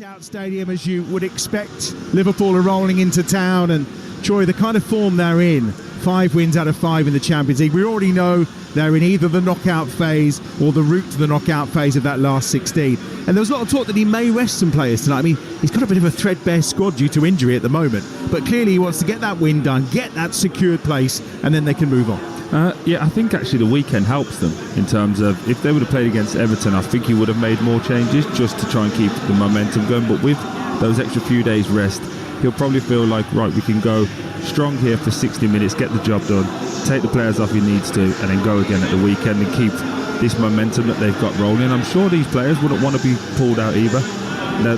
Out stadium, as you would expect. Liverpool are rolling into town, and Troy, the kind of form they're in, 5 wins out of 5 in the Champions League. We already know they're in either the knockout phase or the route to the knockout phase of that last 16. And there was a lot of talk that he may rest some players tonight. I mean, he's got a bit of a threadbare squad due to injury at the moment, but clearly he wants to get that win done, get that secured place, and then they can move on. I think actually the weekend helps them in terms of if they would have played against Everton, I think he would have made more changes just to try and keep the momentum going. But with those extra few days rest, he'll probably feel like, right, we can go strong here for 60 minutes, get the job done, take the players off he needs to, and then go again at the weekend and keep this momentum that they've got rolling. I'm sure these players wouldn't want to be pulled out either.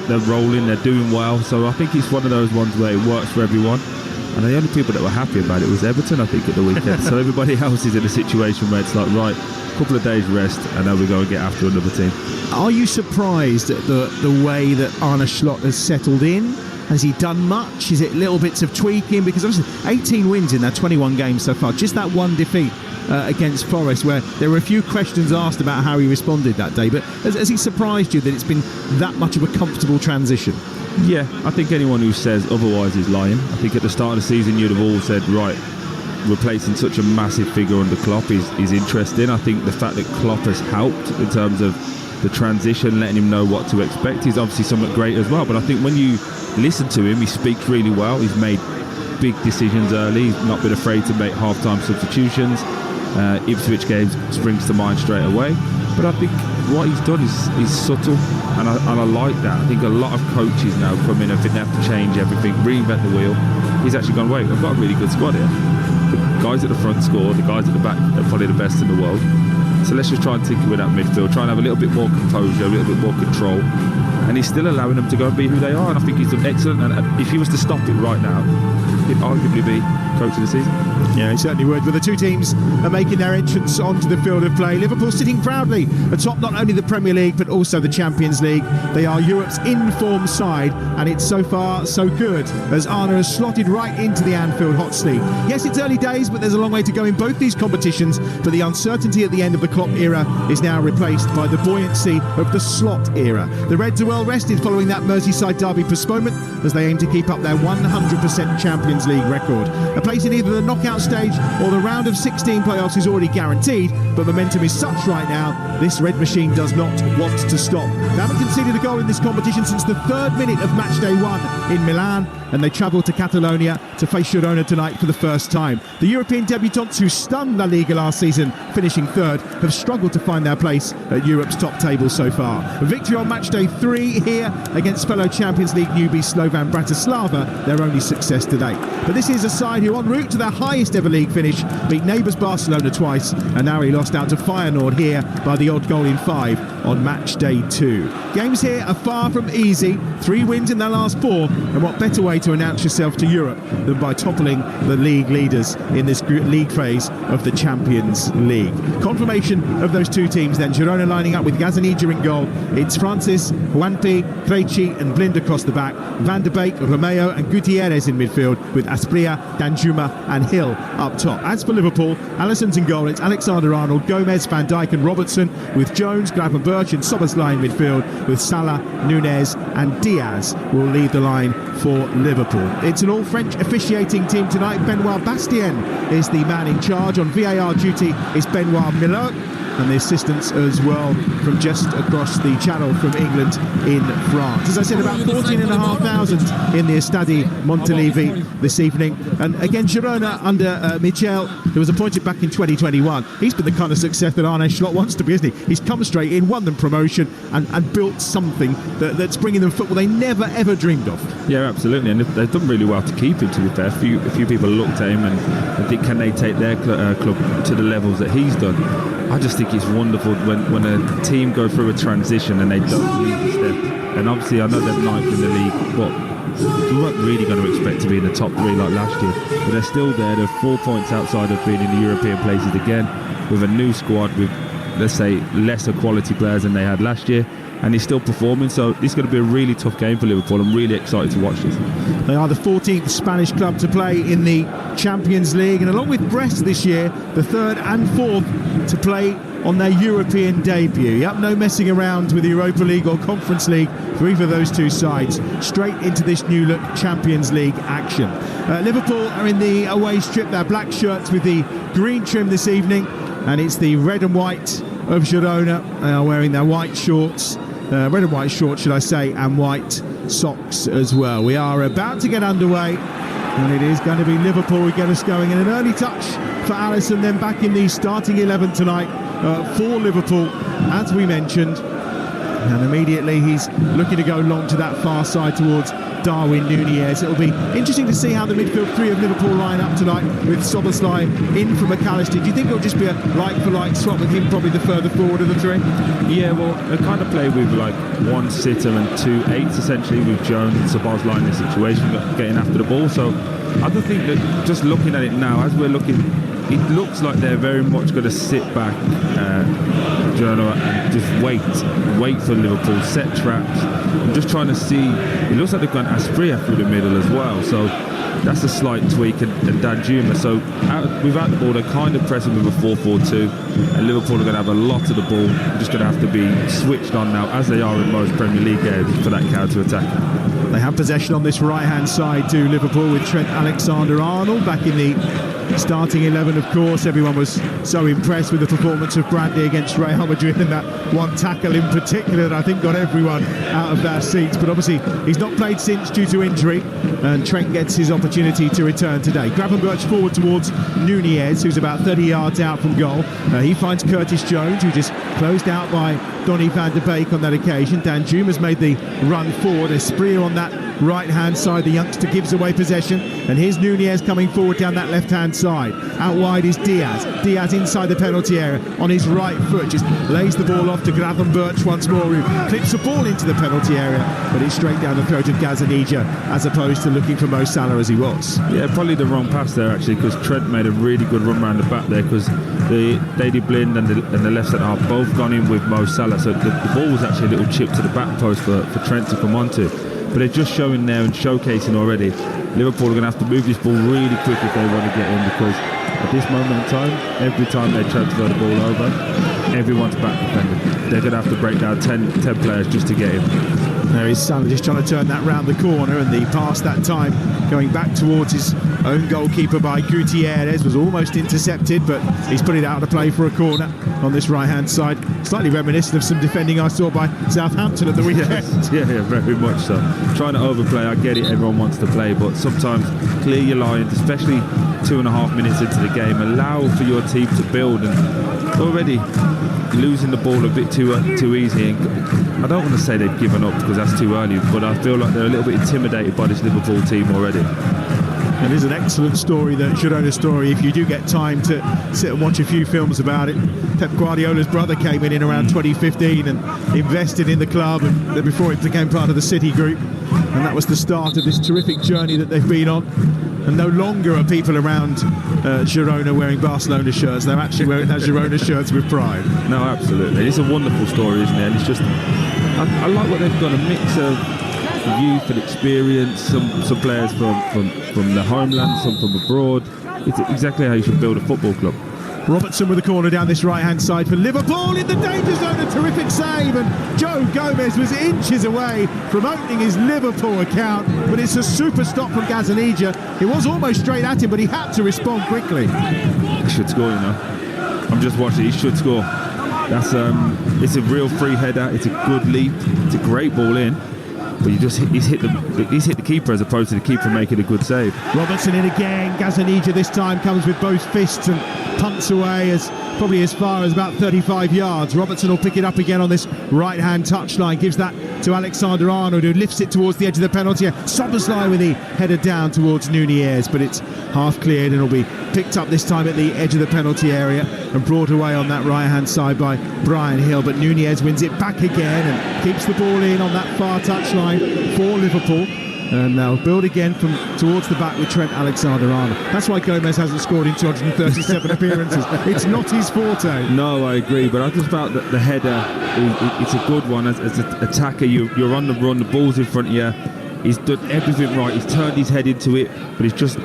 They're rolling, they're doing well. So I think it's one of those ones where it works for everyone. And the only people that were happy about it was Everton, I think, at the weekend. So everybody else is in a situation where it's like, right, a couple of days rest, and then we go and get after another team. Are you surprised at the way that Arne Slot has settled in? Has he done much? Is it little bits of tweaking? Because obviously 18 wins in that 21 games so far. Just that one defeat against Forest, where there were a few questions asked about how he responded that day. But has he surprised you that it's been that much of a comfortable transition? Yeah, I think anyone who says otherwise is lying. I think at the start of the season you'd have all said, right, replacing such a massive figure under Klopp is interesting. I think the fact that Klopp has helped in terms of the transition, letting him know what to expect, is obviously somewhat great as well. But I think when you listen to him, he speaks really well. He's made big decisions early. He's not been afraid to make half-time substitutions. Ipswich game springs to mind straight away. But I think what he's done is subtle, and I like that. I think a lot of coaches now come in and think they have to change everything, reinvent the wheel. He's actually gone, wait, I've got a really good squad here. The guys at the front score, the guys at the back are probably the best in the world. So let's just try and tinker with that midfield, try and have a little bit more composure, a little bit more control. And he's still allowing them to go and be who they are, and I think he's done excellent. And if he was to stop it right now, he'd arguably be coach of the season. Yeah, he certainly would. But the two teams are making their entrance onto the field of play. Liverpool sitting proudly atop not only the Premier League but also the Champions League. They are Europe's in-form side, and it's so far so good as Arne has slotted right into the Anfield hot seat. Yes, it's early days, but there's a long way to go in both these competitions. But the uncertainty at the end of the Klopp era is now replaced by the buoyancy of the Slot era. The Reds are well rested following that Merseyside derby postponement as they aim to keep up their 100% Champions League record. A place in either the knockout stage or the round of 16 playoffs is already guaranteed, but momentum is such right now, this red machine does not want to stop. They haven't conceded a goal in this competition since the 3rd minute of match day 1 in Milan, and they travel to Catalonia to face Girona tonight for the first time. The European debutants who stunned La Liga last season, finishing 3rd, have struggled to find their place at Europe's top table so far. A victory on match day 3 here against fellow Champions League newbie Slovan Bratislava, their only success to date. But this is a side who, en route to their highest ever league finish, beat neighbours Barcelona twice, and now he lost out to Feyenoord here by the odd goal in 5 on match day 2. Games here are far from easy. 3 wins in their last 4, and what better way to announce yourself to Europe than by toppling the league leaders in this league phase of the Champions League. Confirmation of those two teams then. Girona lining up with Gazzaniga in goal. It's Francis, Juanpi, Krejci and Blind across the back. Van de Beek, Romeo and Gutierrez in midfield, with Asprilla, Danjuma and Hill up top. As for Liverpool, Alisson's in goal. It's Alexander-Arnold, Gomez, Van Dijk and Robertson, with Jones, Gravenberch and Szoboszlai in midfield, with Salah, Nunez and Diaz will lead the line for Liverpool. It's an all-French officiating team tonight. Benoit Bastien is the man in charge. On VAR duty is Benoit Millot, and the assistants as well from just across the channel from England in France. As I said, about 14,500 in the Stade Montalivi this evening. And again, Girona under Michel, who was appointed back in 2021. He's been the kind of success that Arne Slot wants to be, isn't he? He's come straight in, won them promotion and built something that's bringing them football they never ever dreamed of. Yeah, absolutely. And they've done really well to keep him, to be fair. A few people looked at him and think, can they take their club to the levels that he's done? I just think it's wonderful when a team go through a transition and they don't lead the step. And obviously, I know they're 9th in the league, but we weren't really going to expect to be in the top 3 like last year. But they're still there. They're 4 points outside of being in the European places again, with a new squad with, let's say, lesser quality players than they had last year. and he's still performing. So it's going to be a really tough game for Liverpool. I'm really excited to watch this. They are the 14th Spanish club to play in the Champions League, and along with Brest this year, the 3rd and 4th to play on their European debut. Yep, no messing around with the Europa League or Conference League for either of those two sides. Straight into this new look Champions League action. Liverpool are in the away strip, their black shirts with the green trim this evening, and it's the red and white of Girona. They are wearing their white shorts, red and white shorts should I say, and white socks as well. We are about to get underway, and it is going to be Liverpool who get us going, and an early touch for Alisson, then back in the starting 11 tonight for Liverpool, as we mentioned, and immediately he's looking to go long to that far side towards Darwin Núñez. It'll be interesting to see how the midfield three of Liverpool line up tonight, with Szoboszlai in from McAllister. Do you think it'll just be a like-for-like swap with him probably the further forward of the three? Yeah, well, they kind of play with like one sitter and two eights essentially, with Jones and Szoboszlai in this situation, getting after the ball. So I don't think that, just looking at it now, as we're looking, it looks like they're very much going to sit back, Girona, and just wait for Liverpool, set traps. I'm just trying to see, it looks like they've gone Asprilla through the middle as well, so that's a slight tweak, and Danjuma. So without the ball, they're kind of pressing with a 4-4-2, and Liverpool are going to have a lot of the ball. They're just going to have to be switched on now, as they are in most Premier League games, for that counter-attack. They have possession on this right-hand side to Liverpool, with Trent Alexander-Arnold back in the starting 11. Of course, everyone was so impressed with the performance of Bradley against Real Madrid, and that one tackle in particular that I think got everyone out of their seats. But obviously he's not played since due to injury, and Trent gets his opportunity to return today. Gravenberch forward towards Núñez, who's about 30 yards out from goal. He finds Curtis Jones, who just closed out by Donny van de Beek on that occasion. Danjuma's made the run forward. Esprilla on that right-hand side. The youngster gives away possession, and here's Núñez coming forward down that left-hand side. Out wide is Diaz. Diaz inside the penalty area on his right foot, just lays the ball off to Gravenberch once more, who clips the ball into the penalty area, but it's straight down the throat of Gazzaniga, as opposed to looking for Mo Salah as he was. Yeah, probably the wrong pass there actually, because Trent made a really good run around the back there, because the Daley Blind and the left centre half both gone in with Mo Salah, so the ball was actually a little chip to the back post for Trent to come onto. But they're just showing there and showcasing already, Liverpool are going to have to move this ball really quick if they want to get in, because at this moment in time, every time they transfer the ball over, everyone's back defending. They're going to have to break down 10 players just to get in. There is Salah just trying to turn that round the corner, and the pass that time going back towards his own goalkeeper by Gutierrez was almost intercepted, but he's put it out of play for a corner on this right-hand side. Slightly reminiscent of some defending I saw by Southampton at the weekend. Yeah, very much so. Trying to overplay, I get it, everyone wants to play, but sometimes clear your lines, especially 2.5 minutes into the game. Allow for your team to build, and already losing the ball a bit too easy. And I don't want to say they've given up, because that's too early, but I feel like they're a little bit intimidated by this Liverpool team already. It is an excellent story, the Girona story, if you do get time to sit and watch a few films about it. Pep Guardiola's brother came in around 2015 and invested in the club, and before it became part of the City Group, and that was the start of this terrific journey that they've been on. And no longer are people around Girona wearing Barcelona shirts. They're actually wearing their Girona shirts with pride. No, absolutely. It's a wonderful story, isn't it? And it's just, I like what they've got, a mix of youth and experience, some players from the homeland, some from abroad. It's exactly how you should build a football club. Robertson with the corner down this right-hand side for Liverpool in the danger zone. A terrific save, and Joe Gomez was inches away from opening his Liverpool account, but it's a super stop from Gazzaniga. It was almost straight at him, but he had to respond quickly. He should score, you know. I'm just watching. He should score. That's it's a real free header. It's a good leap. It's a great ball in. But he's hit the keeper, as opposed to the keeper making a good save. Robertson in again. Gazzaniga this time comes with both fists and punts away probably as far as about 35 yards. Robertson will pick it up again on this right-hand touchline. Gives that to Alexander-Arnold, who lifts it towards the edge of the penalty area. Szoboszlai with the header down towards Núñez, but it's half cleared and will be picked up this time at the edge of the penalty area and brought away on that right-hand side by Brian Hill. But Núñez wins it back again and keeps the ball in on that far touchline for Liverpool. And they'll build again from towards the back with Trent Alexander-Arnold. That's why Gomez hasn't scored in 237 appearances. It's not his forte. No, I agree, but I just felt that the header, it's a good one. As an attacker, you're on the run, the ball's in front of you. He's done everything right. He's turned his head into it, but he's just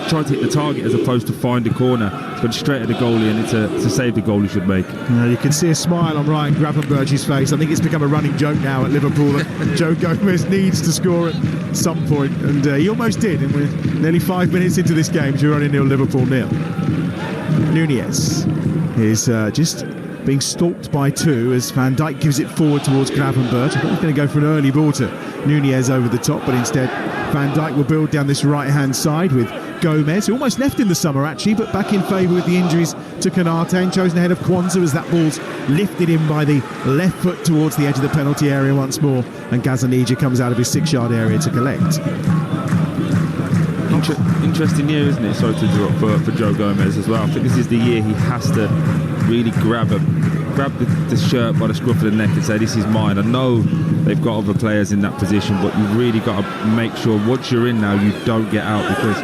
tried to hit the target as opposed to find a corner. It's gone straight at the goalie, and it's a save the goalie should make. You can see a smile on Ryan Gravenberch's face. I think it's become a running joke now at Liverpool that Joe Gomez needs to score at some point, and he almost did. And we're nearly 5 minutes into this game. Girona 0, Liverpool 0. Nunez is just being stalked by two as Van Dijk gives it forward towards Gravenberch. I thought he was going to go for an early ball to Nunez over the top, but instead Van Dijk will build down this right-hand side with Gomez, who almost left in the summer actually, but back in favour with the injuries to Canate, and chosen ahead of Kwanzaa as that ball's lifted in by the left foot towards the edge of the penalty area once more, and Gazzaniga comes out of his 6-yard area to collect. Interesting year, isn't it? Sorry to interrupt for Joe Gomez as well. I think this is the year he has to really grab the shirt by the scruff of the neck and say, this is mine. I know they've got other players in that position, but you've really got to make sure once you're in now, you don't get out, because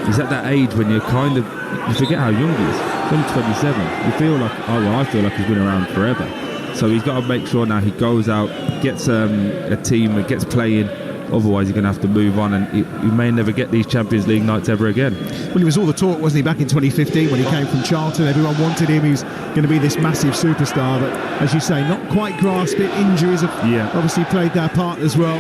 he's at that age when you forget how young he is. He's only 27. You feel like, I feel like he's been around forever. So he's got to make sure now he goes out, gets a team and gets playing. Otherwise, you're going to have to move on, and you may never get these Champions League nights ever again. Well, he was all the talk, wasn't he, back in 2015 when he came from Charlton. Everyone wanted him. He was going to be this massive superstar, but as you say, not quite grasped it. Injuries have obviously played their part as well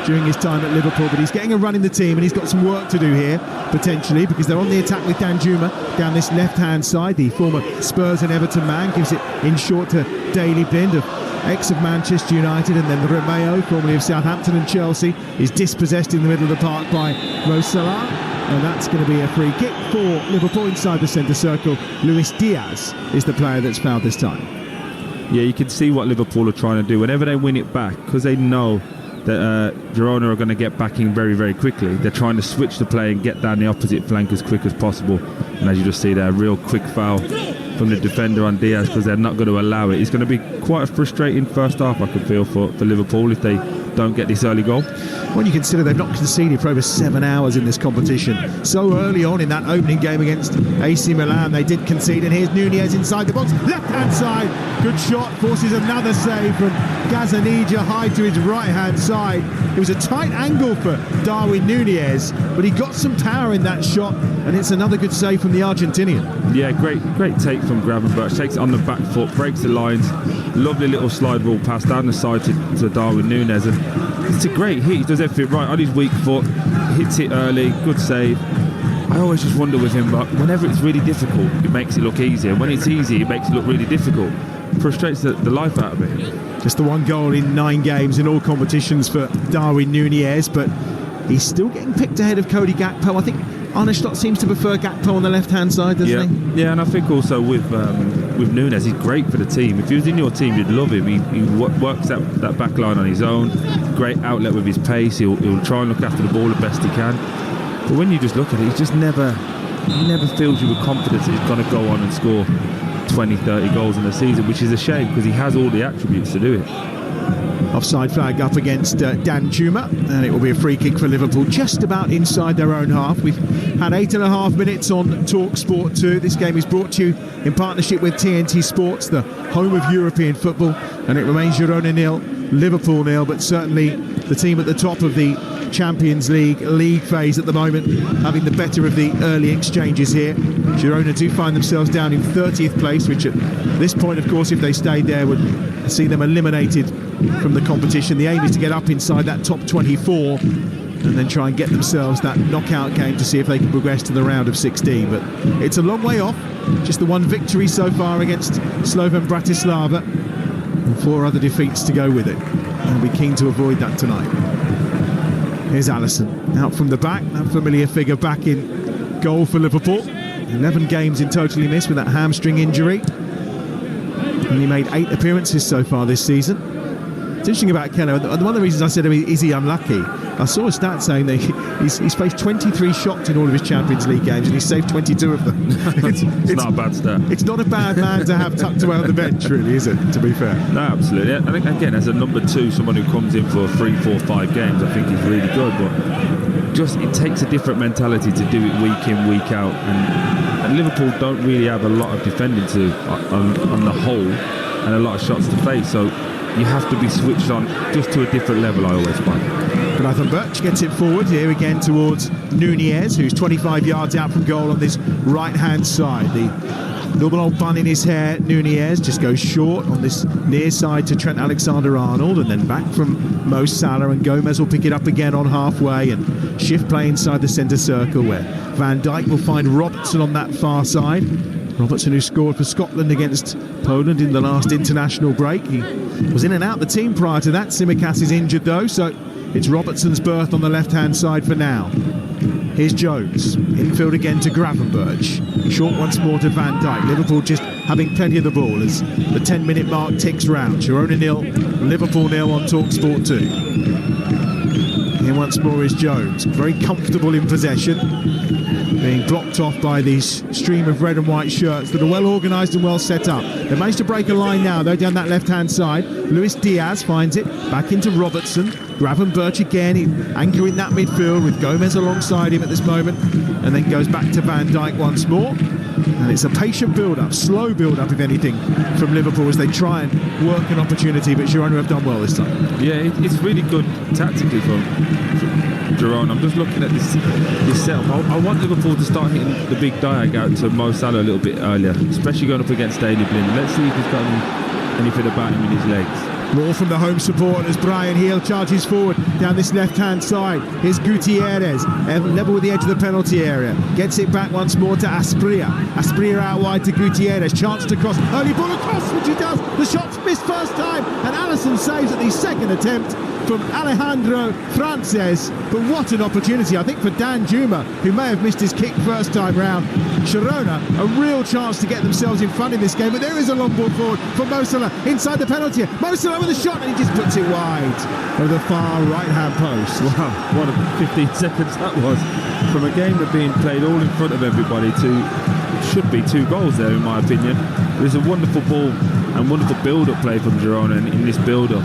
during his time at Liverpool, but he's getting a run in the team, and he's got some work to do here, potentially, because they're on the attack with Danjuma down this left-hand side. The former Spurs and Everton man gives it in short to Daley Blind, ex of Manchester United, and then Romeo, formerly of Southampton and Chelsea, is dispossessed in the middle of the park by Mo Salah, and that's going to be a free kick for Liverpool inside the centre circle. Luis Diaz is the player that's fouled this time. Yeah, you can see what Liverpool are trying to do whenever they win it back, because they know that Girona are going to get back in very, very quickly. They're trying to switch the play and get down the opposite flank as quick as possible, and as you just see there, a real quick foul from the defender on Diaz, because they're not going to allow it. It's going to be quite a frustrating first half, I can feel, for Liverpool if they don't get this early goal. When you consider they've not conceded for over 7 hours in this competition. So early on in that opening game against AC Milan, they did concede, and here's Nunez inside the box, left-hand side, good shot, forces another save from Gazzaniga, high to his right-hand side. It was a tight angle for Darwin Nunez, but he got some power in that shot, and it's another good save from the Argentinian. Yeah, great take from Gravenberch, takes it on the back foot, breaks the lines, lovely little slide rule pass down the side to Darwin Nunez, and it's a great hit. He does everything right on his weak foot, hits it early, good save. I always just wonder with him, but whenever it's really difficult, it makes it look easier. When it's easy, it makes it look really difficult. Frustrates the life out of it. Just the one goal in 9 games in all competitions for Darwin Nunez, but he's still getting picked ahead of Cody Gakpo. I think Arne Slot seems to prefer Gakpo on the left-hand side, doesn't he? Yeah, and I think also with Nunez, he's great for the team. If he was in your team, you'd love him. He works that back line on his own. Great outlet with his pace. He'll try and look after the ball the best he can. But when you just look at it, he never fills you with confidence that he's going to go on and score 20, 30 goals in a season, which is a shame because he has all the attributes to do it. Offside flag up against Danjuma, and it will be a free kick for Liverpool just about inside their own half. We've had 8.5 minutes on Talksport 2. This game is brought to you in partnership with TNT Sports, the home of European football, and it remains Girona 0, Liverpool 0, but certainly the team at the top of the Champions League phase at the moment, having the better of the early exchanges here. Girona do find themselves down in 30th place, which at this point, of course, if they stayed there, would see them eliminated from the competition. The aim is to get up inside that top 24 and then try and get themselves that knockout game to see if they can progress to the round of 16. But it's a long way off. Just the one victory so far against Slovan Bratislava and 4 other defeats to go with it. And we'll be keen to avoid that tonight. Here's Alisson out from the back, that familiar figure back in goal for Liverpool. 11 games in total he missed with that hamstring injury. Only made 8 appearances so far this season. It's interesting about Keller. One of the reasons I said, is he unlucky? I saw a stat saying that he's faced 23 shots in all of his Champions League games and he's saved 22 of them. It's not a bad stat. It's not a bad man to have tucked away on the bench, really, is it, to be fair? No, absolutely. I think, again, as a number 2, someone who comes in for 3, 4, 5 games, I think he's really good. But just it takes a different mentality to do it week in, week out. And Liverpool don't really have a lot of defending to on the whole and a lot of shots to face. So you have to be switched on just to a different level, I always find. Jonathan Birch gets it forward here again towards Nunez, who's 25 yards out from goal on this right-hand side. The little old bun in his hair, Nunez, just goes short on this near side to Trent Alexander-Arnold, and then back from Mo Salah, and Gomez will pick it up again on halfway and shift play inside the centre circle, where Van Dijk will find Robertson on that far side. Robertson, who scored for Scotland against Poland in the last international break. He was in and out the team prior to that. Tsimikas is injured though, so it's Robertson's berth on the left-hand side for now. Here's Jones. Infield again to Gravenberch. Short once more to Van Dijk. Liverpool just having plenty of the ball as the 10-minute mark ticks round. Girona 0, Liverpool 0 on Talksport 2. Here once more is Jones. Very comfortable in possession. Being blocked off by these stream of red and white shirts that are well organised and well set up. They managed to break a line now, though, down that left-hand side. Luis Diaz finds it, back into Robertson. Gravenberch again, anchoring that midfield with Gomez alongside him at this moment, and then goes back to Van Dijk once more. And it's a patient build-up, slow build-up, if anything, from Liverpool as they try and work an opportunity, but Girona have done well this time. Yeah, it's really good tactically from Girona. I'm just looking at this setup. I want Liverpool to start hitting the big diag out to Mo Salah a little bit earlier, especially going up against Daley Blind. Let's see if he's got anything about him in his legs. More from the home support as Brian Heel charges forward down this left-hand side. Here's Gutierrez, level with the edge of the penalty area. Gets it back once more to Asprilla. Asprilla out wide to Gutierrez. Chance to cross. Early ball across, which he does. The shot's missed first time, and Alisson saves at the second attempt from Alejandro Frances. But what an opportunity, I think, for Dan Juma, who may have missed his kick first time round. Girona, a real chance to get themselves in front in this game, but there is a long ball forward from Mo Salah inside the penalty area. Mo Salah with a shot, and he just puts it wide over the far right-hand post. Wow, what a 15 seconds that was. From a game of being played all in front of everybody to, it should be 2 goals there in my opinion. There's a wonderful ball and wonderful build-up play from Girona in this build-up.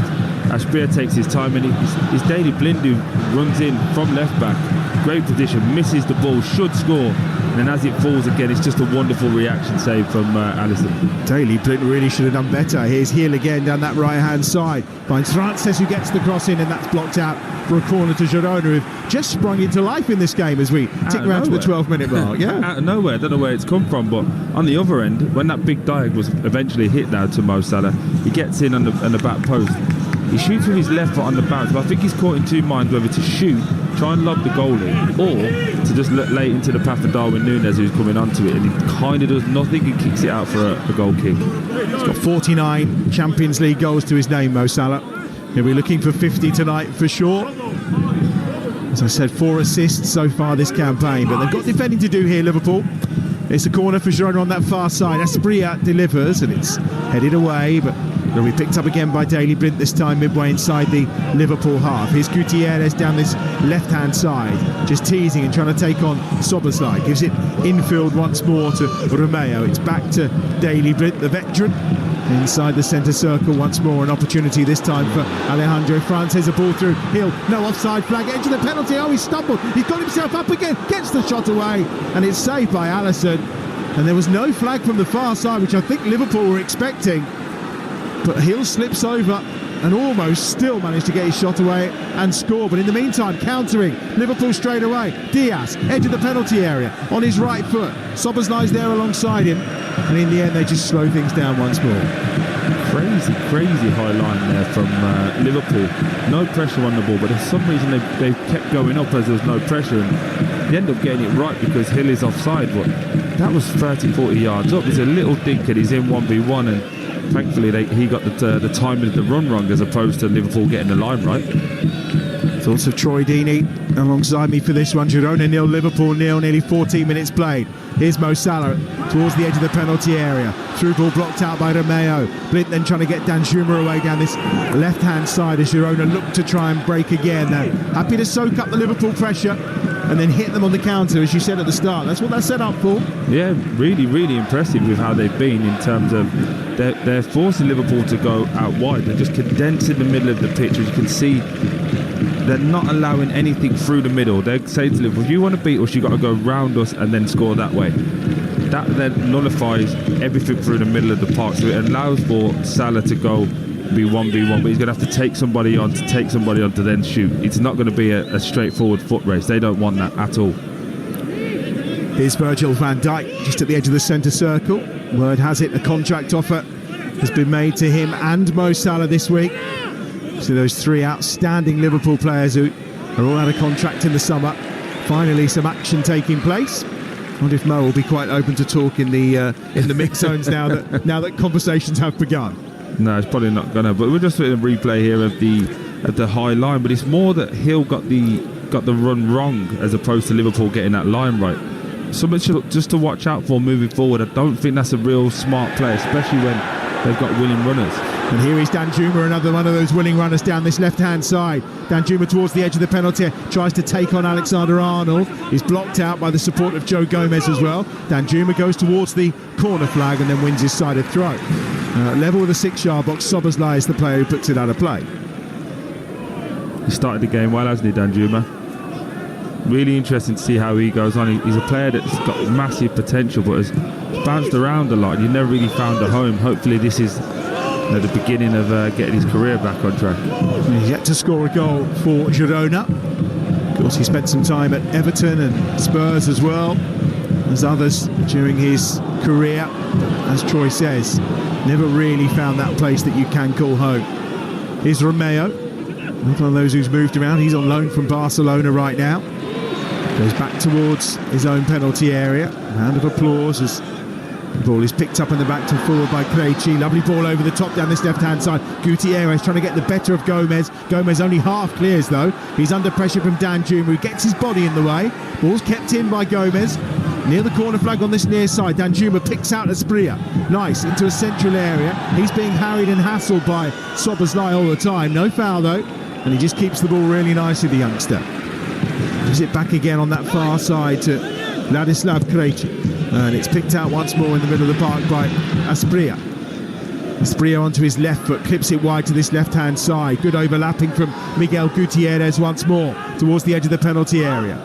Asprilla takes his time, and it's Daley Blind who runs in from left-back. Great position, misses the ball, should score. And then as it falls again, it's just a wonderful reaction save from Alisson. Daley Blind really should have done better. Here's Hill again down that right-hand side. Finds Frances, who gets the cross in, and that's blocked out for a corner to Girona, who've just sprung into life in this game as we tick round to the 12-minute mark. Yeah, out of nowhere. I don't know where it's come from, but on the other end, when that big diag was eventually hit now to Mo Salah, he gets in on the back post. He shoots with his left foot on the bounce, but I think he's caught in 2 minds whether to shoot, try and lob the goal in, or to just lay it into the path of Darwin Núñez, who's coming onto it, and he kind of does nothing and kicks it out for a goal kick. He's got 49 Champions League goals to his name, Mo Salah. He'll be looking for 50 tonight for sure. As I said, 4 assists so far this campaign, but they've got defending to do here, Liverpool. It's a corner for Girona on that far side. Asprilla delivers, and it's headed away, but will be picked up again by Daley Blind, this time midway inside the Liverpool half. Here's Gutierrez down this left-hand side, just teasing and trying to take on Szoboszlai. Gives it infield once more to Romeo. It's back to Daley Blind, the veteran. Inside the centre circle once more, an opportunity this time for Alejandro Frances. A ball through Hill, no offside flag, edge of the penalty. Oh, he stumbled, he's got himself up again, gets the shot away, and it's saved by Alisson. And there was no flag from the far side, which I think Liverpool were expecting. But Hill slips over and almost still managed to get his shot away and score. But in the meantime, countering Liverpool straight away. Diaz, edge of the penalty area, on his right foot. Szoboszlai's there alongside him. And in the end, they just slow things down once more. Crazy high line there from Liverpool. No pressure on the ball, but for some reason they kept going up as there was no pressure. And they end up getting it right because Hill is offside. But that was 30-40 yards up. There's a little dink and he's in 1v1, and thankfully he got the timing of the run wrong as opposed to Liverpool getting the line right. Thoughts of Troy Deeney alongside me for this one. Girona 0, Liverpool 0, nearly 14 minutes played. Here's Mo Salah towards the edge of the penalty area. Through ball blocked out by Romeo. Blint then trying to get Danjuma away down this left-hand side as Girona look to try and break again. Now, happy to soak up the Liverpool pressure and then hit them on the counter, as you said at the start. That's what they're set up for. Yeah, really, really impressive with how they've been in terms of they're forcing Liverpool to go out wide. They're just condensing the middle of the pitch. As you can see, they're not allowing anything through the middle. They're saying to Liverpool, if you want to beat us, you've got to go round us and then score that way. That then nullifies everything through the middle of the park. So it allows for Salah to go be 1v1, but he's going to have to take somebody on to then shoot. It's not going to be a straightforward foot race. They don't want that at all. Here's Virgil van Dijk just at the edge of the centre circle. Word has it, a contract offer has been made to him and Mo Salah this week. So those three outstanding Liverpool players who are all out of contract in the summer. Finally some action taking place. I wonder if Mo will be quite open to talk in the mix zones now that conversations have begun. No, it's probably not gonna. But we're just doing a replay here of the high line. But it's more that Hill got the run wrong as opposed to Liverpool getting that line right. Something just to watch out for moving forward. I don't think that's a real smart play, especially when they've got willing runners. And here is Danjuma, another one of those willing runners down this left-hand side. Danjuma towards the edge of the penalty, tries to take on Alexander-Arnold. He's blocked out by the support of Joe Gomez as well. Danjuma goes towards the corner flag and then wins his side of throw. Level with the 6-yard box, Szoboszlai is the player who puts it out of play. He started the game well, hasn't he, Danjuma? Really interesting to see how he goes on. He's a player that's got massive potential, but has bounced around a lot and he's never really found a home. Hopefully this is the beginning of getting his career back on track. He's yet to score a goal for Girona. Of course, he spent some time at Everton and Spurs as well as others during his career. As Troy says, never really found that place that you can call home. Here's Romeo, one of those who's moved around. He's on loan from Barcelona right now. Goes back towards his own penalty area. Round of applause as the ball is picked up in the back to forward by Krejci. Lovely ball over the top down this left-hand side. Gutierrez trying to get the better of Gomez. Gomez only half clears though. He's under pressure from Danjuma, who gets his body in the way. Ball's kept in by Gomez. Near the corner flag on this near side, Danjuma picks out Asprilla. Nice, into a central area. He's being harried and hassled by Szoboszlai all the time. No foul though, and he just keeps the ball really nicely, the youngster. Gives it back again on that far side to Ladislav Krejci. And it's picked out once more in the middle of the park by Asprilla. Asprilla onto his left foot, clips it wide to this left-hand side. Good overlapping from Miguel Gutierrez once more towards the edge of the penalty area.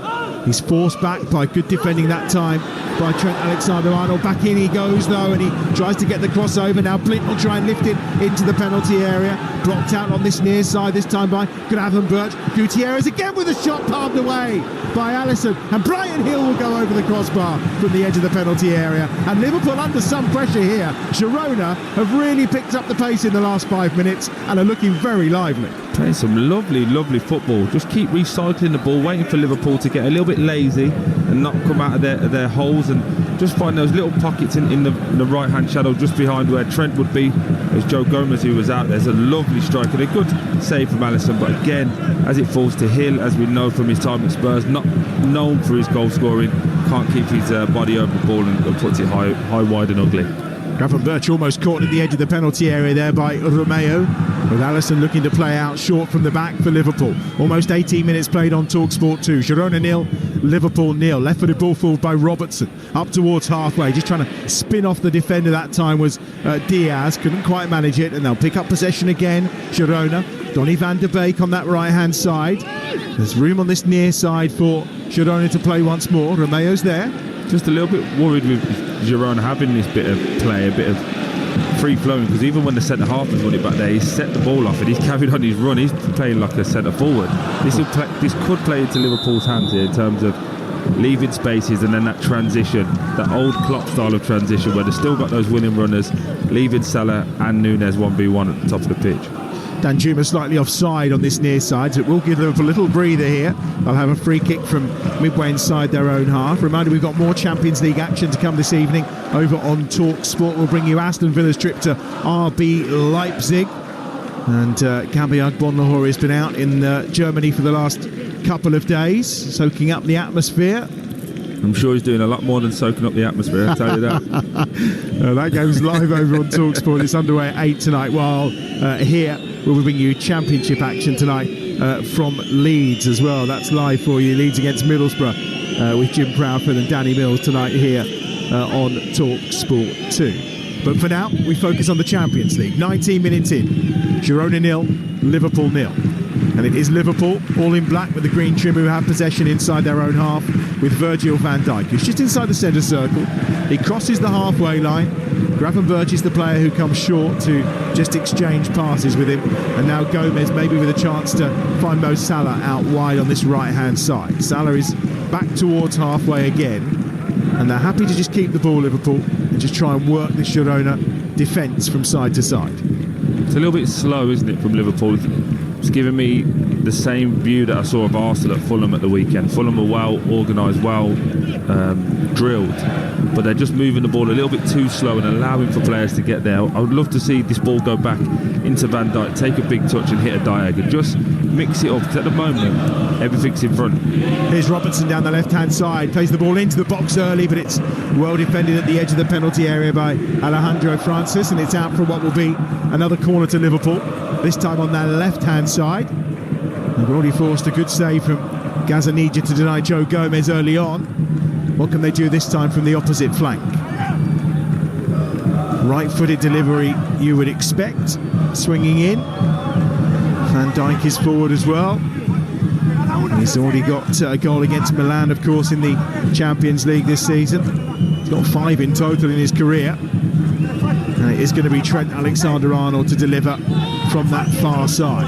He's forced back by good defending that time by Trent Alexander-Arnold. Back in he goes though, and he tries to get the crossover. Now Blint will try and lift it into the penalty area. Blocked out on this near side, this time by Gravenberch. Gutierrez again with a shot palmed away by Alisson. And Brian Hill will go over the crossbar from the edge of the penalty area. And Liverpool under some pressure here. Girona have really picked up the pace in the last 5 minutes and are looking very lively. Playing some lovely, lovely football. Just keep recycling the ball, waiting for Liverpool to get a little bit lazy and not come out of their holes, and just find those little pockets in the right-hand shadow just behind where Trent would be. There's Joe Gomez who was out. There's a lovely strike and a good save from Alisson, but again, as it falls to Hill, as we know from his time at Spurs, not known for his goal scoring, can't keep his body over the ball and puts it high, wide and ugly. Gravenberch almost caught at the edge of the penalty area there by Romeo, with Alisson looking to play out short from the back for Liverpool. Almost 18 minutes played on Talksport 2. Girona 0, Liverpool 0. Left-footed ball forward by Robertson, up towards halfway, just trying to spin off the defender that time was Diaz. Couldn't quite manage it, and they'll pick up possession again, Girona. Donny van der Beek on that right-hand side. There's room on this near side for Girona to play once more. Romeo's there. Just a little bit worried with Girona having this bit of play, a bit of free-flowing, because even when the centre-half has won it back there, he's set the ball off and he's carried on his run. He's playing like a centre-forward. This could play into Liverpool's hands here in terms of leaving spaces and then that transition, that old Klopp style of transition where they've still got those winning runners, leaving Salah and Nunez 1v1 at the top of the pitch. Danjuma slightly offside on this near side, so it will give Liverpool a little breather here. They'll have a free kick from midway inside their own half. Reminder, we've got more Champions League action to come this evening over on Talksport. We'll bring you Aston Villa's trip to RB Leipzig. And Gabi Agbonlahor has been out in Germany for the last couple of days, soaking up the atmosphere. I'm sure he's doing a lot more than soaking up the atmosphere, I'll tell you that. That game's live over on Talksport. It's underway at 8 tonight, while here we'll bring you Championship action tonight from Leeds as well. That's live for you. Leeds against Middlesbrough with Jim Proudfoot and Danny Mills tonight here on Talksport 2. But for now, we focus on the Champions League. 19 minutes in, Girona 0, Liverpool 0. And it is Liverpool, all in black with the green trim, who have possession inside their own half with Virgil van Dijk, who's just inside the centre circle. He crosses the halfway line. Gravenberch is the player who comes short to just exchange passes with him. And now Gomez maybe with a chance to find Mo Salah out wide on this right-hand side. Salah is back towards halfway again. And they're happy to just keep the ball, Liverpool, and just try and work the Girona defence from side to side. It's a little bit slow, isn't it, from Liverpool? It's giving me the same view that I saw of Arsenal at Fulham at the weekend. Fulham are well organised, well drilled, but they're just moving the ball a little bit too slow and allowing for players to get there. I would love to see this ball go back into Van Dijk, take a big touch and hit a diagonal. Just mix it up, because at the moment, everything's in front. Here's Robertson down the left-hand side, plays the ball into the box early, but it's well defended at the edge of the penalty area by Alejandro Francis, and it's out for what will be another corner to Liverpool, this time on their left-hand side. They've already forced a good save from Gazzaniga to deny Joe Gomez early on. What can they do this time from the opposite flank? Right-footed delivery, you would expect, swinging in. Van Dijk is forward as well. He's already got a goal against Milan, of course, in the Champions League this season. He's got 5 in total in his career. And it is going to be Trent Alexander-Arnold to deliver from that far side.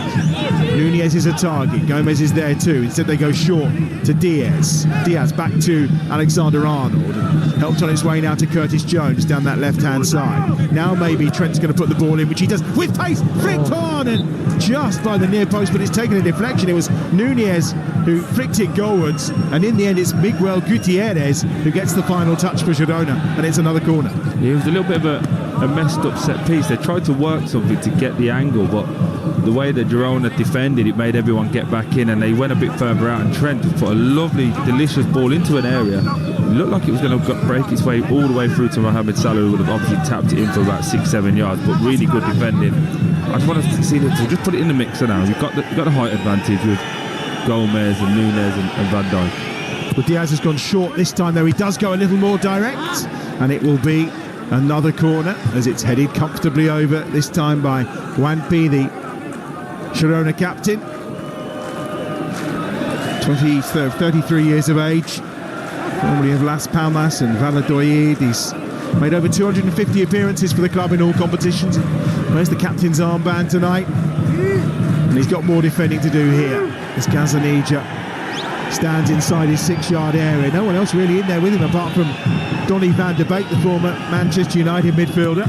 Nunez is a target. Gomez is there too. Instead they go short to Diaz. Diaz back to Alexander-Arnold. Helped on its way now to Curtis Jones down that left-hand side. Now maybe Trent's going to put the ball in, which he does with pace. Flicked on and just by the near post, but it's taken a deflection. It was Nunez who flicked it goalwards, and in the end it's Miguel Gutierrez who gets the final touch for Girona, and it's another corner. Yeah, it was a little bit of a messed up set piece. They tried to work something to get the angle, but the way that Girona defended, it made everyone get back in, and they went a bit further out, and Trent just put a lovely, delicious ball into an area. It looked like it was going to break its way all the way through to Mohamed Salah, who would have obviously tapped it in for about 6-7 yards, but really good defending. I just want to see Liverpool just put it in the mixer now. You've got the height advantage with Gomez and Nunez and Van Dijk. Well, Diaz has gone short this time, though. He does go a little more direct, and it will be another corner as it's headed comfortably over, this time by Wanpi, the Girona captain. 33 years of age, formerly of Las Palmas and Valladolid. He's made over 250 appearances for the club in all competitions. Wears the captain's armband tonight, and he's got more defending to do here as Gazzaniga stands inside his 6-yard area. No one else really in there with him apart from Donny van der Beek, the former Manchester United midfielder.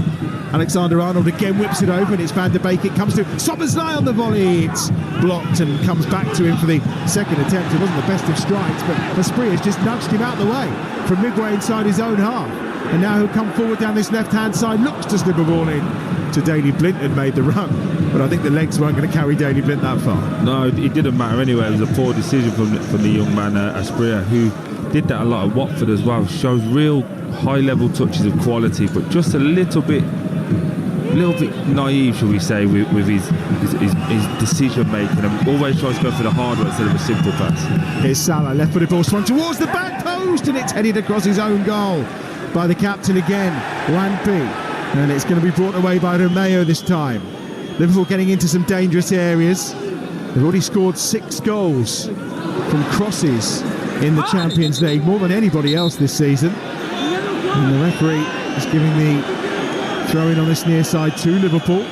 Alexander-Arnold again whips it over, and it's Van der Beek. It comes to Szoboszlai on the volley. It's blocked and comes back to him for the second attempt. It wasn't the best of strikes, but Asprilla has just nudged him out the way from midway inside his own half. And now he'll come forward down this left-hand side, looks to slip a ball in to Daley Blind, had made the run. But I think the legs weren't going to carry Daley Blind that far. No, it didn't matter anyway. It was a poor decision from the young man, Asprilla, who did that a lot at Watford as well. Shows real high-level touches of quality, but just a little bit naive, shall we say, with his decision making, and always tries to go for the hard one instead of a simple pass. Here's Salah, left-footed ball swung towards the back post, and it's headed across his own goal by the captain again, Wanpi, and it's going to be brought away by Romeo this time. Liverpool getting into some dangerous areas. They've already scored 6 goals from crosses in the Champions League, more than anybody else this season. And the referee is giving the throw-in on this near side to Liverpool.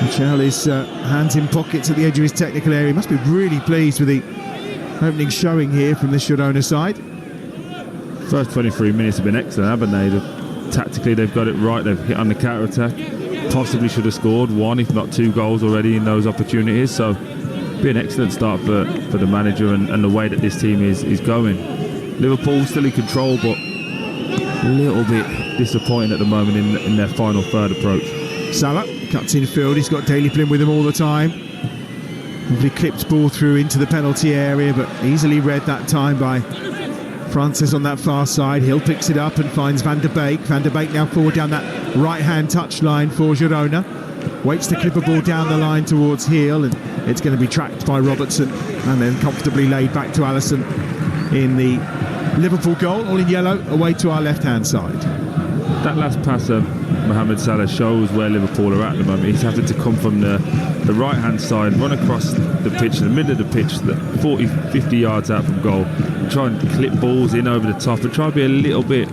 Michel is hands in pockets at the edge of his technical area. He must be really pleased with the opening showing here from the Girona side. First 23 minutes have been excellent, haven't they? Tactically, they've got it right. They've hit on the counter-attack. Possibly should have scored 1, if not 2 goals already in those opportunities. So, be an excellent start for the manager and the way that this team is going. Liverpool still in control, but a little bit disappointing at the moment in their final third approach. Salah cuts in field. He's got Daley Blind with him all the time. Lovely clipped ball through into the penalty area, but easily read that time by Francis on that far side. Hill picks it up and finds Van der Beek. Van der Beek now forward down that right-hand touchline for Girona. Waits to clip a ball down the line towards Heel, and it's going to be tracked by Robertson and then comfortably laid back to Alisson in the Liverpool goal, all in yellow, away to our left-hand side. That last pass of Mohamed Salah shows where Liverpool are at the moment. He's having to come from the right-hand side, run across the pitch, the middle of the pitch, 40, 50 yards out from goal, and try and clip balls in over the top and try to be a little bit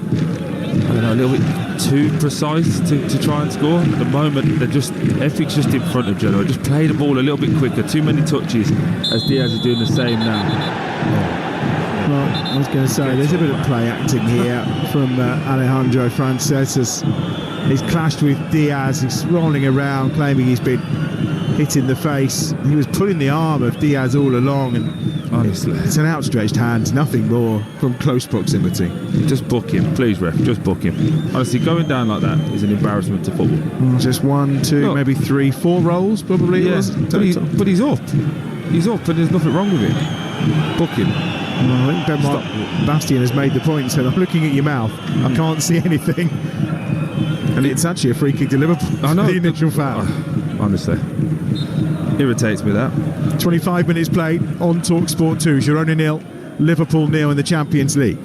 too precise to try and score. At the moment, everything's just in front of Genoa. Just play the ball a little bit quicker. Too many touches, as Diaz is doing the same now. Well, I was going to say, there's a bit of play acting here from Alejandro Frances as he's clashed with Diaz. He's rolling around, claiming he's been hit in the face. He was pulling the arm of Diaz all along, and honestly, it's an outstretched hand, nothing more from close proximity. Just book him, please, ref. Just book him. Honestly, going down like that is an embarrassment to football. Just 1, 2, maybe 3, 4 rolls, probably. Yeah, but he's up. He's up, and there's nothing wrong with him. Book him. Well, I think Benoit Bastien has made the point and said, I'm looking at your mouth, I can't see anything. And it's actually a free kick to Liverpool. I know. The initial foul. Honestly, irritates me that. 25 minutes played on Talksport 2. Girona 0, Liverpool 0 in the Champions League.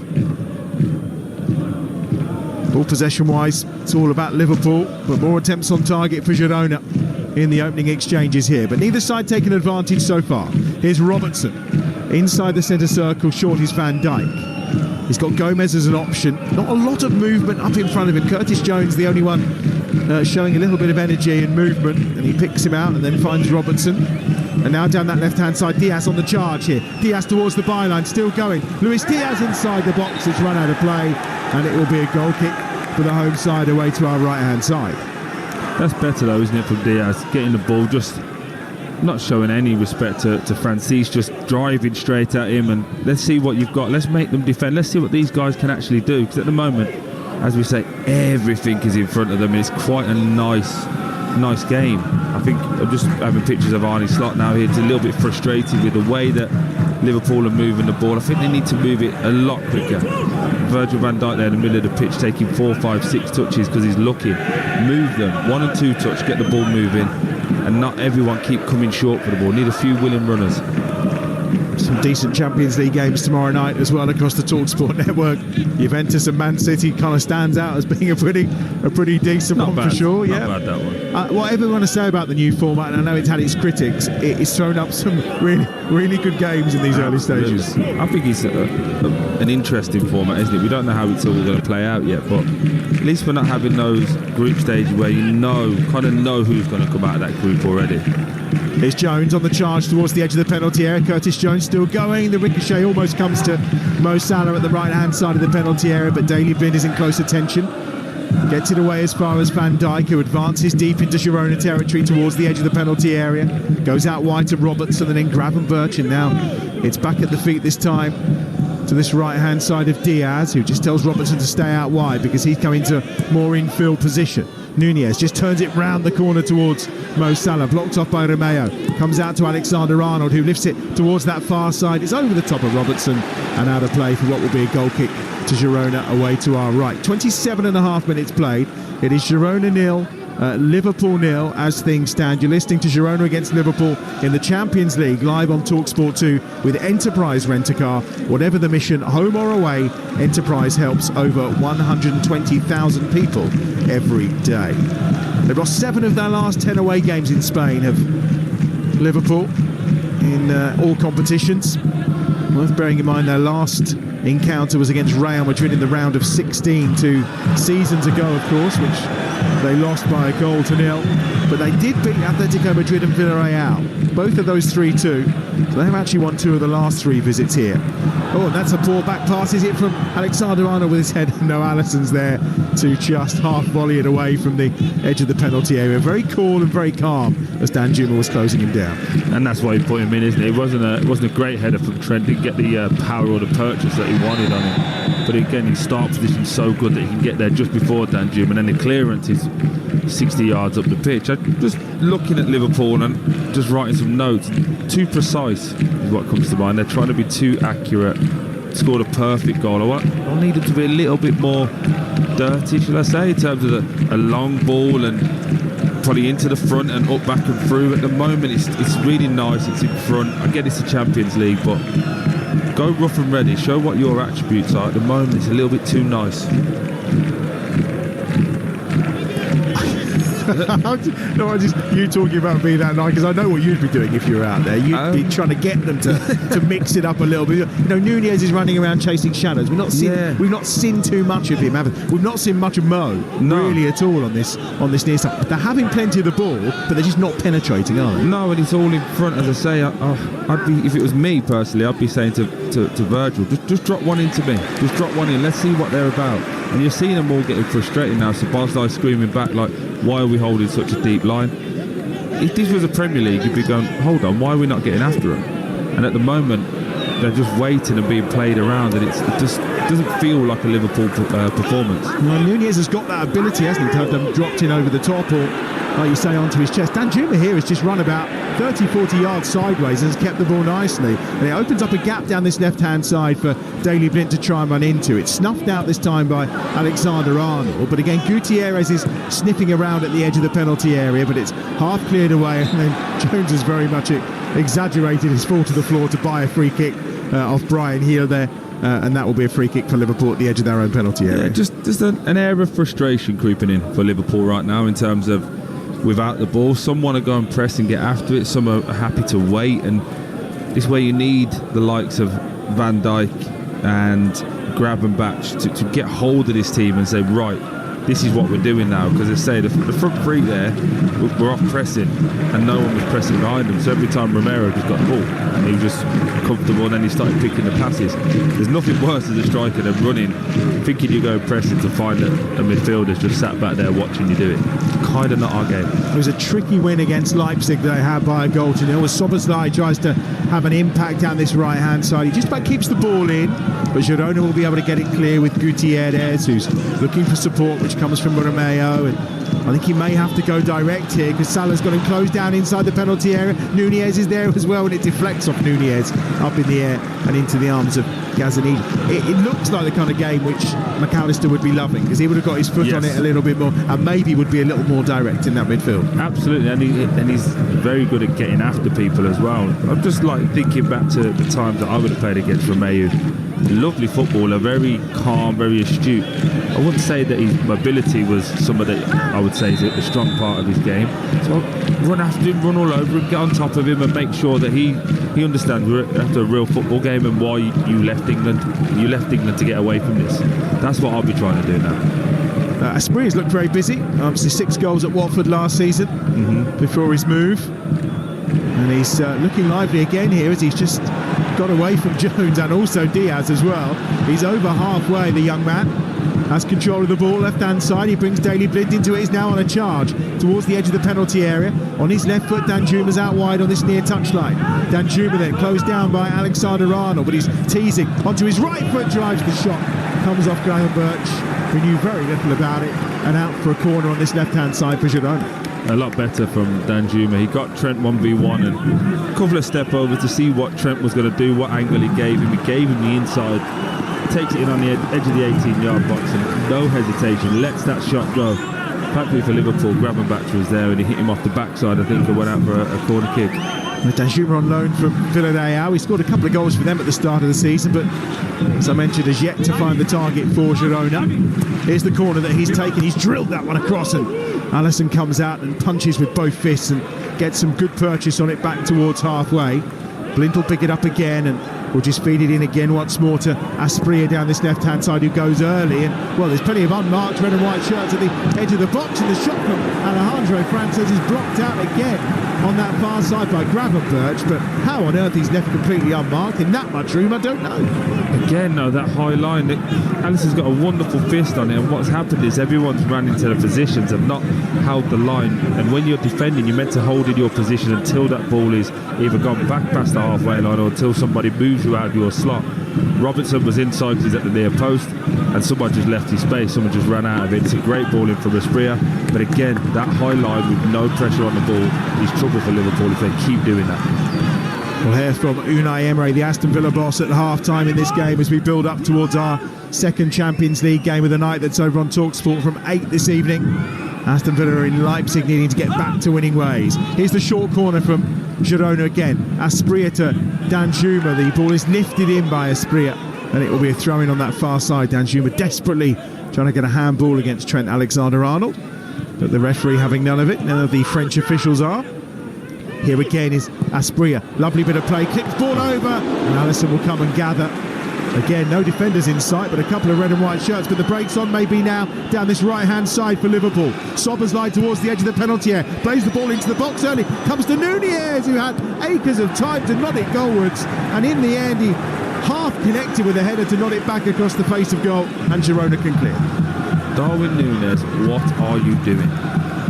Ball possession-wise, it's all about Liverpool, but more attempts on target for Girona in the opening exchanges here. But neither side taking advantage so far. Here's Robertson. Inside the centre circle, short is Van Dijk. He's got Gomez as an option. Not a lot of movement up in front of him. Curtis Jones, the only one showing a little bit of energy and movement, and he picks him out and then finds Robertson. And now down that left-hand side, Diaz on the charge here. Diaz towards the byline, still going. Luis Diaz inside the box, it's run out of play, and it will be a goal kick for the home side away to our right-hand side. That's better though, isn't it, from Diaz? Getting the ball, just not showing any respect to Francis, just driving straight at him, and let's see what you've got. Let's make them defend. Let's see what these guys can actually do, because at the moment, as we say, everything is in front of them, and it's quite a nice game. I think I'm just having pictures of Arne Slot now. He's a little bit frustrated with the way that Liverpool are moving the ball. I think they need to move it a lot quicker. Virgil van Dijk there in the middle of the pitch taking 4, 5, 6 touches because he's looking. Move them, 1 and 2 touch, get the ball moving, and not everyone keep coming short for the ball. Need a few willing runners. Some decent Champions League games tomorrow night as well across the Talksport network. Juventus and Man City kind of stands out as being a pretty decent one for sure. Not bad, that one. Whatever you want to say about the new format, and I know it's had its critics, it's thrown up some really good games in these early stages. I think it's an interesting format, isn't it? We don't know how it's all going to play out yet, but at least we're not having those group stages where you kind of know who's going to come out of that group already. Here's Jones on the charge towards the edge of the penalty area. Curtis Jones still going. The ricochet almost comes to Mo Salah at the right-hand side of the penalty area, but Daley Blind is in close attention. Gets it away as far as Van Dijk, who advances deep into Girona territory towards the edge of the penalty area. Goes out wide to Robertson and then Gravenberch, and now it's back at the feet this time to this right-hand side of Diaz, who just tells Robertson to stay out wide because he's coming to more infield position. Nunez just turns it round the corner towards Mo Salah, blocked off by Romeo. Comes out to Alexander-Arnold, who lifts it towards that far side. It's over the top of Robertson and out of play for what will be a goal kick to Girona away to our right. 27.5 minutes played. It is Girona 0, Liverpool 0 as things stand. You're listening to Girona against Liverpool in the Champions League live on Talksport 2 with Enterprise Rent-A-Car. Whatever the mission, home or away, Enterprise helps over 120,000 people every day. They've lost 7 of their last 10 away games in Spain, have Liverpool, in all competitions. Worth bearing in mind their last encounter was against Real Madrid in the round of 16 2 seasons ago, of course, which they lost by 1-0. But they did beat Atletico Madrid and Villarreal, both of those 3-2. So they have actually won 2 of the last 3 visits here. Oh, and that's a poor back pass, is it, from Alexander-Arnold with his head? No, Alisson's there to just half volley it away from the edge of the penalty area. Very cool and very calm as Dan Juma was closing him down. And that's why he put him in, isn't it? It wasn't a great header from Trent. Didn't get the power or the purchase that he wanted on him. But again, his start position is so good that he can get there just before Dan Juma, and then the clearance is 60 yards up the pitch. I'm just looking at Liverpool and just writing some notes. Too precise is what comes to mind. They're trying to be too accurate. scored a perfect goal. I need him to be a little bit more dirty, shall I say, in terms of a long ball and probably into the front and up, back and through. At the moment, it's really nice. It's in front. I get it's the Champions League, but go rough and ready. Show what your attributes are. At the moment, it's a little bit too nice. No, you talking about being that nice, because I know what you'd be doing if you were out there. You'd be trying to get them to mix it up a little bit. You know, Nunez is running around chasing shadows. We've not seen too much of him, have we? We've not seen much of Mo really at all on this near side. They're having plenty of the ball, but they're just not penetrating, are they? No, and it's all in front. As I say, I'd be, if it was me personally, I'd be saying to Virgil, just drop one into me. Just drop one in. Let's see what they're about. And you're seeing them all getting frustrated now. Sabazlai screaming back like, why are we holding such a deep line? If this was a Premier League, you'd be going, hold on, why are we not getting after them? And at the moment, they're just waiting and being played around, and it just doesn't feel like a Liverpool performance. Well, Nunez has got that ability, hasn't he, to have them dropped in over the top, or like you say, onto his chest. Danjuma here has just run about 30-40 yards sideways and has kept the ball nicely, and it opens up a gap down this left-hand side for Daley Blind to try and run into. It's snuffed out this time by Alexander-Arnold, but again Gutierrez is sniffing around at the edge of the penalty area, but it's half cleared away, and then Jones has very much exaggerated his fall to the floor to buy a free kick off Brian Heel there. And that will be a free kick for Liverpool at the edge of their own penalty area. Yeah, just an air of frustration creeping in for Liverpool right now in terms of without the ball. Some want to go and press and get after it. Some are happy to wait, and this is where you need the likes of Van Dijk and Gravenberch to get hold of this team and say, right, this is what we're doing now. Because they say the front three there were off pressing and no one was pressing behind them, so every time Romero just got the ball and he was just comfortable, and then he started picking the passes. There's nothing worse as a striker than running thinking you're going pressing to find a midfielder's just sat back there watching you do it. Kind of not our game. It was a tricky win against Leipzig that they had by a goal to nil. Szoboszlai tries to have an impact down this right hand side. He just about keeps the ball in, but Girona will be able to get it clear with Gutierrez, who's looking for support, which comes from Romeo, and I think he may have to go direct here because Salah's got him closed down inside the penalty area. Nunez is there as well, and it deflects off Nunez up in the air and into the arms of Gazzaniga. It looks like the kind of game which McAllister would be loving, because he would have got his foot on it a little bit more and maybe would be a little more direct in that midfield. Absolutely, and he's very good at getting after people as well. I'm just like thinking back to the times that I would have played against Romeo. Lovely footballer, very calm, very astute. I wouldn't say that his mobility was some of the, I would say, is a strong part of his game. So run after him, run all over him, get on top of him, and make sure that he understands we're after a real football game and why you left England. You left England to get away from this. That's what I'll be trying to do now. Asprilla's looked very busy. Obviously 6 goals at Watford last season before his move. And he's looking lively again here as he's just got away from Jones and also Diaz as well. He's over halfway, the young man. Has control of the ball, left-hand side. He brings Daley Blind into it. He's now on a charge towards the edge of the penalty area. On his left foot, Danjuma's out wide on this near touchline. Danjuma then closed down by Alexander-Arnold, but he's teasing onto his right foot, drives the shot. Comes off Gravenberch, who knew very little about it, and out for a corner on this left-hand side for Girona. A lot better from Danjuma. He got Trent 1v1 and a couple of step over to see what Trent was going to do, what angle he gave him. He gave him the inside, takes it in on the edge of the 18-yard box and no hesitation, lets that shot go. Thankfully for Liverpool, Gravenberch was there and he hit him off the backside, I think, and went out for a corner kick. Danjuma on loan from Villarreal. He scored a couple of goals for them at the start of the season, but as I mentioned, has yet to find the target for Girona. Here's the corner that he's taken. He's drilled that one across, and Alisson comes out and punches with both fists and gets some good purchase on it back towards halfway. Blind will pick it up again and will just feed it in again once more to Asprilla down this left-hand side, who goes early. And, well, there's plenty of unmarked red and white shirts at the edge of the box, and the shot from Alejandro Frances is blocked out again on that far side by Gravenberch. But how on earth he's left completely unmarked in that much room, I don't know. Again, no, that high line, Alisson's got a wonderful fist on it, and what's happened is everyone's ran into the positions and not held the line. And when you're defending, you're meant to hold in your position until that ball is either gone back past the halfway line or until somebody moves you out of your slot. Robertson was inside because he's at the near post, and someone just left his space, someone just ran out of it. It's a great ball in from Asprilla, but again, that high line with no pressure on the ball is trouble for Liverpool if they keep doing that. We'll hear from Unai Emery, the Aston Villa boss, at half-time in this game as we build up towards our second Champions League game of the night. That's over on Talksport from 8 this evening. Aston Villa in Leipzig needing to get back to winning ways. Here's the short corner from Girona again. Asprilla to Danjuma. The ball is lifted in by Asprilla, and it will be a throw-in on that far side. Danjuma desperately trying to get a handball against Trent Alexander-Arnold, but the referee having none of it. None of the French officials are. Here again is Asprilla. Lovely bit of play. Kicks ball over, and Alisson will come and gather. Again, no defenders in sight, but a couple of red and white shirts. But the break's on maybe now down this right-hand side for Liverpool. Soberslide towards the edge of the penalty area. Plays the ball into the box early. Comes to Nunez, who had acres of time to nod it goalwards. And in the end, he half connected with a header to nod it back across the face of goal. And Girona can clear. Darwin Nunez, what are you doing?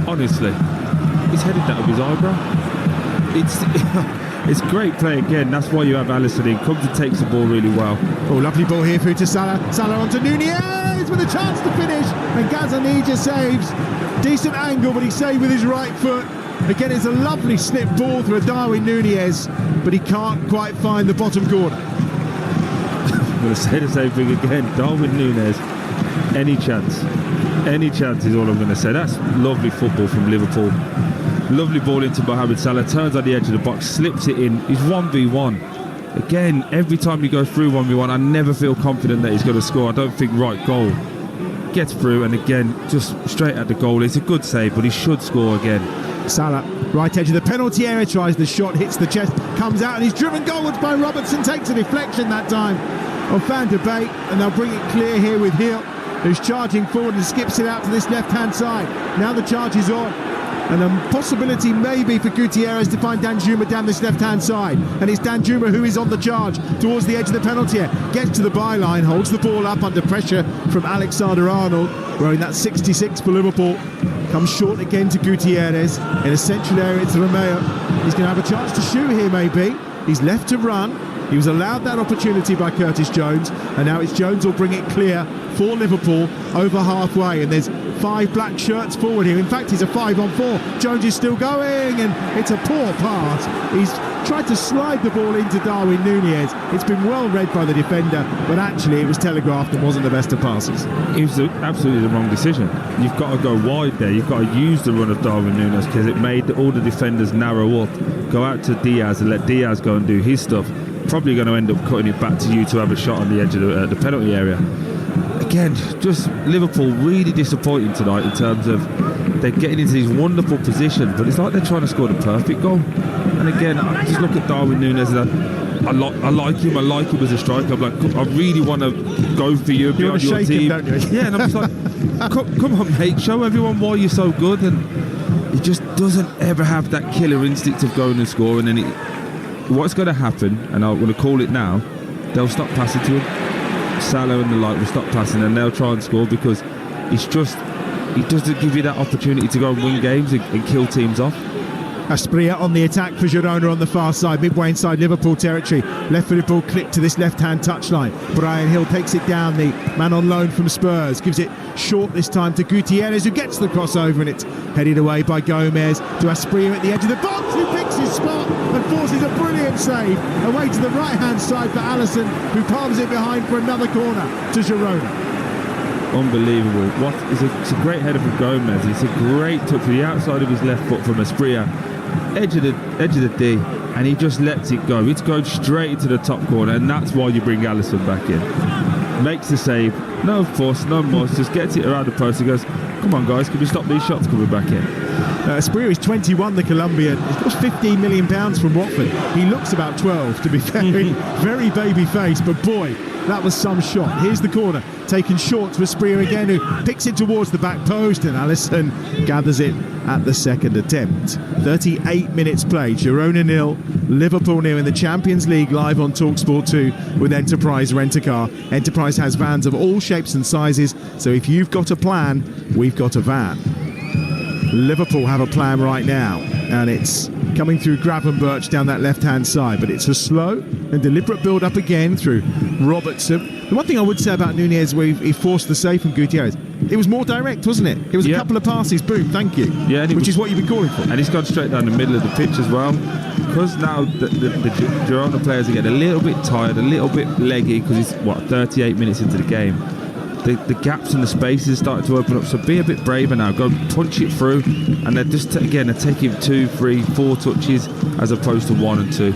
Honestly, he's headed that with his eyebrow. It's great play again. That's why you have Alisson in. Comes and takes the ball really well. Oh, lovely ball here through to Salah. Salah onto Nunez with a chance to finish. And Gazzaniga saves. Decent angle, but he saved with his right foot. Again, it's a lovely slip ball through Darwin Nunez, but he can't quite find the bottom corner. I'm going to say the same thing again. Darwin Nunez, any chance is all I'm going to say. That's lovely football from Liverpool. Lovely ball into Mohamed Salah, turns on the edge of the box, slips it in. He's 1v1. Again, every time he goes through 1v1, I never feel confident that he's going to score. I don't think, right, goal. Gets through, and again, just straight at the goal. It's a good save, but he should score again. Salah, right edge of the penalty area, tries the shot, hits the chest, comes out, and he's driven goalwards by Robertson, takes a deflection that time on Van der Beek, and they'll bring it clear here with Hill, who's charging forward and skips it out to this left-hand side. Now the charge is on. And a possibility maybe for Gutierrez to find Danjuma down this left-hand side. And it's Danjuma who is on the charge towards the edge of the penalty area. Gets to the byline, holds the ball up under pressure from Alexander-Arnold, wearing that 66 for Liverpool. Comes short again to Gutierrez. In a central area, it's Romeo. He's going to have a chance to shoot here maybe. He's left to run. He was allowed that opportunity by Curtis Jones. And now it's Jones will bring it clear for Liverpool over halfway. And there's 5 black shirts forward here. In fact, he's a 5-on-4. Jones is still going, and it's a poor pass. He's tried to slide the ball into Darwin Nunez. It's been well read by the defender, but actually it was telegraphed and wasn't the best of passes. It was absolutely the wrong decision. You've got to go wide there. You've got to use the run of Darwin Nunez, because it made all the defenders narrow up. Go out to Diaz and let Diaz go and do his stuff. Probably going to end up cutting it back to you to have a shot on the edge of the penalty area. Again, just Liverpool really disappointing tonight in terms of they're getting into these wonderful positions, but it's like they're trying to score the perfect goal. And again, I just look at Darwin Nunez and I like him. I like him as a striker. I'm like, I really want to go for you. You want to shake him, don't you? Yeah, and I'm just like, come on, mate, show everyone why you're so good. And he just doesn't ever have that killer instinct of going and scoring. And what's going to happen, and I'm going to call it now, they'll stop passing to him. Salah and the like will stop passing, and they'll try and score, because he doesn't give you that opportunity to go and win games and kill teams off. Asprilla on the attack for Girona on the far side, midway inside Liverpool territory. Left-footed ball clipped to this left-hand touchline. Brian Hill takes it down, the man on loan from Spurs. Gives it short this time to Gutierrez, who gets the crossover, and it's headed away by Gomez to Asprilla at the edge of the box, who picks his spot and forces a brilliant save away to the right-hand side for Alisson, who palms it behind for another corner to Girona. Unbelievable. It's a great header from Gomez. It's a great touch to the outside of his left foot from Asprilla. Edge of the D, and he just lets it go. It's going straight into the top corner, and that's why you bring Alisson back in. Makes the save, no fuss, no muss, just gets it around the post and goes, come on guys, can we stop these shots coming back in? Asprilla is 21, the Colombian. He's got £15 million from Watford. He looks about 12, to be very, very baby faced, but boy, that was some shot. Here's the corner, taken short to Asprilla again, who picks it towards the back post, and Alisson gathers it at the second attempt. 38 minutes played, Girona 0, Liverpool 0 in the Champions League, live on Talksport 2 with Enterprise Rent-A-Car. Enterprise has vans of all shapes and sizes, so if you've got a plan, we've got a van. Liverpool have a plan right now, and it's coming through Gravenberch down that left-hand side, but it's a slow and deliberate build-up again through Robertson. The one thing I would say about Nunez, where he forced the save from Gutierrez, it was more direct, wasn't it? It was a couple of passes, boom, thank you. Yeah, which is what you've been calling for. And he's gone straight down the middle of the pitch as well. because now the Girona players are getting a little bit tired, a little bit leggy, because it's 38 minutes into the game. The gaps and the spaces starting to open up, so be a bit braver now. Go punch it through, and they're just they're taking 2, 3, 4 touches as opposed to 1 and 2.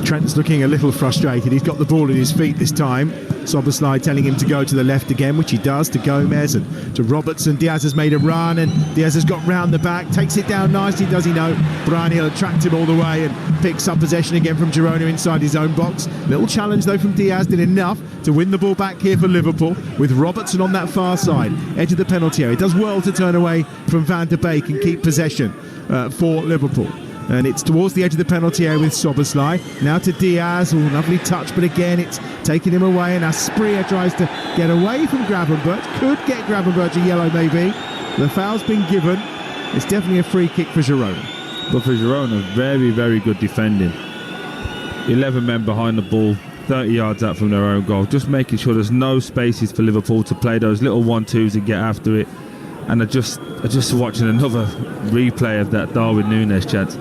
Trent's looking a little frustrated. He's got the ball in his feet this time. Soboslai telling him to go to the left again, which he does, to Gomez and to Robertson. Diaz has made a run, and Diaz has got round the back, takes it down nicely, does he know? Brian Hill tracked him all the way and picks up possession again from Girona inside his own box. Little challenge though from Diaz, did enough to win the ball back here for Liverpool, with Robertson on that far side, edge of the penalty area. He does well to turn away from Van der Beek and keep possession for Liverpool. And it's towards the edge of the penalty area with Soboslai. Now to Diaz. Oh, lovely touch, but again it's taking him away, and Asprilla tries to get away from Gravenberch. Could get Gravenberch a yellow maybe. The foul's been given. It's definitely a free kick for Girona. But for Girona, very, very good defending. 11 men behind the ball, 30 yards out from their own goal. Just making sure there's no spaces for Liverpool to play those little 1-2s and get after it. And I just watching another replay of that Darwin Núñez chance.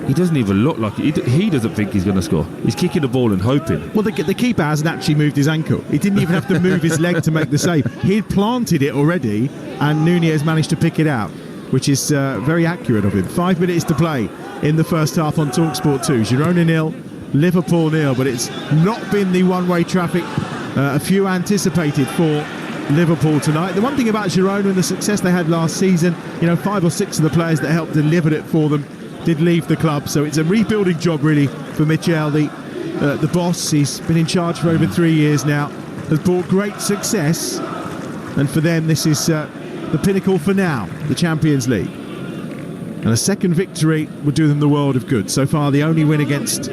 He doesn't even look like it. He doesn't think he's going to score. He's kicking the ball and hoping. Well, the keeper hasn't actually moved his ankle. He didn't even have to move his leg to make the save. He'd planted it already, and Núñez managed to pick it out, which is very accurate of him. 5 minutes to play in the first half on Talksport 2. Girona 0, Liverpool 0, but it's not been the one-way traffic a few anticipated for Liverpool tonight. The one thing about Girona and the success they had last season, 5 or 6 of the players that helped deliver it for them did leave the club, so it's a rebuilding job really for Michel, the boss. He's been in charge for over 3 years now, has brought great success, and for them this is the pinnacle for now, the Champions League, and a second victory would do them the world of good. So far the only win against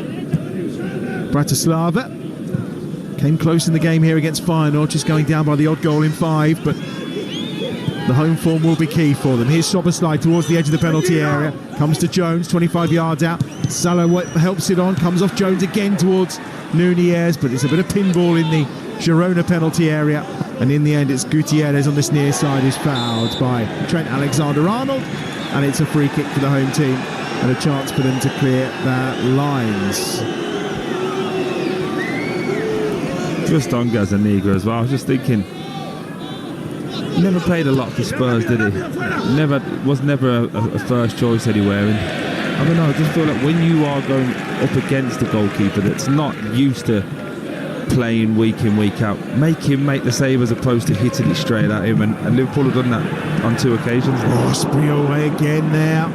Bratislava. Came close in the game here against Feyenoord, just going down by the odd goal in 5, but the home form will be key for them. Here's Soboslai towards the edge of the penalty area. Comes to Jones, 25 yards out. Salah helps it on, comes off Jones again towards Núñez, but it's a bit of pinball in the Girona penalty area. And in the end, it's Gutierrez on this near side who's fouled by Trent Alexander-Arnold. And it's a free kick for the home team and a chance for them to clear their lines. Just on Gazzaniga as well. I was just thinking, never played a lot for Spurs, did he? Was never a first choice anywhere. And I don't know, I just feel like when you are going up against a goalkeeper that's not used to playing week in, week out, make him make the save as opposed to hitting it straight at him. And Liverpool have done that on 2 occasions. Spree away again now.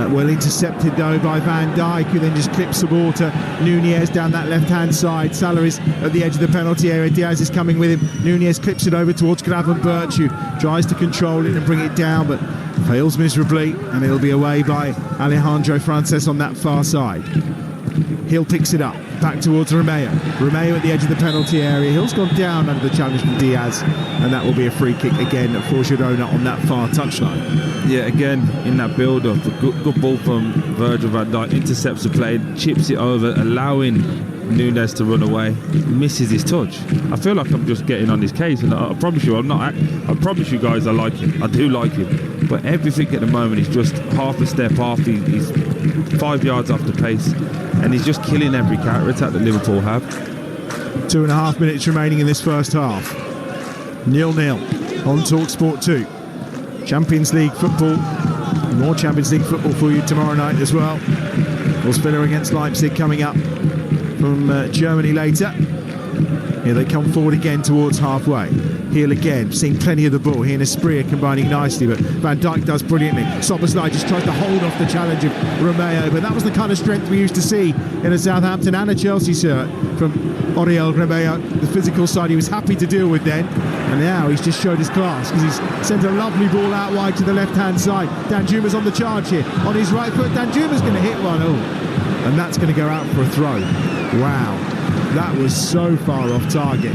Well intercepted though by Van Dijk, who then just clips the ball to Núñez down that left-hand side. Salah is at the edge of the penalty area. Diaz is coming with him. Núñez clips it over towards Gravenberch, who tries to control it and bring it down, but fails miserably, and it'll be away by Alejandro Frances on that far side. Hill picks it up, back towards Romeo. Romeo at the edge of the penalty area. Hill's gone down under the challenge from Diaz, and that will be a free kick again for Girona on that far touchline. Yeah, again, in that build-up, a good ball from Virgil van Dijk, intercepts the play, chips it over, allowing Núñez to run away, misses his touch. I feel like I'm just getting on his case, and I promise you I'm not. I promise you guys I like him. I do like him. But everything at the moment is just half a step off. He's 5 yards off the pace, and he's just killing every counter-attack that Liverpool have. 2.5 minutes remaining in this first half. 0-0 on Talksport 2. Champions League football. More Champions League football for you tomorrow night as well. Wolfsburg against Leipzig coming up from Germany later. Here they come forward again towards halfway. Heel again, seeing plenty of the ball. He and Asprilla combining nicely, but Van Dijk does brilliantly. Soboslai just tries to hold off the challenge of Romeo, but that was the kind of strength we used to see in a Southampton and a Chelsea shirt from Oriol Romeo. The physical side he was happy to deal with then, and now he's just showed his class because he's sent a lovely ball out wide to the left-hand side. Danjuma's on the charge here. On his right foot, Danjuma's going to hit one. Oh, and that's going to go out for a throw. Wow, that was so far off target.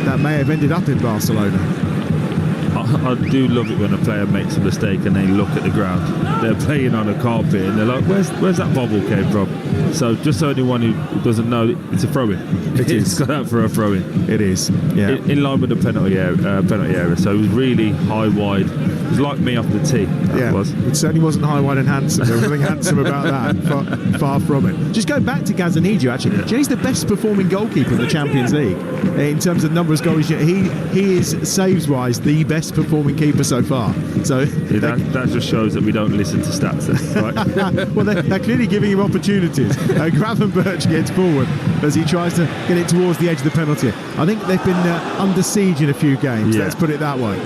That may have ended up in Barcelona. I do love it when a player makes a mistake and they look at the ground. They're playing on a carpet and they're like, where's that bobble came from? So just so anyone who doesn't know, it's a throw-in. It's got out for a throw-in. It is, yeah. In line with the penalty area. So it was really high, wide. It was like me off the tee. It certainly wasn't high, wide and handsome. There was nothing handsome about that. Far from it. Just going back to Gazzaniga, actually. Yeah. He's the best performing goalkeeper in the Champions League. In terms of number of goals, he is, saves-wise, the best performing keeper so far. So that just shows that we don't listen to stats then, right? Well, they're clearly giving him opportunities. Gravenberch gets forward as he tries to get it towards the edge of the penalty. I think they've been under siege in a few games, let's put it that way.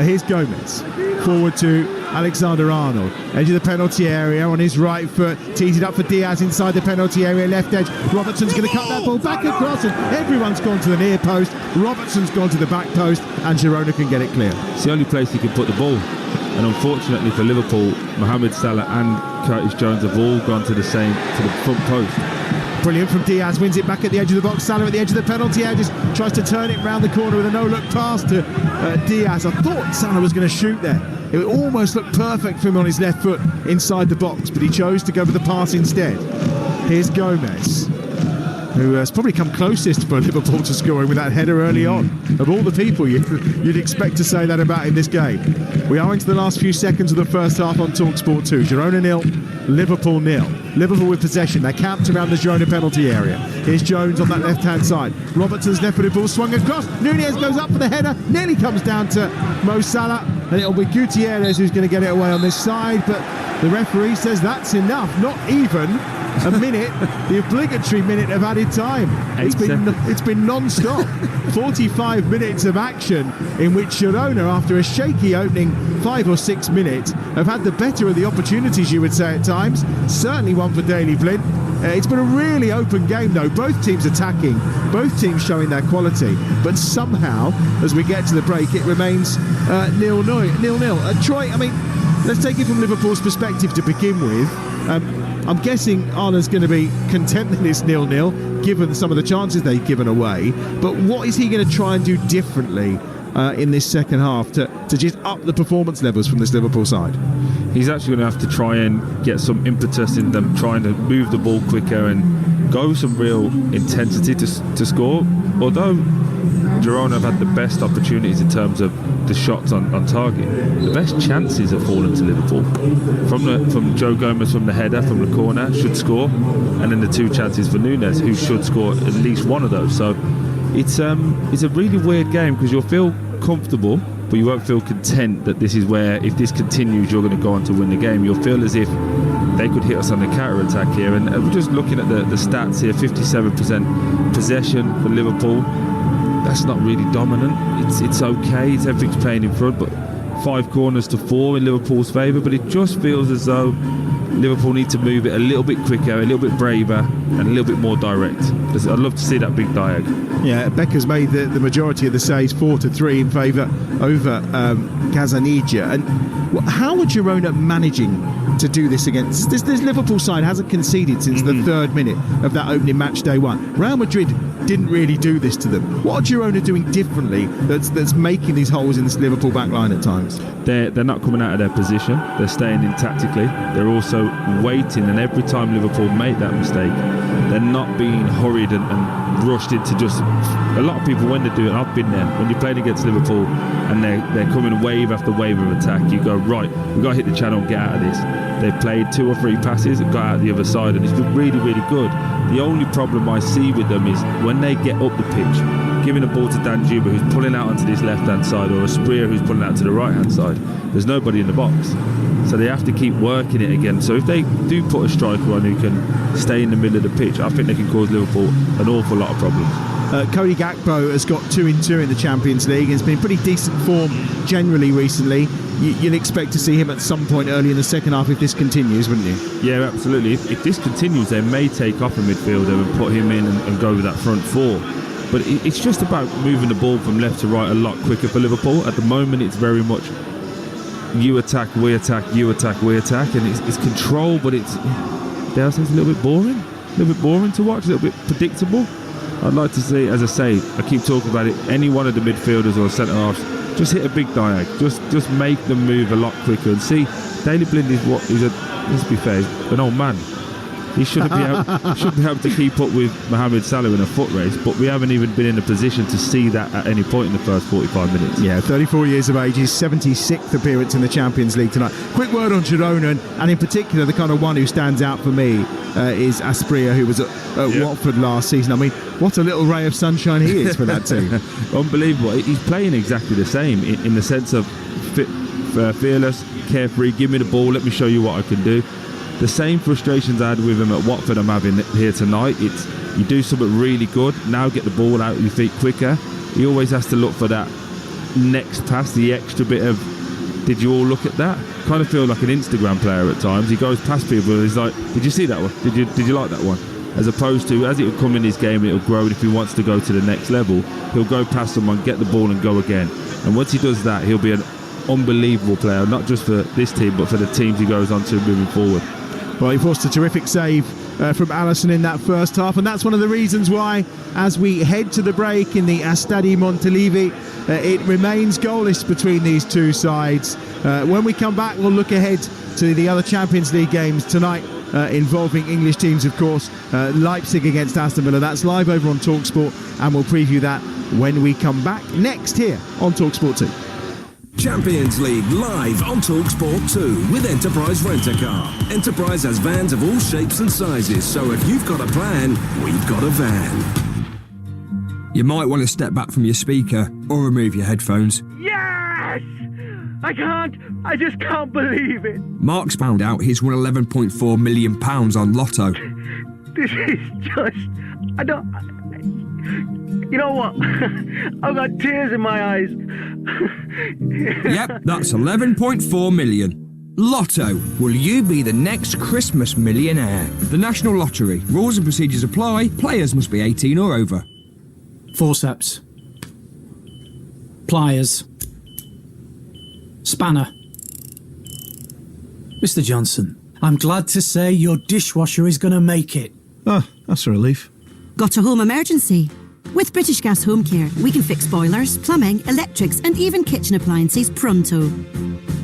Here's Gomez, forward to Alexander-Arnold, edge of the penalty area on his right foot, tees it up for Diaz inside the penalty area, left edge. Robertson's going to cut that ball back across, and everyone's gone to the near post. Robertson's gone to the back post, and Girona can get it clear. It's the only place he can put the ball, and unfortunately for Liverpool, Mohamed Salah and Curtis Jones have all gone to the front post. Brilliant from Diaz, wins it back at the edge of the box. Salah at the edge of the penalty area, just tries to turn it round the corner with a no-look pass to Diaz. I thought Salah was going to shoot there. It almost looked perfect for him on his left foot inside the box, but he chose to go with the pass instead. Here's Gomez, who has probably come closest for Liverpool to scoring with that header early on. Of all the people you'd expect to say that about in this game. We are into the last few seconds of the first half on Talksport 2. Girona 0, Liverpool 0. Liverpool with possession. They're camped around the Girona penalty area. Here's Jones on that left-hand side. Robertson's left-footed ball swung across. Nunez goes up for the header. Nearly comes down to Mo Salah. And it'll be Gutierrez who's going to get it away on this side. But the referee says that's enough. Not even a minute, the obligatory minute of added time. It's been non-stop. 45 minutes of action in which Girona, after a shaky opening 5 or 6 minutes, have had the better of the opportunities, you would say at times. Certainly one for Daley Blind. It's been a really open game though, both teams attacking, both teams showing their quality, but somehow as we get to the break it remains 0-0. Troy, I mean, let's take it from Liverpool's perspective to begin with. I'm guessing Arna's going to be content that it's 0-0 given some of the chances they've given away, but what is he going to try and do differently in this second half to just up the performance levels from this Liverpool side? He's actually going to have to try and get some impetus in them, trying to move the ball quicker and go with some real intensity to score. Although Girona have had the best opportunities in terms of the shots on target, the best chances have fallen to Liverpool. From Joe Gomez from the header, from the corner, should score, and then the 2 chances for Nunez, who should score at least one of those. So it's a really weird game because you'll feel comfortable, but you won't feel content that this is where, if this continues, you're going to go on to win the game. You'll feel as if they could hit us on the counter-attack here. And we're just looking at the stats here, 57% possession for Liverpool. That's not really dominant. It's okay. Everything's playing in front, but 5 corners to 4 in Liverpool's favour. But it just feels as though Liverpool need to move it a little bit quicker, a little bit braver, and a little bit more direct. I'd love to see that big diag. Yeah, Becker's made the majority of the saves, 4-3 in favour over Gazzaniga. And how are Girona managing to do this against this Liverpool side? Hasn't conceded since the 3rd minute of that opening match day 1. Real Madrid didn't really do this to them. What are Girona doing differently that's making these holes in this Liverpool backline at times? They're not coming out of their position. They're staying in tactically. They're also waiting, and every time Liverpool make that mistake, they're not being hurried and rushed into just... A lot of people, when they do it, I've been there, when you're playing against Liverpool and they're coming wave after wave of attack, you go, right, we've got to hit the channel and get out of this. They've played 2 or 3 passes and got out the other side, and it's been really, really good. The only problem I see with them is when they get up the pitch, giving a ball to Danjuma who's pulling out onto this left-hand side, or a Spria who's pulling out to the right-hand side, there's nobody in the box. So they have to keep working it again. So if they do put a striker on who can stay in the middle of the pitch, I think they can cause Liverpool an awful lot of problems. Cody Gakpo has got 2 in 2 in the Champions League. It's been pretty decent form generally recently. You'll expect to see him at some point early in the second half if this continues, wouldn't you? Yeah, absolutely. If this continues, they may take off a midfielder and put him in and go with that front 4. But it's just about moving the ball from left to right a lot quicker for Liverpool. At the moment, it's very much you attack, we attack, you attack, we attack, and it's control, but it's dare I say, it's a little bit boring to watch, a little bit predictable. I'd like to see, as I say, I keep talking about it, any one of the midfielders or centre-halves, just hit a big diag, just make them move a lot quicker. And see, Daley Blind is let's be fair, he's an old man. He shouldn't be able to keep up with Mohamed Salah in a foot race, but we haven't even been in a position to see that at any point in the first 45 minutes. Yeah, 34 years of age, his 76th appearance in the Champions League tonight. Quick word on Girona, and in particular, the kind of one who stands out for me is Asprilla, who was at Watford last season. I mean, what a little ray of sunshine he is for that team. Unbelievable. He's playing exactly the same in the sense of fearless, carefree, give me the ball, let me show you what I can do. The same frustrations I had with him at Watford I'm having here tonight. It's you do something really good, now get the ball out of your feet quicker. He always has to look for that next pass, the extra bit of, did you all look at that? Kind of feel like an Instagram player at times. He goes past people and he's like, did you see that one? Did you like that one? As opposed to, as it will come in his game, it'll grow, and if he wants to go to the next level, he'll go past someone, get the ball and go again. And once he does that, he'll be an unbelievable player, not just for this team, but for the teams he goes on to moving forward. Well, he forced a terrific save from Alisson in that first half, and that's one of the reasons why, as we head to the break in the Stadi Montilivi, it remains goalless between these two sides. When we come back, we'll look ahead to the other Champions League games tonight, involving English teams, of course. Leipzig against Aston Villa. That's live over on Talksport, and we'll preview that when we come back next here on Talksport 2. Champions League live on Talksport 2 with Enterprise Rent-A-Car. Enterprise has vans of all shapes and sizes, so if you've got a plan, we've got a van. You might want to step back from your speaker or remove your headphones. Yes! I just can't believe it. Mark's found out he's won £11.4 million on Lotto. This is just... You know what? I've got tears in my eyes. Yep, that's 11.4 million. Lotto. Will you be the next Christmas millionaire? The National Lottery. Rules and procedures apply. Players must be 18 or over. Forceps. Pliers. Spanner. Mr. Johnson, I'm glad to say your dishwasher is going to make it. Oh, that's a relief. Got a home emergency? With British Gas Home Care, we can fix boilers, plumbing, electrics and even kitchen appliances pronto.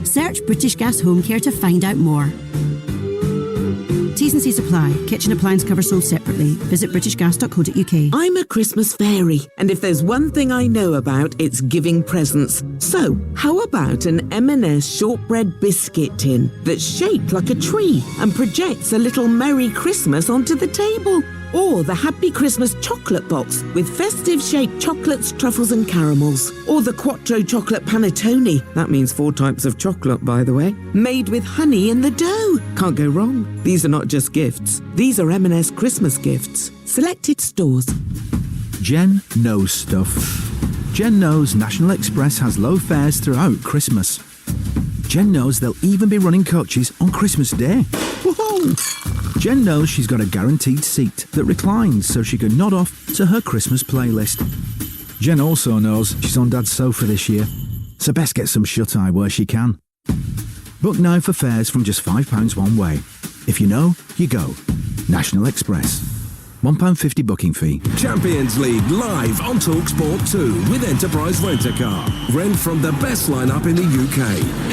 Search British Gas Home Care to find out more. T's and C's apply. Kitchen appliance cover sold separately. Visit britishgas.co.uk. I'm a Christmas fairy, and if there's one thing I know about, it's giving presents. So, how about an M&S shortbread biscuit tin that's shaped like a tree and projects a little Merry Christmas onto the table? Or the Happy Christmas chocolate box with festive-shaped chocolates, truffles and caramels. Or the Quattro chocolate panettone, that means 4 types of chocolate, by the way, made with honey in the dough. Can't go wrong. These are not just gifts. These are M&S Christmas gifts. Selected stores. Jen knows stuff. Jen knows National Express has low fares throughout Christmas. Jen knows they'll even be running coaches on Christmas Day. Woohoo! Jen knows she's got a guaranteed seat that reclines so she can nod off to her Christmas playlist. Jen also knows she's on Dad's sofa this year, so best get some shut-eye where she can. Book now for fares from just £5 one way. If you know, you go. National Express. £1.50 booking fee. Champions League live on Talksport 2 with Enterprise Rent-A-Car. Rent from the best lineup in the UK.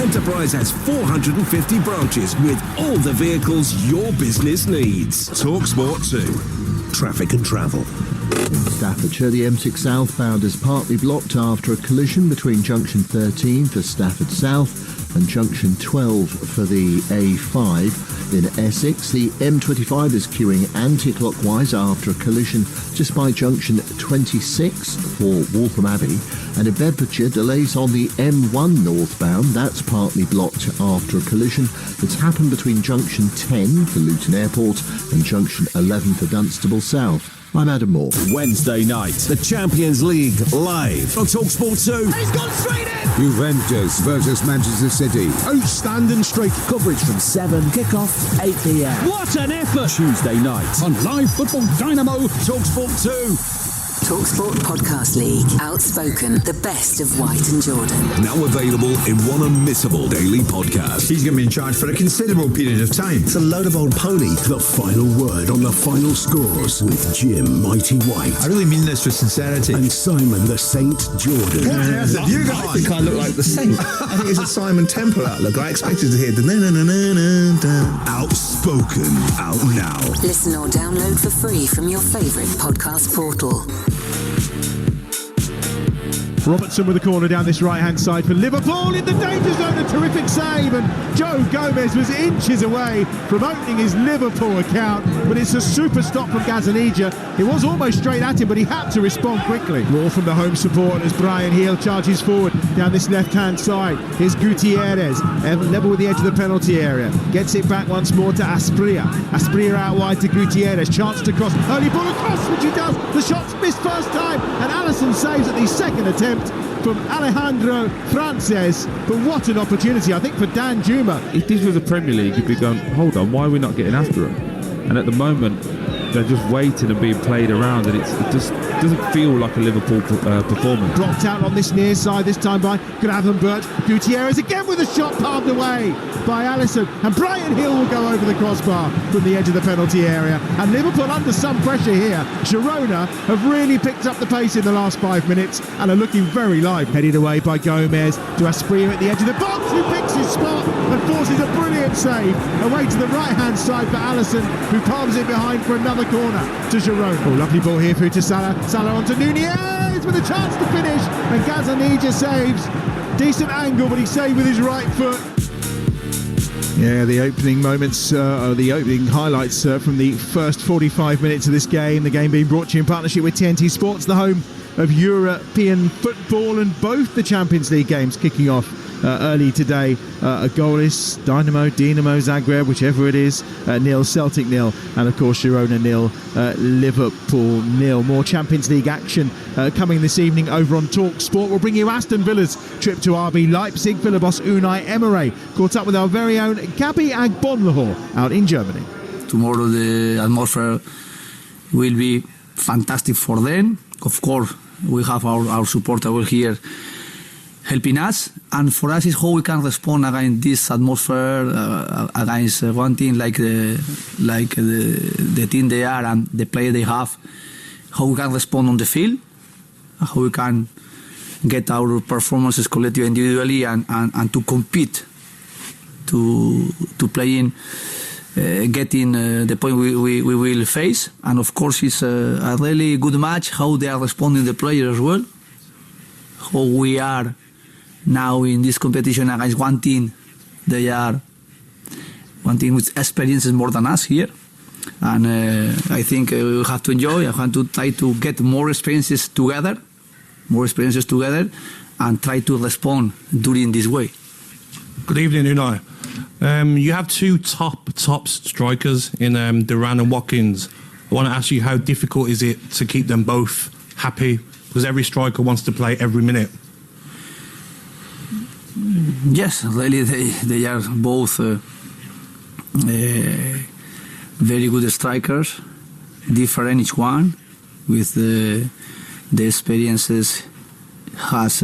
Enterprise has 450 branches with all the vehicles your business needs. Talksport 2. Traffic and travel. Staffordshire, the M6 southbound is partly blocked after a collision between junction 13 for Stafford South and junction 12 for the A5. In Essex, the M25 is queuing anti-clockwise after a collision just by junction 26 for Waltham Abbey. And in Bedfordshire, delays on the M1 northbound, that's partly blocked after a collision that's happened between junction 10 for Luton Airport and junction 11 for Dunstable South. I'm Adam Moore. Wednesday night, the Champions League live on Talksport 2. He's gone straight in! Juventus versus Manchester City. Outstanding straight coverage from 7, kick-off 8 p.m. What an effort! Tuesday night On Live Football Dynamo. Talksport 2. Talksport Podcast League. Outspoken, the best of White and Jordan. Now available in one unmissable daily podcast. He's going to be in charge for a considerable period of time. It's a load of old pony. The final word on the final scores with Jim Mighty White. I really mean this with sincerity. And Simon the Saint Jordan. What on earth have you got? I think I look like the Saint. I think it's a Simon Temple outlook. I expected to hear the na-na-na-na-na-na. Outspoken, out now. Listen or download for free from your favourite podcast portal. Robertson with a corner down this right-hand side for Liverpool in the danger zone. A terrific save, and Joe Gomez was inches away from opening his Liverpool account, but it's a super stop from Gazzaniga. It was almost straight at him, but he had to respond quickly. More from the home support as Brian Heel charges forward down this left-hand side. Here's Gutierrez, level with the edge of the penalty area. Gets it back once more to Asprilla. Asprilla out wide to Gutierrez. Chance to cross. Early ball across, which he does. The shot's missed first time, and Alisson saves at the second attempt from Alejandro Frances. But what an opportunity, I think, for Dan Juma. If this was a Premier League, you'd be going, hold on, why are we not getting after them? And at the moment, they're just waiting and being played around, and it just doesn't feel like a Liverpool performance. Blocked out on this near side, this time by Gravenberch. Gutierrez again with a shot palmed away by Alisson, and Brian Hill will go over the crossbar from the edge of the penalty area. And Liverpool under some pressure here. Girona have really picked up the pace in the last 5 minutes and are looking very live. Headed away by Gomez to Asprilla at the edge of the box, who picks his spot and forces a brilliant save away to the right-hand side for Alisson, who palms it behind for another corner to Girona. Oh, lovely ball here through to Salah. Salah onto Nunez with a chance to finish, and Gazzaniga saves. Decent angle, but he saved with his right foot. Yeah, the opening moments, the opening highlights from the first 45 minutes of this game. The game being brought to you in partnership with TNT Sports, the home of European football, and both the Champions League games kicking off early today. A goalless Dinamo Zagreb, whichever it is, 0, Celtic 0, and of course Girona 0, Liverpool 0. More Champions League action coming this evening over on Talksport. We'll bring you Aston Villa's trip to RB Leipzig. Villa boss Unai Emery caught up with our very own Gabi Agbonlahor out in Germany. Tomorrow the atmosphere will be fantastic for them. Of course, we have our supporters here helping us, and for us is how we can respond against this atmosphere, against one team like the team they are and the player they have, how we can respond on the field, how we can get our performances collectively individually and to compete, to play in getting the point we will face. And of course it's a really good match, how they are responding the players as well, how we are now in this competition against one team. They are one team with experiences more than us here, and I think we have to enjoy. I want to try to get more experiences together, and try to respond during this way. Good evening, Unai. You have two top strikers in Duran and Watkins. I want to ask you, how difficult is it to keep them both happy? Because every striker wants to play every minute. Yes, really, they are both very good strikers, different each one, with the experiences has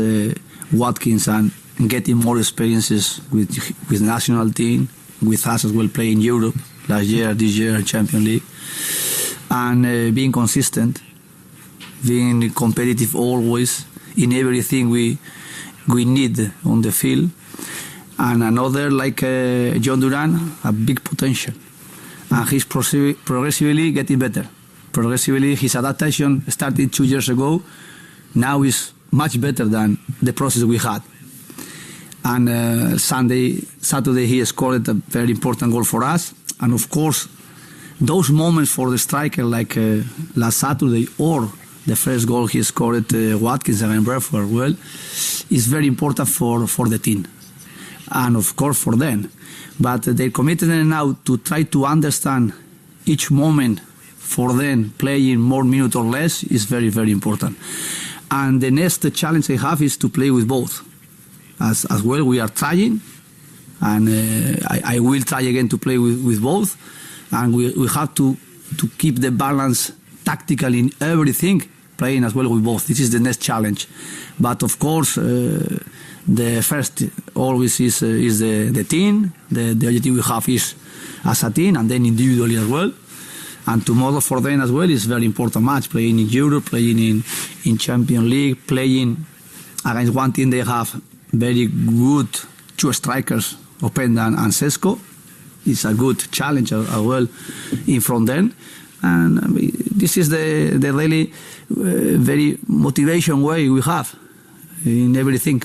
Watkins and getting more experiences with national team, with us as well playing Europe last year, this year Champions League, and being consistent, being competitive always in everything we need on the field. And another like John Duran, a big potential, and he's progressively getting better. Progressively, his adaptation started 2 years ago, now is much better than the process we had. And Saturday he scored a very important goal for us. And of course, those moments for the striker, like last Saturday, or the first goal he scored Watkins against Brentford, well, is very important for the team, and of course for them. But they're committed now to try to understand each moment for them playing more minutes or less is very, very important. And the next challenge they have is to play with both. As well, we are trying, and I will try again to play with both. And we have to keep the balance tactically in everything, playing as well with both. This is the next challenge. But of course, the first always is the team. The objective we have is as a team and then individually as well. And tomorrow for them as well is very important match, playing in Europe, playing in Champions League, playing against one team. They have very good two strikers, Openda and Sesko. It's a good challenge as well in front them. And this is the really very motivation way we have in everything.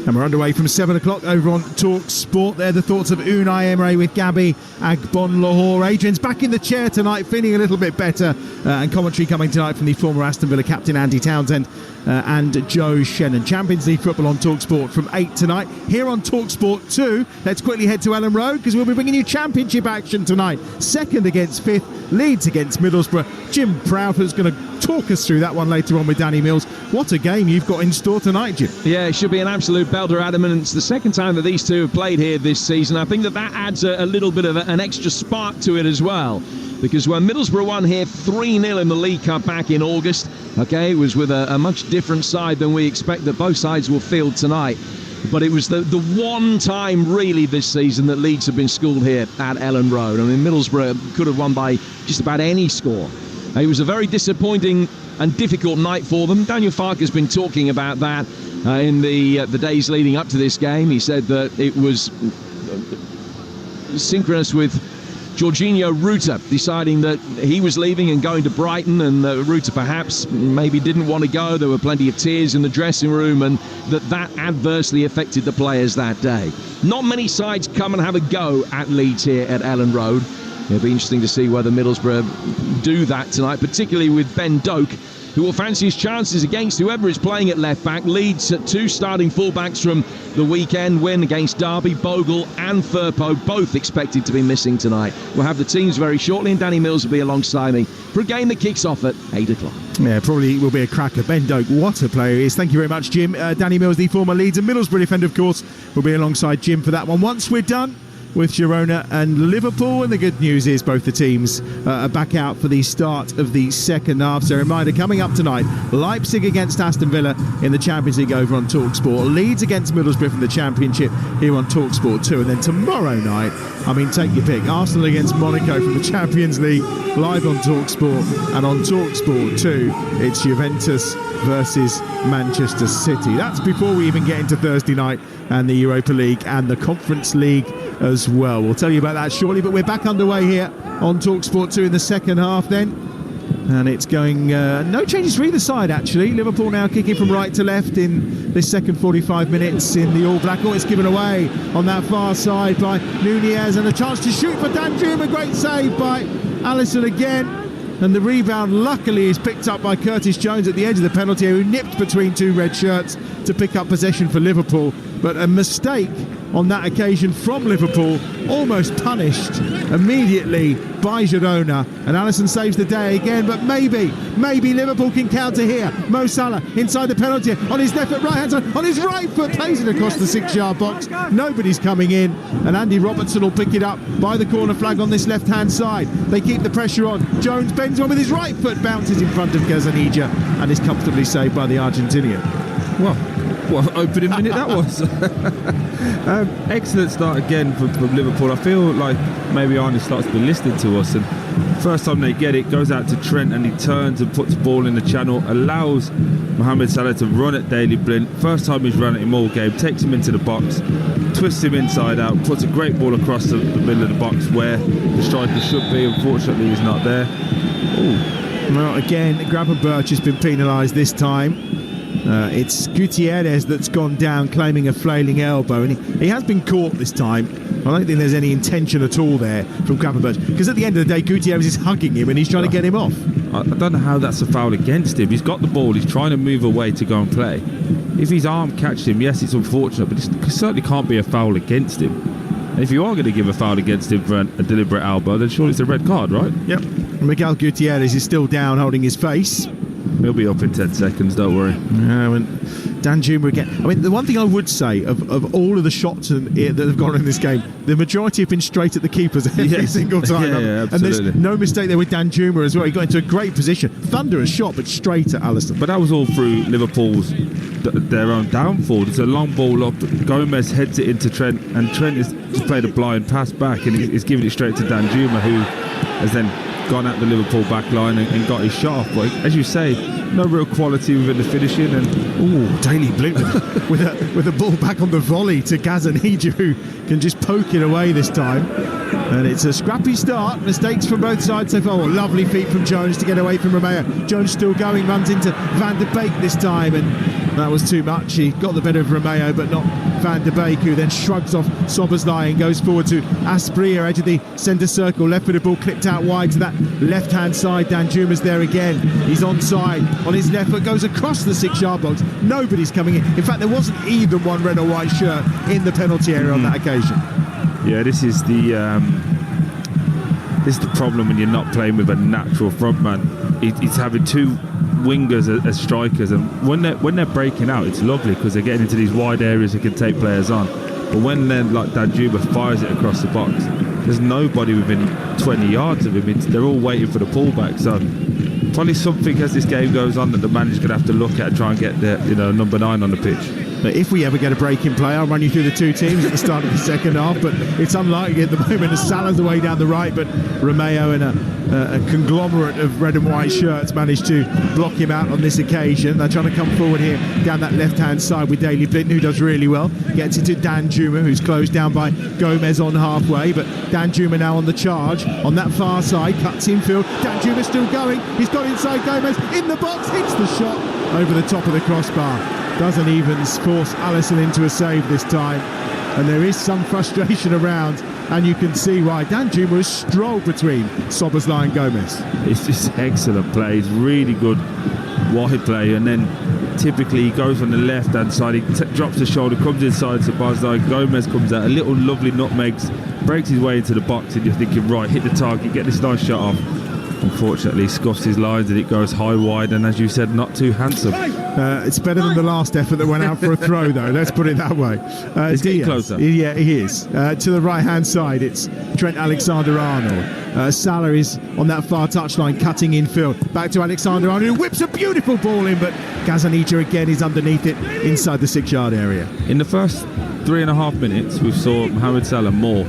And we're underway from 7 o'clock over on Talksport. They're the thoughts of Unai Emery with Gabby Agbon-Lahore. Adrian's back in the chair tonight, feeling a little bit better. And commentary coming tonight from the former Aston Villa captain Andy Townsend and Joe Shannon. Champions League football on Talksport from 8 tonight. Here on Talksport 2, let's quickly head to Ellen Road because we'll be bringing you championship action tonight. 2nd against 5th, Leeds against Middlesbrough. Jim Proudfoot's going to talk us through that one later on with Danny Mills. What a game you've got in store tonight, Jim. Yeah, it should be an absolute belter, Adam, and it's the second time that these two have played here this season. I think that adds a little bit of an extra spark to it as well, because when Middlesbrough won here 3-0 in the League Cup back in August, okay, it was with a much different side than we expect that both sides will field tonight. But it was the one time really this season that Leeds have been schooled here at Ellen Road. I mean, Middlesbrough could have won by just about any score. It was a very disappointing and difficult night for them. Daniel Farke has been talking about that in the days leading up to this game. He said that it was synchronous with Jorginho Ruta deciding that he was leaving and going to Brighton, and Ruta perhaps maybe didn't want to go. There were plenty of tears in the dressing room, and that adversely affected the players that day. Not many sides come and have a go at Leeds here at Ellen Road. It'll be interesting to see whether Middlesbrough do that tonight, particularly with Ben Doak, who will fancy his chances against whoever is playing at left back. Leeds at 2 starting fullbacks from the weekend win against Derby. Bogle and Firpo both expected to be missing tonight. We'll have the teams very shortly, and Danny Mills will be alongside me for a game that kicks off at 8 o'clock. Yeah, probably will be a cracker. Ben Doak, what a player he is. Thank you very much, Jim. Danny Mills, the former Leeds and Middlesbrough defender, of course, will be alongside Jim for that one. Once we're done with Girona and Liverpool, and the good news is both the teams are back out for the start of the second half. So a reminder, coming up tonight, Leipzig against Aston Villa in the Champions League over on Talksport, Leeds against Middlesbrough in the Championship here on Talksport 2, and then tomorrow night, I mean, take your pick, Arsenal against Monaco from the Champions League live on Talksport, and on Talksport 2 it's Juventus versus Manchester City. That's before we even get into Thursday night and the Europa League and the Conference League as well. We'll tell you about that shortly, but we're back underway here on Talksport 2 in the second half then. And it's going, no changes for either side actually. Liverpool now kicking from right to left in this second 45 minutes in the All Black. Oh, it's given away on that far side by Nunez, and a chance to shoot for Danjuma. A great save by Alisson again. And the rebound luckily is picked up by Curtis Jones at the edge of the penalty area, who nipped between two red shirts to pick up possession for Liverpool. But a mistake on that occasion from Liverpool, almost punished immediately by Girona, and Alisson saves the day again. But maybe Liverpool can counter here. Mo Salah inside the penalty on his left foot, right hand side, on his right foot, plays it across the 6-yard box. Nobody's coming in, and Andy Robertson will pick it up by the corner flag on this left hand side. They keep the pressure on. Jones bends one with his right foot, bounces in front of Gazzaniga, and is comfortably saved by the Argentinian. Well, what opening minute that was. Excellent start again from Liverpool. I feel like maybe Arne starts to be listening to us, and first time they get it, goes out to Trent and he turns and puts the ball in the channel, allows Mohamed Salah to run at Daley Blind. First time he's run at him all game, takes him into the box, twists him inside out, puts a great ball across the middle of the box where the striker should be. Unfortunately he's not there. Ooh. Well, again, Gravenberch has been penalised this time. It's Gutierrez that's gone down claiming a flailing elbow, and he has been caught this time. I don't think there's any intention at all there from Gravenberch, because at the end of the day Gutierrez is hugging him and he's trying to get him off. I don't know how that's a foul against him. He's got the ball, he's trying to move away to go and play. If his arm catches him, yes, it's unfortunate, but it certainly can't be a foul against him. And if you are going to give a foul against him for a deliberate elbow, then surely it's a red card, right? Yep. Miguel Gutierrez is still down holding his face. He'll be up in 10 seconds, don't worry. And Danjuma again. I mean, the one thing I would say of all of the shots that have gone in this game, the majority have been straight at the keepers every single time. Yeah, and there's absolutely. no mistake there with Danjuma as well. He got into a great position. Thunderous shot, but straight at Alisson. But that was all through Liverpool's their own downfall. There's a long ball up. Gomez heads it into Trent, and Trent has played a blind pass back, and he's giving it straight to Danjuma, who has then gone at the Liverpool back line and got his shot off. But as you say, no real quality within the finishing. And Daley Blind with a ball back on the volley to Gazzaniga, who can just poke it away this time. And it's a scrappy start. Mistakes from both sides so far. Oh, lovely feet from Jones to get away from Romeo. Jones still going, runs into Van der Beek this time, and that was too much. He got the better of Romeo, but not Van der Beek, who then shrugs off Szoboszlai and goes forward to Asprilla, edge of the centre circle. Left-footed ball clipped out wide to that left-hand side. Danjuma's there again. He's onside on his left foot, goes across the 6-yard box. Nobody's coming in. In fact, there wasn't even one red or white shirt in the penalty area on that occasion. Yeah, this is the problem when you're not playing with a natural frontman. He's having two wingers as strikers, and when they're breaking out, it's lovely because they're getting into these wide areas that can take players on. But when then like Danjuma fires it across the box, there's nobody within 20 yards of him. They're all waiting for the pullback. So probably something as this game goes on that the manager's going to have to look at and try and get the number 9 on the pitch. But if we ever get a break in play, I'll run you through the two teams at the start of the second half, but it's unlikely at the moment as Salah's away down the right, but Romeo in a conglomerate of red and white shirts managed to block him out on this occasion. They're trying to come forward here down that left-hand side with Daley Blind, who does really well. Gets it to Danjuma, who's closed down by Gomez on halfway, but Danjuma now on the charge on that far side, cuts infield. Danjuma still going. He's got inside Gomez in the box, hits the shot over the top of the crossbar. Doesn't even force Alisson into a save this time, and there is some frustration around, and you can see why. Danjuma has strolled between Szoboszlai and Gomez. It's just excellent play. It's really good wide play, and then typically he goes on the left hand side, he drops the shoulder, comes inside Szoboszlai, Gomez comes out, a little lovely nutmegs, breaks his way into the box, and you're thinking, right, hit the target, get this nice shot off. Unfortunately, scuffs his lines and it goes high wide, and as you said, not too handsome. It's better than the last effort that went out for a throw, though. Let's put it that way. He's getting closer. Yeah, he is. To the right-hand side, it's Trent Alexander-Arnold. Salah is on that far touchline, cutting infield. Back to Alexander-Arnold, who whips a beautiful ball in, but Gazzaniga again is underneath it, inside the 6-yard area. In the first 3.5 minutes, we saw Mohamed Salah more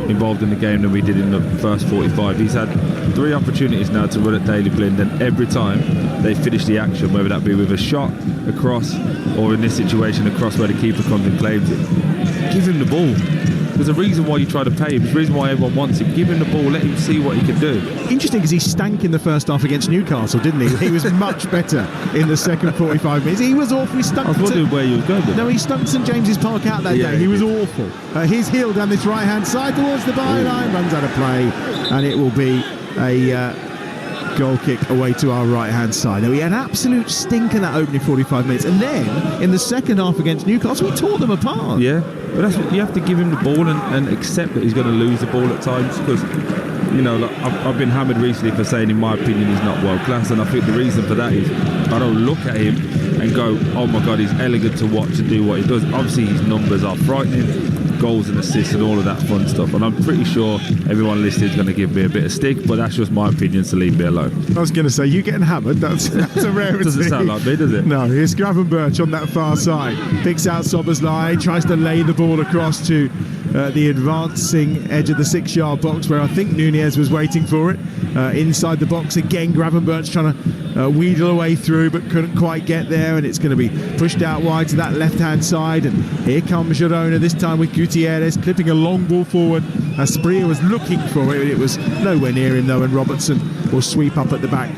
involved in the game than we did in the first 45. He's had 3 opportunities now to run at Daley Blind, and every time they finish the action, whether that be with a shot, a cross, or in this situation, a cross where the keeper comes and claims it. Give him the ball. There's a reason why you try to pay him. There's a reason why everyone wants him. Give him the ball. Let him see what he can do. Interesting because he stank in the first half against Newcastle, didn't he? He was much better in the second 45 minutes. He was awful. He stunk. I was wondering where you were going with that. No, he stunk St James's Park out that day. He was awful. His heel down this right-hand side towards the byline, runs out of play, and it will be a goal kick away to our right-hand side. Now, he had an absolute stink in that opening 45 minutes, and then in the second half against Newcastle, we tore them apart. Yeah, but that's what you have to give him the ball and accept that he's going to lose the ball at times, because like, I've been hammered recently for saying, in my opinion, he's not world class, and I think the reason for that is I don't look at him and go, oh my God, he's elegant to watch and do what he does. Obviously, his numbers are frightening, goals and assists and all of that fun stuff, and I'm pretty sure everyone listening is going to give me a bit of stick, but that's just my opinion, so leave me alone. I was going to say, you getting hammered, that's a rarity. Doesn't sound like me, does it? No, here's Gravenberch on that far side, picks out Szoboszlai, tries to lay the ball across to the advancing edge of the 6-yard box, where I think Nunez was waiting for it. Inside the box again, Gravenberch trying to wheedle away through, but couldn't quite get there, and it's going to be pushed out wide to that left-hand side, and here comes Girona, this time with Gutierrez clipping a long ball forward. Asprilla was looking for it was nowhere near him though, and Robertson will sweep up at the back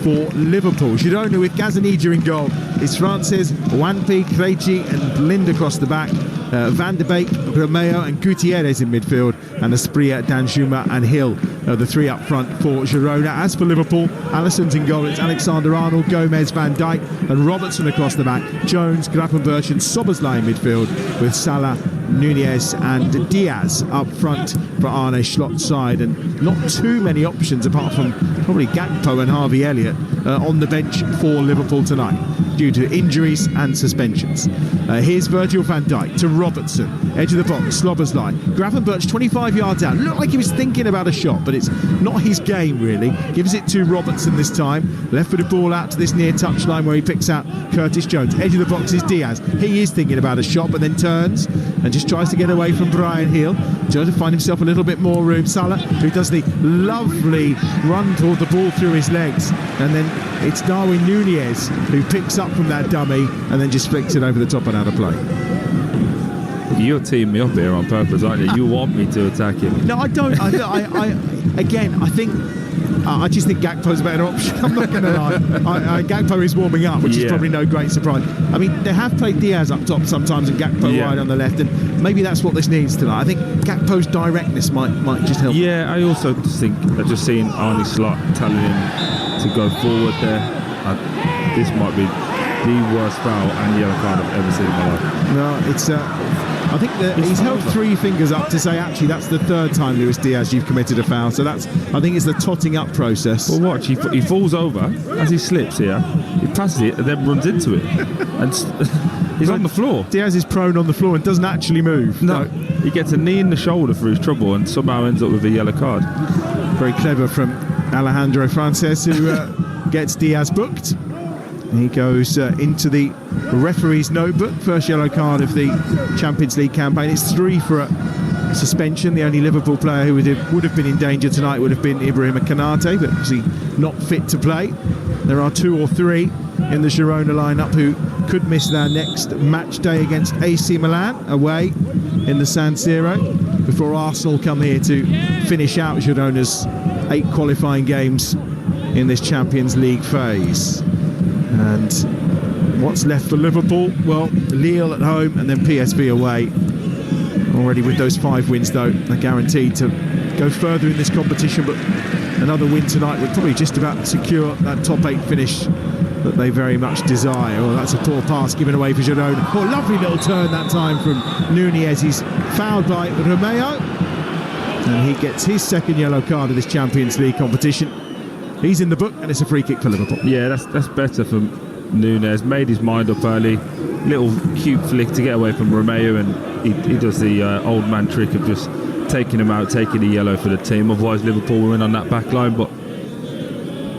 for Liverpool. Girona with Gazzaniga in goal. It's Frances, Wanpi, Krejci and Blind across the back. Van der Beek, Romeo and Gutierrez in midfield, and Asprilla, Danjuma and Hill, the 3 up front for Girona. As for Liverpool, Alisson's in goal. It's Alexander-Arnold, Gomez, Van Dijk and Robertson across the back. Jones, Gravenberch and Szoboszlai in midfield, with Salah, Nunez and Diaz up front for Arne Slot's side, and not too many options apart from probably Gakpo and Harvey Elliott on the bench for Liverpool tonight due to injuries and suspensions. Here's Virgil van Dijk to Robertson, edge of the box, Slobberslai. Gravenberch 25 yards out. Looked like he was thinking about a shot, but it's not his game really. Gives it to Robertson this time. Left-footed ball out to this near touchline where he picks out Curtis Jones. Edge of the box is Diaz. He is thinking about a shot, but then turns and just tries to get away from Brian Hill. Trying to find himself a little bit more room. Salah, who does the lovely run toward the ball through his legs, and then it's Darwin Nunez who picks up from that dummy and then just flicks it over the top and out of play. You're teeing me up here on purpose, aren't you? You want me to attack him. No, I don't. I just think Gakpo's a better option. I'm not going to lie. Gakpo is warming up, which is probably no great surprise. I mean, they have played Diaz up top sometimes and Gakpo wide on the left, and maybe that's what this needs tonight. I think Gakpo's directness might just help. Yeah, I also think I've just seen Arne Slot telling him to go forward there. This might be the worst foul and yellow card I've ever seen in my life. No, it's... I think that he's held three fingers up to say, actually, that's the third time, Luis Diaz, you've committed a foul. So I think it's the totting up process. Well, watch, he falls over as he slips here. He passes it and then runs into it. And he's on the floor. Diaz is prone on the floor and doesn't actually move. No, he gets a knee in the shoulder for his trouble and somehow ends up with a yellow card. Very clever from Alejandro Frances, who gets Diaz booked. He goes into the referee's notebook. First yellow card of the Champions League campaign. It's 3 for a suspension. The only Liverpool player who would have been in danger tonight would have been Ibrahima Konate, but obviously not fit to play. There are 2 or 3 in the Girona lineup who could miss their next match day against AC Milan away in the San Siro before Arsenal come here to finish out Girona's 8 qualifying games in this Champions League phase. And what's left for Liverpool? Well, Lille at home and then PSV away. Already with those 5 wins, though, they're guaranteed to go further in this competition. But another win tonight would probably just about secure that top 8 finish that they very much desire. Oh, that's a poor pass given away for Girona. Oh, lovely little turn that time from Nunez. He's fouled by Romeo. And he gets his second yellow card of this Champions League competition. He's in the book, and it's a free kick for Liverpool. Yeah, that's better from Nunez. Made his mind up early. Little cute flick to get away from Romeo, and he does the old man trick of just taking him out, taking the yellow for the team. Otherwise, Liverpool were in on that back line. But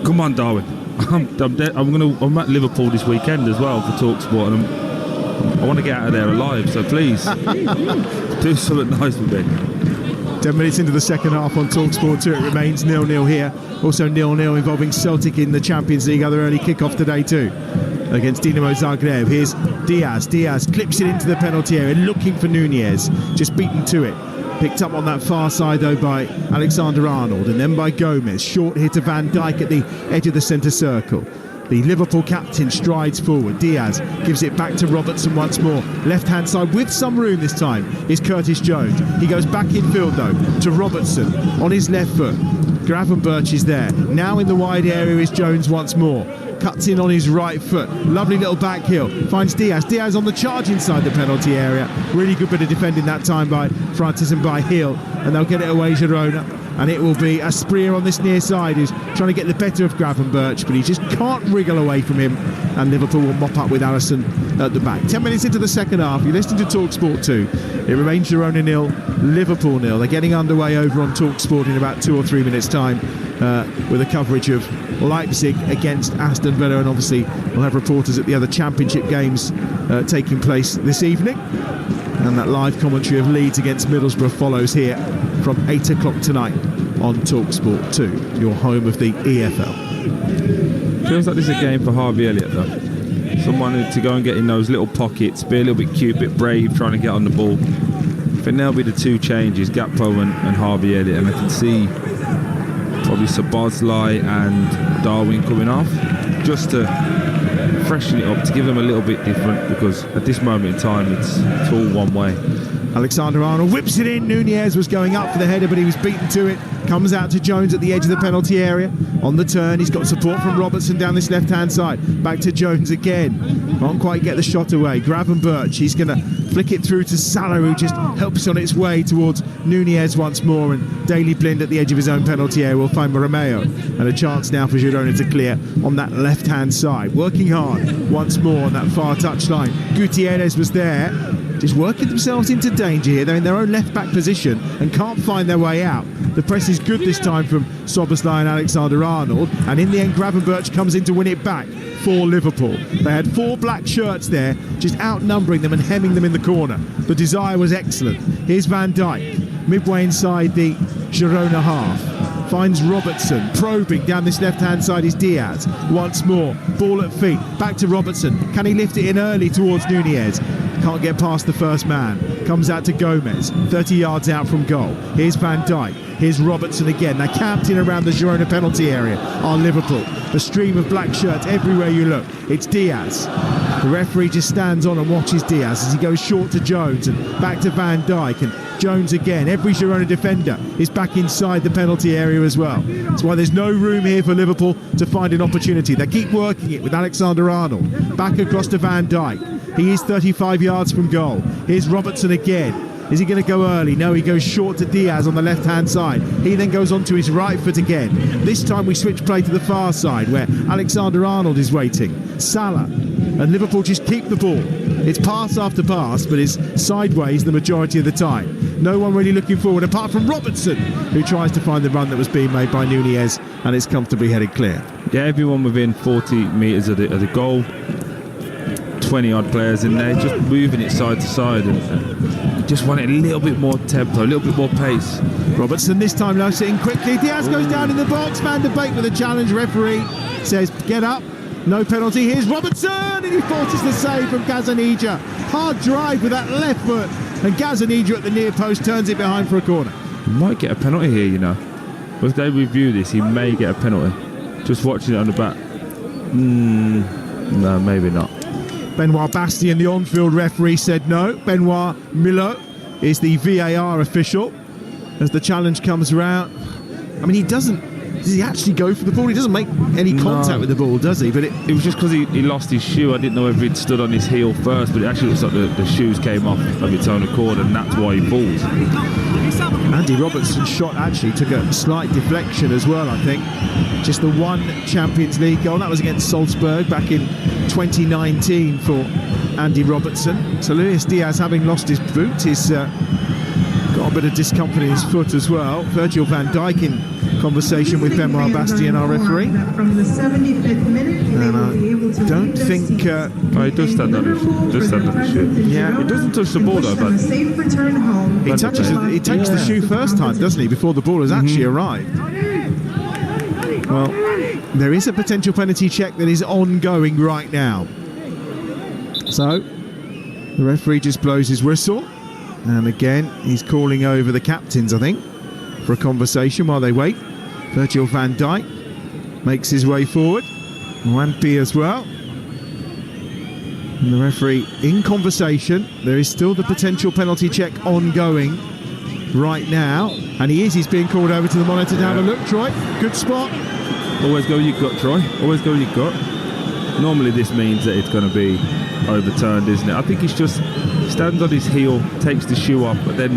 come on, Darwin. I'm at Liverpool this weekend as well for Talksport, and I want to get out of there alive. So please do something nice with me. 10 minutes into the second half on Talksport 2, it remains 0-0 here. Also 0-0 involving Celtic in the Champions League. Other early kick-off today too against Dinamo Zagreb. Here's Diaz. Diaz clips it into the penalty area, looking for Nunez. Just beaten to it. Picked up on that far side though by Alexander-Arnold and then by Gomez. Short hit to Van Dijk at the edge of the centre circle. The Liverpool captain strides forward. Diaz gives it back to Robertson once more. Left-hand side with some room this time is Curtis Jones. He goes back in field though to Robertson on his left foot. Gravenberch is there. Now in the wide area is Jones once more. Cuts in on his right foot. Lovely little back heel. Finds Diaz. Diaz on the charge inside the penalty area. Really good bit of defending that time by Francis and by Hill. And they'll get it away, Girona. And it will be Asprilla on this near side who's trying to get the better of Gravenberch, but he just can't wriggle away from him, and Liverpool will mop up with Alisson at the back. 10 minutes into the second half, you're listening to Talksport 2. It remains Girona 0, Liverpool 0. They're getting underway over on Talksport in about 2 or 3 minutes time with a coverage of Leipzig against Aston Villa, and obviously we'll have reporters at the other championship games taking place this evening. And that live commentary of Leeds against Middlesbrough follows here from 8 o'clock tonight on Talksport 2, your home of the EFL. Feels like this is a game for Harvey Elliott though. Someone to go and get in those little pockets, be a little bit cute, a bit brave, trying to get on the ball. I think there'll be the 2 changes, Gakpo and Harvey Elliott, and I can see probably Szoboszlai and Darwin coming off just to freshen it up, to give them a little bit different, because at this moment in time it's all one way. Alexander-Arnold whips it in. Nunez was going up for the header, but he was beaten to it. Comes out to Jones at the edge of the penalty area. On the turn, he's got support from Robertson down this left-hand side. Back to Jones again. Can't quite get the shot away. Gravenberch, he's going to flick it through to Salah, who just helps on its way towards Nunez once more, and Daley Blind at the edge of his own penalty area will find Romeo, and a chance now for Girona to clear on that left-hand side. Working hard once more on that far touchline. Gutierrez was there, just working themselves into danger here. They're in their own left-back position and can't find their way out. The press is good this time from Szoboszlai and Alexander-Arnold, and in the end Gravenberch comes in to win it back for Liverpool. They had 4 black shirts there, just outnumbering them and hemming them in the corner. The desire was excellent. Here's Van Dijk, midway inside the Girona half. Finds Robertson, probing down this left-hand side is Diaz. Once more, ball at feet, back to Robertson. Can he lift it in early towards Nunez? Can't get past the first man. Comes out to Gomez, 30 yards out from goal. Here's Van Dijk. Here's Robertson again. They're camped in around the Girona penalty area are Liverpool. A stream of black shirts everywhere you look. It's Diaz. The referee just stands on and watches Diaz as he goes short to Jones and back to Van Dijk, and Jones again. Every Girona defender is back inside the penalty area as well. That's why there's no room here for Liverpool to find an opportunity. They keep working it with Alexander-Arnold. Back across to Van Dijk. He is 35 yards from goal. Here's Robertson again. Is he going to go early? No, he goes short to Diaz on the left-hand side. He then goes onto his right foot again. This time we switch play to the far side where Alexander-Arnold is waiting. Salah. And Liverpool just keep the ball. It's pass after pass, but it's sideways the majority of the time. No one really looking forward apart from Robertson, who tries to find the run that was being made by Nunez, and it's comfortably headed clear. Yeah, everyone within 40 metres of the goal. 20 odd players in there, just moving it side to side, and just want it a little bit more tempo, a little bit more pace. Robertson this time now sitting quickly. Diaz goes down in the box. Van de Beek with a challenge. Referee says get up, no penalty. Here's Robertson, and he forces the save from Gazzaniga. Hard drive with that left foot, and Gazzaniga at the near post turns it behind for a corner. He might get a penalty here, you know. If they review this, he may get a penalty. Just watching it on the back. No, maybe not. Benoit Bastien, the on-field referee, said no. Benoit Millot is the VAR official as the challenge comes around. I mean, does he actually go for the ball? He doesn't make any contact with the ball, does he? But it was just because he lost his shoe. I didn't know if he'd stood on his heel first, but it actually looks like the shoes came off of its own accord, and that's why he falls. Andy Robertson's shot actually took a slight deflection as well, I think. Just the one Champions League goal. That was against Salzburg back in 2019 for Andy Robertson. So Luis Diaz, having lost his boot, he's got a bit of discomfort in his foot as well. Virgil van Dijk in conversation with Benoit Bastien, our referee. From the 75th minute, and I don't think... he does stand on his shoe. Yeah, it doesn't touch the ball though, but... safe return home. He takes the shoe first time, doesn't he, before the ball has actually arrived. Well, there is a potential penalty check that is ongoing right now. So, the referee just blows his whistle. And again, he's calling over the captains, I think, for a conversation while they wait. Virgil van Dijk makes his way forward. Wampy as well. And the referee in conversation. There is still the potential penalty check ongoing right now. And he's being called over to the monitor to have a look. Troy, good spot. Always go with your gut, Troy. Always go with your gut. Normally this means that it's going to be overturned, isn't it? I think he's just stands on his heel, takes the shoe off, but then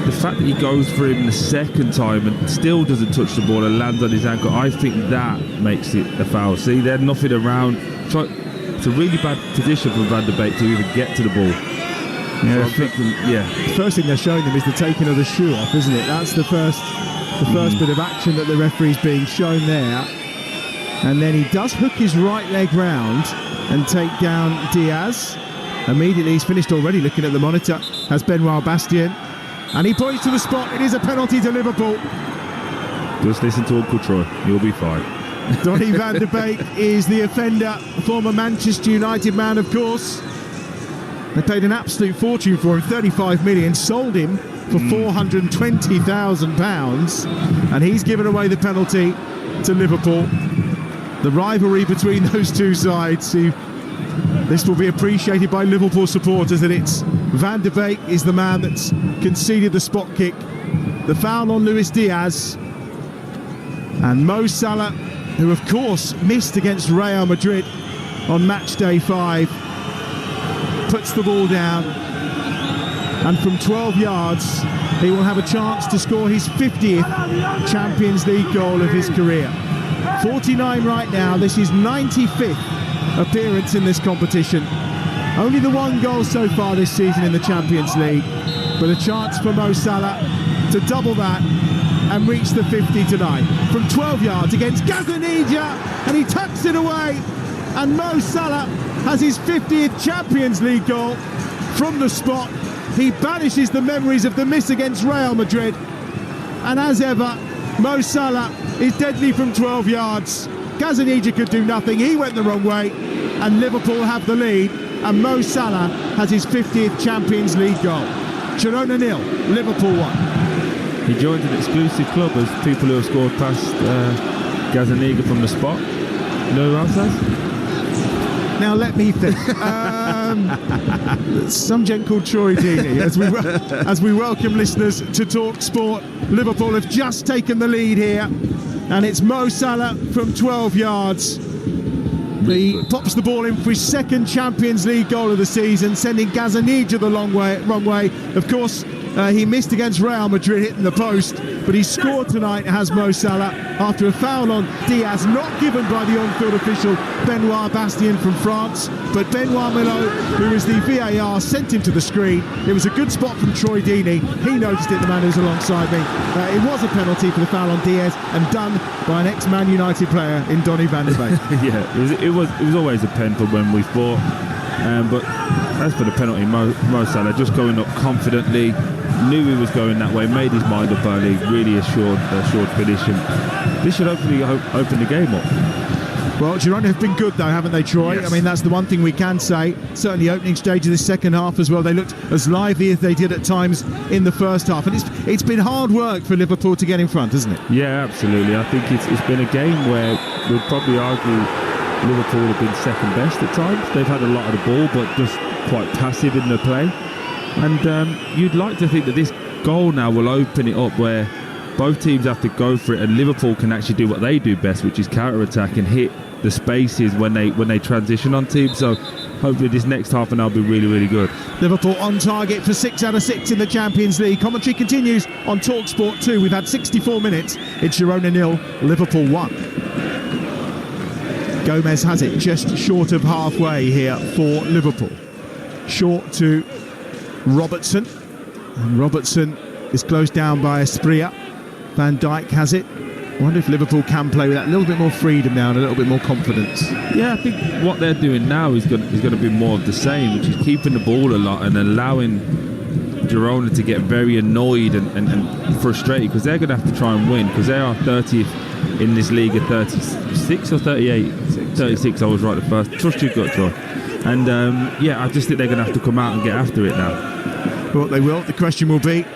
the fact that he goes for him the second time and still doesn't touch the ball and lands on his ankle, I think that makes it a foul. See, there's nothing around. It's a really bad position for Van de Beek to even get to the ball. Yeah, so the first thing they're showing them is the taking of the shoe off, isn't it? That's the first bit of action that the referee's being shown there. And then he does hook his right leg round and take down Diaz. Immediately, he's finished already looking at the monitor, has Benoit Bastien. And he points to the spot. It is a penalty to Liverpool. Just listen to Uncle Troy. You'll be fine. Donny van de Beek is the offender, former Manchester United man, of course. They paid an absolute fortune for him, 35 million, sold him for £420,000, and he's given away the penalty to Liverpool. The rivalry between those two sides, this will be appreciated by Liverpool supporters, that it's Van de Beek is the man that's conceded the spot kick. The foul on Luis Diaz, and Mo Salah, who of course missed against Real Madrid on match day 5, puts the ball down, and from 12 yards he will have a chance to score his 50th Champions League goal of his career. 49 right now. This is 95th appearance in this competition. Only the 1 goal so far this season in the Champions League, but a chance for Mo Salah to double that and reach the 50 tonight. From 12 yards against Gazzaniga, and he tucks it away, and Mo Salah has his 50th Champions League goal from the spot. He banishes the memories of the miss against Real Madrid, and as ever, Mo Salah is deadly from 12 yards. Gazzaniga could do nothing, he went the wrong way, and Liverpool have the lead, and Mo Salah has his 50th Champions League goal. Girona 0, Liverpool 1. He joins an exclusive club as people who have scored past Gazzaniga from the spot. You know who else has? Now let me think. Some gent called Troy Deeney. As we welcome listeners to Talksport, Liverpool have just taken the lead here, and it's Mo Salah from 12 yards. He pops the ball in for his 2nd Champions League goal of the season, sending Gazzaniga the wrong way. Of course, he missed against Real Madrid, hitting the post, but he scored tonight, has Mo Salah, after a foul on Diaz, not given by the on-field official Benoit Bastien from France, but Benoit Milot, who was the VAR, sent him to the screen. It was a good spot from Troy Deeney. He noticed it, the man who's alongside me. It was a penalty for the foul on Diaz, and done by an ex-Man United player in Donny van der Beek. Yeah, it was always a pen for when we fought. But as for the penalty, Mo Salah just going up confidently, knew he was going that way, made his mind up early, really assured finish, and this should hopefully open the game up. Well, Girona have been good though, haven't they, Troy? Yes. I mean, that's the one thing we can say. Certainly opening stage of the second half as well, they looked as lively as they did at times in the first half, and it's been hard work for Liverpool to get in front, hasn't it? Yeah, absolutely. I think it's been a game where we'd probably argue Liverpool have been second best at times. They've had a lot of the ball, but just quite passive in the play. And you'd like to think that this goal now will open it up where both teams have to go for it, and Liverpool can actually do what they do best, which is counter-attack and hit the spaces when they transition on teams. So hopefully this next half an hour will be really, really good. Liverpool on target for 6 out of 6 in the Champions League. Commentary continues on Talksport 2. We've had 64 minutes. It's Girona 0, Liverpool 1. Gomez has it just short of halfway here for Liverpool. Short to Robertson. And Robertson is closed down by Asprilla. Van Dijk has it. I wonder if Liverpool can play with that, a little bit more freedom now and a little bit more confidence. Yeah, I think what they're doing now is going to be more of the same, which is keeping the ball a lot and allowing Girona to get very annoyed and frustrated, because they're going to have to try and win, because they are 30th in this league at 36 or 38? 36, I was right at first. Trust your gut, Troy. And I just think they're going to have to come out and get after it now. Well, they will. The question will be,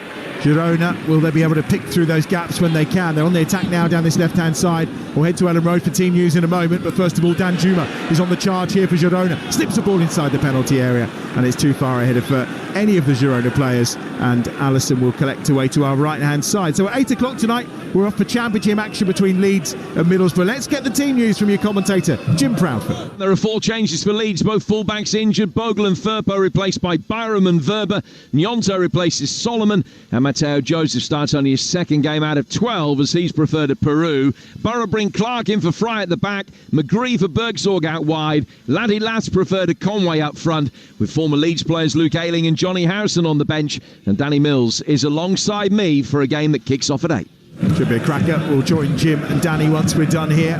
Girona, will they be able to pick through those gaps when they can? They're on the attack now down this left-hand side. We'll head to Ellen Road for team news in a moment, but first of all, Dan Juma is on the charge here for Girona. Slips the ball inside the penalty area, and it's too far ahead of any of the Girona players, and Allison will collect away to our right-hand side. So at 8 o'clock tonight, we're off for championship action between Leeds and Middlesbrough. Let's get the team news from your commentator, Jim Proudfoot. There are 4 changes for Leeds, both fullbacks injured. Bogle and Firpo replaced by Byram and Verba. Nyonto replaces Solomon, and Mateo Joseph starts only his 2nd game out of 12 as he's preferred at Peru. Borough bring Clark in for Fry at the back, McGree for Bergsorg out wide, Laddie Lass preferred to Conway up front, with former Leeds players Luke Ayling and Johnny Harrison on the bench, and Danny Mills is alongside me for a game that kicks off at 8. Should be a cracker. We'll join Jim and Danny once we're done here.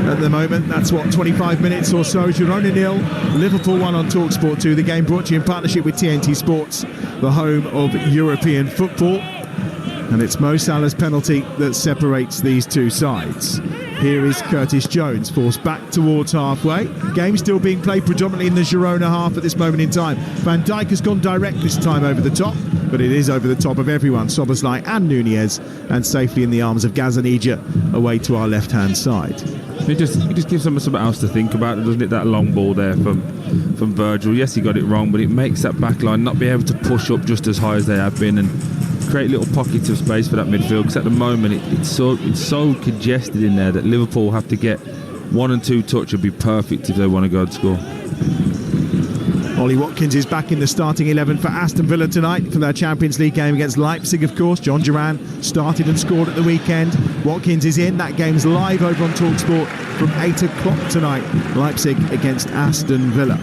At the moment, that's 25 minutes or so. Girona 0, Liverpool 1 on Talksport 2. The game brought to you in partnership with TNT Sports, the home of European football. And it's Mo Salah's penalty that separates these two sides. Here is Curtis Jones, forced back towards halfway. Game still being played predominantly in the Girona half at this moment in time. Van Dijk has gone direct this time over the top, but it is over the top of everyone, Szoboszlai and Nunez, and safely in the arms of Gazzaniga away to our left-hand side. It just gives them something else to think about, doesn't it? That long ball there from Virgil. Yes, he got it wrong, but it makes that back line not be able to push up just as high as they have been and create little pockets of space for that midfield, because at the moment it's so congested in there that Liverpool have to get 1 and 2 touch would be perfect if they want to go and score. Ollie Watkins is back in the starting 11 for Aston Villa tonight for their Champions League game against Leipzig, of course. John Duran started and scored at the weekend. Watkins is in. That game's live over on Talksport from 8 o'clock tonight. Leipzig against Aston Villa.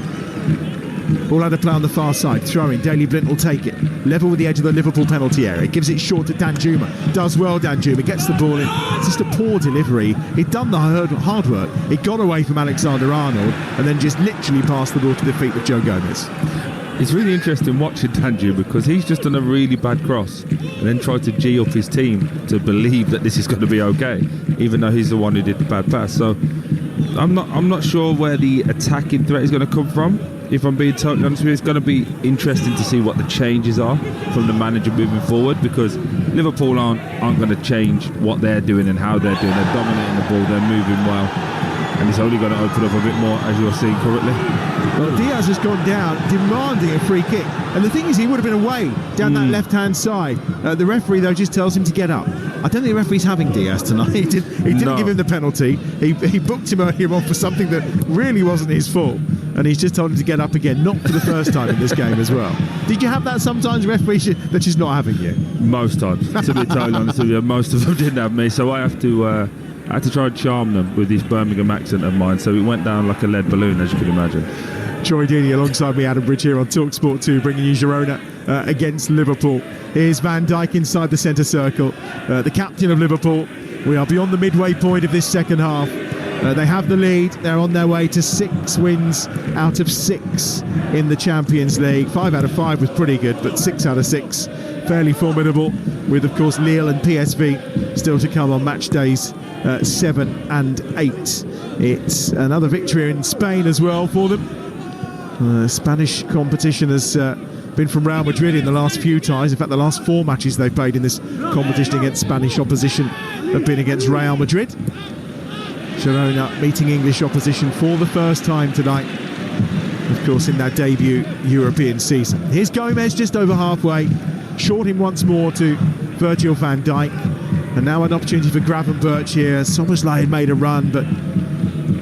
Ball out of play on the far side. Throwing. Daley Blind will take it. Level with the edge of the Liverpool penalty area. Gives it short to Danjuma. Does well, Danjuma. Gets the ball in. It's just a poor delivery. He'd done the hard work. It got away from Alexander-Arnold and then just literally passed the ball to the feet of Joe Gomez. It's really interesting watching Danjuma because he's just done a really bad cross and then tried to G up his team to believe that this is going to be okay, even though he's the one who did the bad pass. So I'm not sure where the attacking threat is going to come from. If I'm being totally honest with you, it's going to be interesting to see what the changes are from the manager moving forward, because Liverpool aren't going to change what they're doing and how they're doing. They're dominating the ball, they're moving well, and it's only going to open up a bit more, as you're seeing currently. Well, Diaz has gone down, demanding a free kick. And the thing is, he would have been away down that left-hand side. The referee, though, just tells him to get up. I don't think the referee's having Diaz tonight. He didn't give him the penalty. He booked him earlier on for something that really wasn't his fault. And he's just told him to get up again, not for the first time in this game as well. Did you have that sometimes, referee, that she's not having you? Most times, to be totally honest with you. Most of them didn't have me, so I had to try and charm them with this Birmingham accent of mine, so it went down like a lead balloon, as you can imagine. Troy Deeney alongside me, Adam Bridge, here on Talksport 2, bringing you Girona against Liverpool. Here's Van Dijk inside the centre circle, the captain of Liverpool. We are beyond the midway point of this second half. They have the lead. They're on their way to 6 wins out of 6 in the Champions League. 5 out of 5 was pretty good, but 6 out of 6 fairly formidable, with, of course, Lille and PSV still to come on match days 7 and 8. It's another victory in Spain as well for them. Spanish competition has been from Real Madrid in the last few ties. In fact, the last 4 matches they've played in this competition against Spanish opposition have been against Real Madrid. Girona meeting English opposition for the first time tonight, of course, in their debut European season. Here's Gomez just over halfway, short him once more to Virgil van Dijk, and now an opportunity for Gravenberch here. Szoboszlai had made a run, but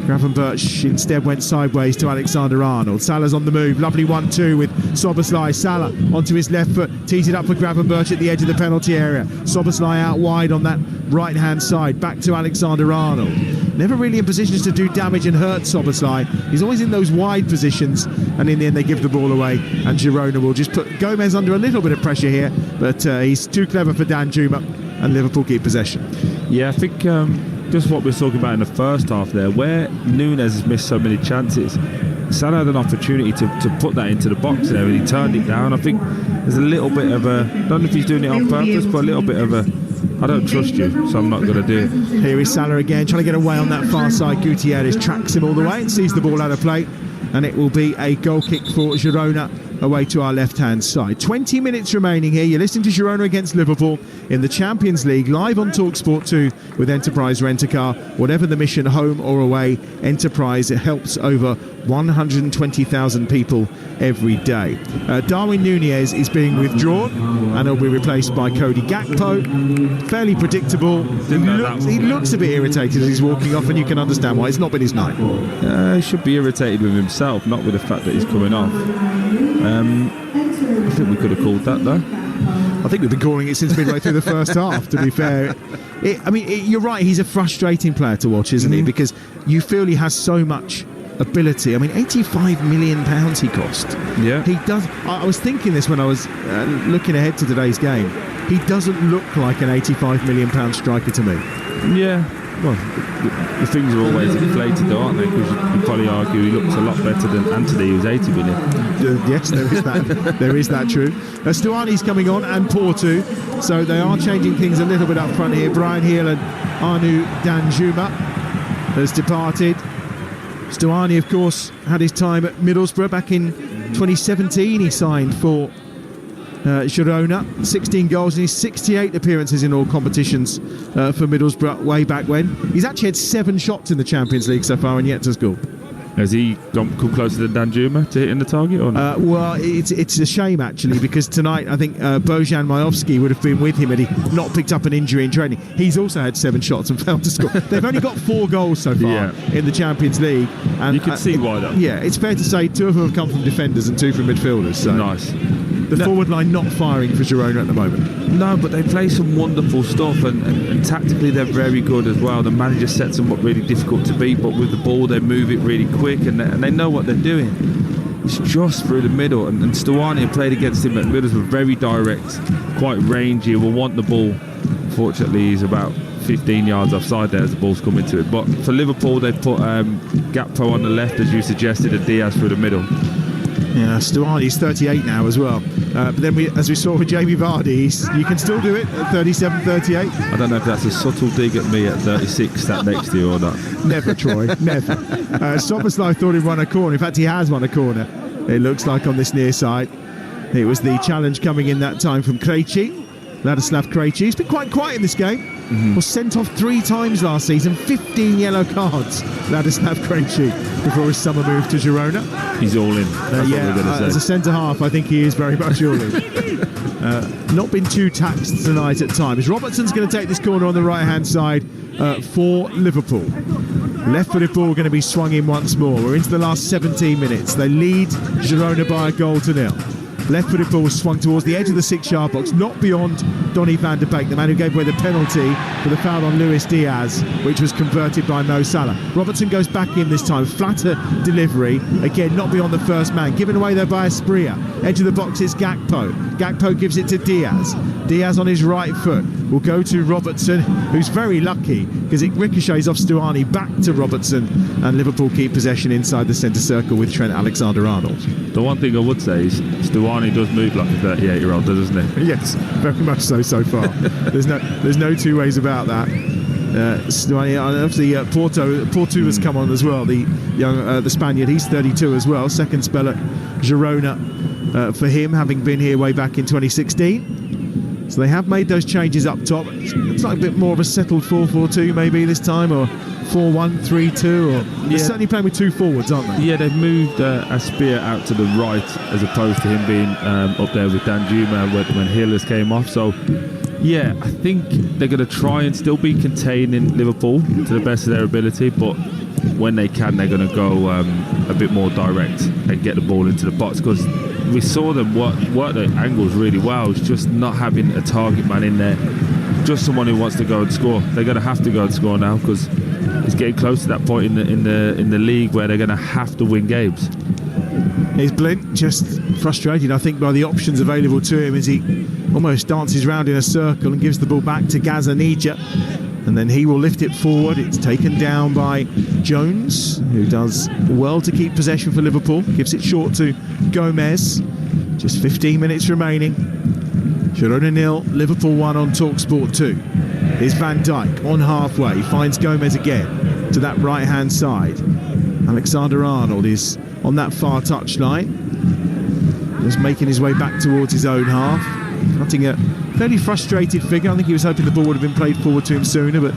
Gravenberch instead went sideways to Alexander-Arnold. Salah's on the move, lovely 1-2 with Szoboszlai. Salah onto his left foot, tees it up for Gravenberch at the edge of the penalty area. Szoboszlai out wide on that right-hand side, back to Alexander-Arnold. Never really in positions to do damage and hurt Szoboszlai. He's always in those wide positions, and in the end they give the ball away, and Girona will just put Gomez under a little bit of pressure here, but he's too clever for Danjuma, and Liverpool keep possession. Yeah, I think just what we were talking about in the first half there, where Núñez has missed so many chances, Salah had an opportunity to put that into the box there, and he turned it down. I think there's a little bit of a, I don't know if he's doing it on purpose, but a little bit of a, I don't trust you, so I'm not going to do it. Here is Salah again, trying to get away on that far side. Gutierrez tracks him all the way and sees the ball out of play, and it will be a goal kick for Girona away to our left-hand side. 20 minutes remaining here. You're listening to Girona against Liverpool in the Champions League, live on Talksport 2 with Enterprise Rent-A-Car. Whatever the mission, home or away, Enterprise helps over 120,000 people every day. Darwin Núñez is being withdrawn and he'll be replaced by Cody Gakpo. Fairly predictable. He looks a bit irritated as he's walking off, and you can understand why. It's not been his night. He should be irritated with himself, not with the fact that he's coming off. I think we could have called that, though. I think we've been calling it since midway through the first half, to be fair. You're right, he's a frustrating player to watch, isn't he? Because you feel he has so much ability. I mean, £85 million he cost. Yeah. He does. I was thinking this when I was looking ahead to today's game. He doesn't look like an £85 million striker to me. Yeah. Well, the things are always inflated, though, aren't they? Because you can probably argue he looks a lot better than Antony, who's 80 million. Yes, there is that. There is that true. Stuani's coming on, and Porto, so they are changing things a little bit up front here. Brian Hill and Arnaud Danjuma has departed. Stuani, of course, had his time at Middlesbrough back in 2017. He signed for Girona, 16 goals in his 68 appearances in all competitions for Middlesbrough way back when. He's actually had 7 shots in the Champions League so far and yet to score. Has he come closer than Danjuma to hitting the target or not? Well, it's a shame actually, because tonight I think Bojan Majowski would have been with him had he not picked up an injury in training. He's also had 7 shots and failed to score. They've only got 4 goals so far in the Champions League, and you can see why though. Yeah, it's fair to say 2 of them have come from defenders and 2 from midfielders. So nice. The forward line not firing for Girona at the moment. No, but they play some wonderful stuff, and tactically they're very good as well. The manager sets them up really difficult to beat, but with the ball they move it really quick, and they know what they're doing. It's just through the middle, and Stuani played against him at Middlesbrough, very direct, quite rangy, will want the ball. Unfortunately, he's about 15 yards offside there as the ball's coming to it. But for Liverpool, they put Gakpo on the left, as you suggested, and Diaz through the middle. Yeah, Stuani's 38 now as well. But then, as we saw with Jamie Vardy, you can still do it at 37, 38. I don't know if that's a subtle dig at me at 36, sat next to you or not. Never, Troy, never. Soboslai thought he'd won a corner. In fact, he has won a corner, it looks like, on this near side. It was the challenge coming in that time from Krejci. Ladislav Krejci. He's been quite quiet in this game. Was sent off 3 times last season, 15 yellow cards. Ladislav Krejci before his summer move to Girona. He's all in. That's what we're going to say. As a centre half, I think he is very much all in. Not been too taxed tonight at times. Robertson's going to take this corner on the right hand side for Liverpool. Left-footed ball going to be swung in once more. We're into the last 17 minutes. They lead Girona by a goal to 0. Left-footed ball was swung towards the edge of the 6-yard box, not beyond Donny van de Beek, the man who gave away the penalty for the foul on Luis Diaz, which was converted by Mo Salah. Robertson goes back in this time, flatter delivery, again not beyond the first man, given away there by Asprilla. Edge of the box is Gakpo. Gakpo gives it to Diaz. Diaz on his right foot will go to Robertson, who's very lucky because it ricochets off Stuani back to Robertson, and Liverpool keep possession inside the centre circle with Trent Alexander-Arnold. The one thing I would say is Stuani does move like a 38-year-old, doesn't he? Yes, very much so far. There's no 2 ways about that. Stuani, obviously Porto has come on as well. The young the Spaniard, he's 32 as well. Second spell at Girona for him, having been here way back in 2016. So they have made those changes up top. It's like a bit more of a settled 4-4-2 maybe this time, or 4-1-3-2, or they're certainly playing with 2 forwards, aren't they? Yeah, they've moved Asprilla out to the right as opposed to him being up there with Danjuma when Hillers came off. So yeah, I think they're going to try and still be containing Liverpool to the best of their ability, but when they can, they're going to go a bit more direct and get the ball into the box, because we saw them work the angles really well. It's just not having a target man in there, just someone who wants to go and score. They're going to have to go and score now, because it's getting close to that point in the league where they're going to have to win games. Is Blint just frustrated, I think, by the options available to him as he almost dances round in a circle and gives the ball back to Gazzaniga, and then he will lift it forward. It's taken down by Jones, who does well to keep possession for Liverpool, gives it short to Gomez. Just 15 minutes remaining. Girona 0, Liverpool 1 on Talksport 2. Here's Van Dijk on halfway, finds Gomez again to that right hand side. Alexander-Arnold is on that far touchline, just making his way back towards his own half, cutting a fairly frustrated figure. I think he was hoping the ball would have been played forward to him sooner, but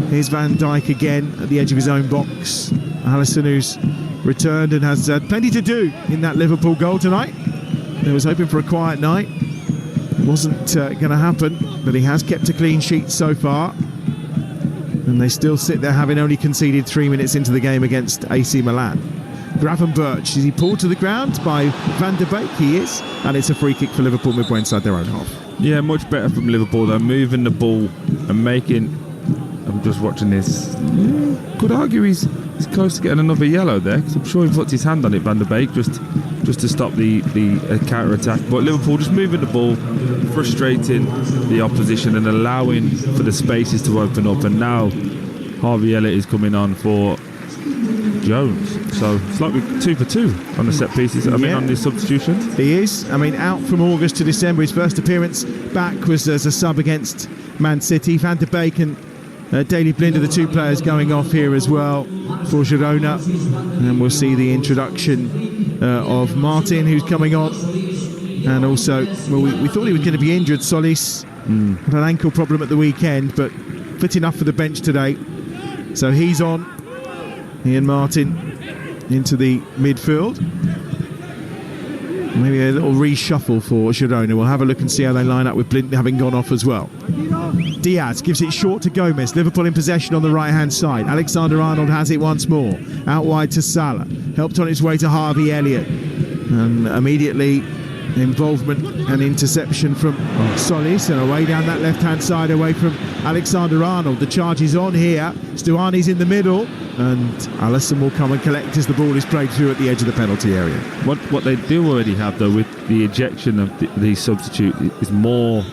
here's Van Dijk again at the edge of his own box. Alisson, who's returned and has had plenty to do in that Liverpool goal tonight. He was hoping for a quiet night. It wasn't going to happen, but he has kept a clean sheet so far. And they still sit there, having only conceded 3 minutes into the game against AC Milan. Gravenberch, is he pulled to the ground by Van de Beek? He is, and it's a free kick for Liverpool midway inside their own half. Yeah, much better from Liverpool. They're moving the ball and making... I'm just watching this. Yeah, could argue he's close to getting another yellow there, because I'm sure he puts his hand on it, Van de Beek, just to stop the counter-attack. But Liverpool just moving the ball, frustrating the opposition and allowing for the spaces to open up. And now Harvey Elliott is coming on for Jones. So it's like we're 2 for 2 on the set pieces. On the substitutions. He is. Out from August to December. His first appearance back was as a sub against Man City. Van de Beek and Daley Blind are the 2 players going off here as well for Girona. And we'll see the introduction of Martin, who's coming on. And also, we thought he was going to be injured. Solis had an ankle problem at the weekend, but fit enough for the bench today. So he's on. Ian Martin into the midfield. Maybe a little reshuffle for Girona. We'll have a look and see how they line up with Blint having gone off as well. Diaz gives it short to Gomez. Liverpool in possession on the right-hand side. Alexander-Arnold has it once more. Out wide to Salah. Helped on its way to Harvey Elliott. And immediately involvement and interception from Solis, and away down that left-hand side away from Alexander-Arnold. The charge is on here. Stuani's in the middle, and Alisson will come and collect as the ball is played through at the edge of the penalty area. What they do already have, though, with the ejection of the substitute is more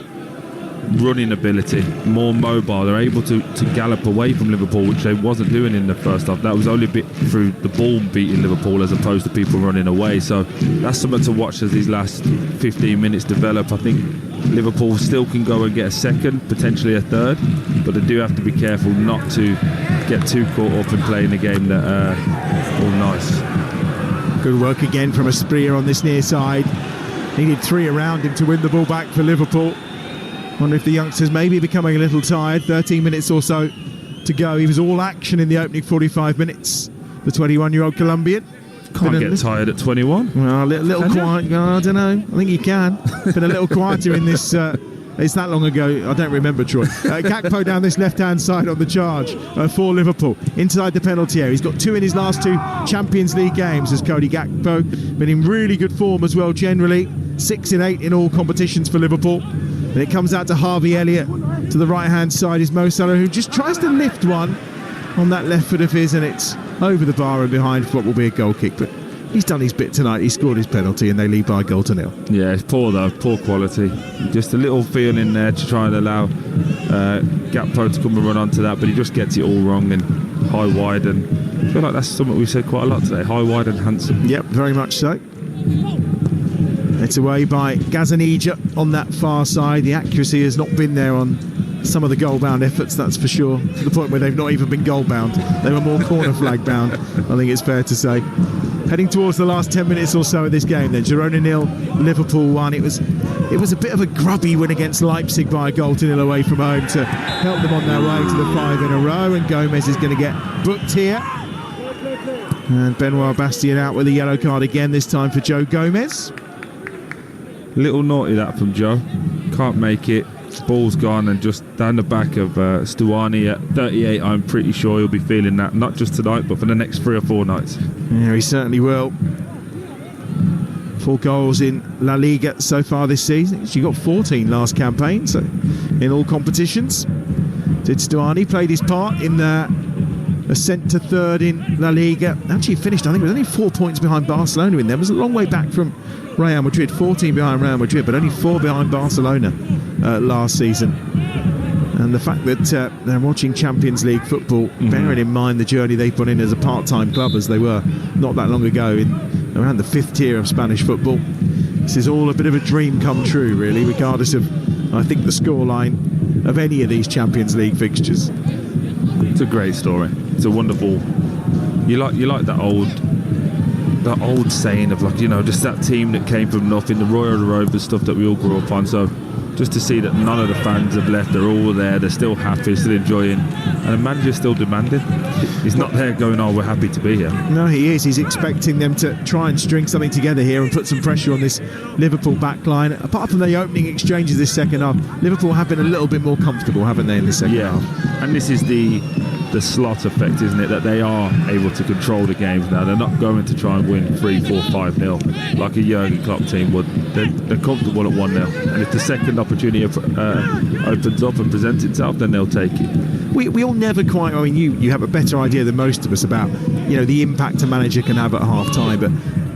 running ability, more mobile. They're able to gallop away from Liverpool, which they wasn't doing in the first half. That was only a bit through the ball beating Liverpool as opposed to people running away. So that's something to watch as these last 15 minutes develop. I think Liverpool still can go and get a second, potentially a third, but they do have to be careful not to get too caught up in playing a game that all nice. Good work again from Asprilla on this near side. Needed 3 around him to win the ball back for Liverpool. Wonder if the youngsters may be becoming a little tired. 13 minutes or so to go. He was all action in the opening 45 minutes. The 21-year-old Colombian. Can't get tired at 21. Well, a little quiet. I don't know. I think you can. Been a little quieter in this. It's that long ago. I don't remember, Troy. Gakpo down this left-hand side on the charge for Liverpool. Inside the penalty area. He's got 2 in his last 2 Champions League games as Cody Gakpo. Been in really good form as well generally. 6 in 8 in all competitions for Liverpool. And it comes out to Harvey Elliott. To the right-hand side is Mo Salah, who just tries to lift one on that left foot of his, and it's over the bar and behind for what will be a goal kick. But he's done his bit tonight. He scored his penalty and they lead by 1-0. Yeah, it's poor though, poor quality. Just a little feel in there to try and allow Gakpo to come and run onto that, but he just gets it all wrong and high, wide, and I feel like that's something we've said quite a lot today, high, wide and handsome. Yep, very much so. It's away by Gazzaniga on that far side. The accuracy has not been there on some of the goal-bound efforts, that's for sure, to the point where they've not even been goal-bound. They were more corner flag-bound, I think it's fair to say. Heading towards the last 10 minutes or so of this game then. Girona 0, Liverpool 1. It was a bit of a grubby win against Leipzig by 1-0 away from home to help them on their way to the 5 in a row, and Gomez is going to get booked here. And Benoit Bastien out with a yellow card again, this time for Joe Gomez. Little naughty that from Joe. Can't make it. Ball's gone, and just down the back of Stuani at 38. I'm pretty sure he'll be feeling that, not just tonight, but for the next 3 or 4 nights. Yeah, he certainly will. 4 goals in La Liga so far this season. He got 14 last campaign, so in all competitions. Did Stuani played his part in the ascent to 3rd in La Liga. Actually finished, I think it was only 4 points behind Barcelona in there. It was a long way back from Real Madrid, 14 behind Real Madrid, but only 4 behind Barcelona last season. And the fact that they're watching Champions League football, bearing in mind the journey they've put in as a part-time club, as they were not that long ago, in around the 5th tier of Spanish football. This is all a bit of a dream come true, really, regardless of, I think, the scoreline of any of these Champions League fixtures. It's a great story. It's a wonderful. You like that old saying of, like, you know, just that team that came from nothing, the Royal Rovers stuff that we all grew up on. So just to see that none of the fans have left, they're all there, they're still happy, still enjoying, and the manager's still demanding. He's not there going, oh, we're happy to be here. No, he is. He's expecting them to try and string something together here and put some pressure on this Liverpool back line. Apart from the opening exchanges this second half, Liverpool have been a little bit more comfortable, haven't they, in the second half? And this is the slot effect, isn't it, that they are able to control the games now. They're not going to try and win 3-4, 5-0 like a Jurgen Klopp team would. They're comfortable at 1-0, and if the second opportunity opens up and presents itself, then they'll take it. We all never quite, I mean, you have a better idea than most of us about, you know, the impact a manager can have at half time, but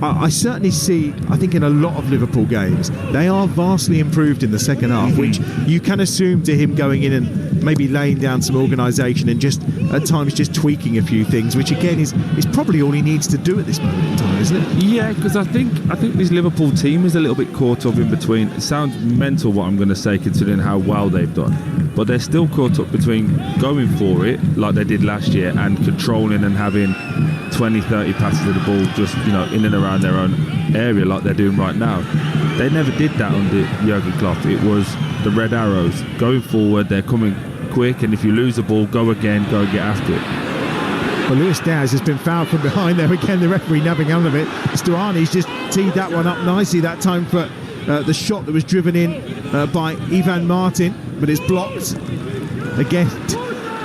I certainly see, I think in a lot of Liverpool games, they are vastly improved in the second half, which you can assume to him going in and maybe laying down some organisation and just at times just tweaking a few things, which again is probably all he needs to do at this moment in time, isn't it? Yeah, because I think this Liverpool team is a little bit caught up in between. It sounds mental what I'm going to say considering how well they've done, but they're still caught up between going for it like they did last year and controlling and having 20-30 passes of the ball just, you know, in and around their own area like they're doing right now. They never did that under Jurgen Klopp. It was the red arrows going forward, they're coming quick, and if you lose the ball, go again, go and get after it. Well, Luis Diaz has been fouled from behind there again. The referee nabbing out of it. Stuani's just teed that one up nicely that time for the shot that was driven in by Ivan Martin, but it's blocked again.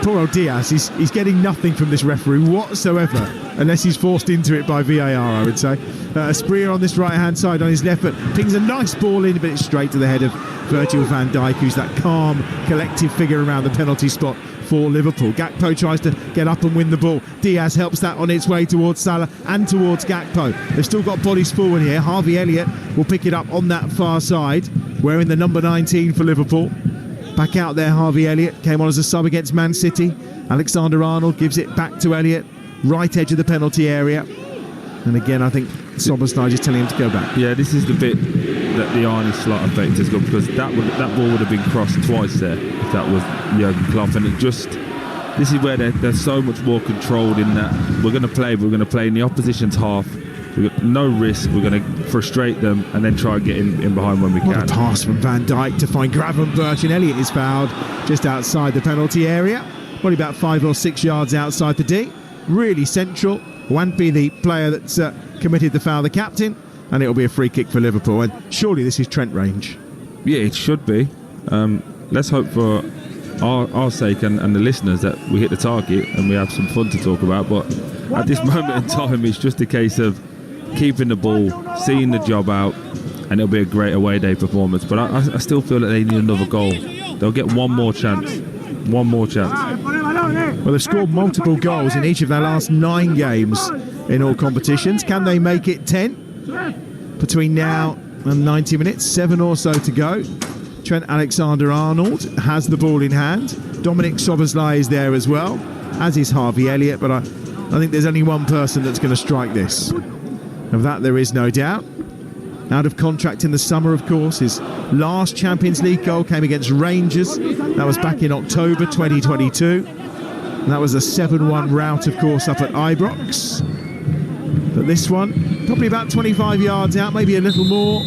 Poor old Diaz, he's getting nothing from this referee whatsoever, unless he's forced into it by VAR, I would say. Asprilla on this right-hand side on his left foot pings a nice ball in, but it's straight to the head of Virgil van Dijk, who's that calm, collective figure around the penalty spot for Liverpool. Gakpo tries to get up and win the ball. Diaz helps that on its way towards Salah and towards Gakpo. They've still got bodies forward here. Harvey Elliott will pick it up on that far side, wearing the number 19 for Liverpool. Back out there, Harvey Elliott came on as a sub against Man City. Alexander-Arnold gives it back to Elliott, right edge of the penalty area. And again, I think Szoboszlai is telling him to go back. Yeah, this is the bit that the Arne Slot effect has got, because that ball would have been crossed twice there if that was Jurgen Klopp. And this is where they're so much more controlled in that we're going to play in the opposition's half. We've got no risk. We're going to frustrate them and then try and get in behind when we can. What a pass from Van Dijk to find Gravenberch, and Elliott is fouled just outside the penalty area, probably about 5 or 6 yards outside the D. Really central. Wanpi, the player that's committed the foul, the captain, and it'll be a free kick for Liverpool. And surely this is Trent range. Yeah, it should be. Let's hope for our sake and the listeners that we hit the target and we have some fun to talk about. But at this moment in time, it's just a case of keeping the ball, seeing the job out, and it'll be a great away day performance. But I still feel that they need another goal. They'll get one more chance. One more chance. Well, they've scored multiple goals in each of their last 9 games in all competitions. Can they make it 10 between now and 90 minutes? 7 or so to go. Trent Alexander-Arnold has the ball in hand. Dominic Szoboszlai is there as well, as is Harvey Elliott. But I think there's only one person that's going to strike this. Of that there is no doubt. Out of contract in the summer, of course. His last Champions League goal came against Rangers. That was back in October 2022. And that was a 7-1 rout, of course, up at Ibrox. But this one, probably about 25 yards out, maybe a little more.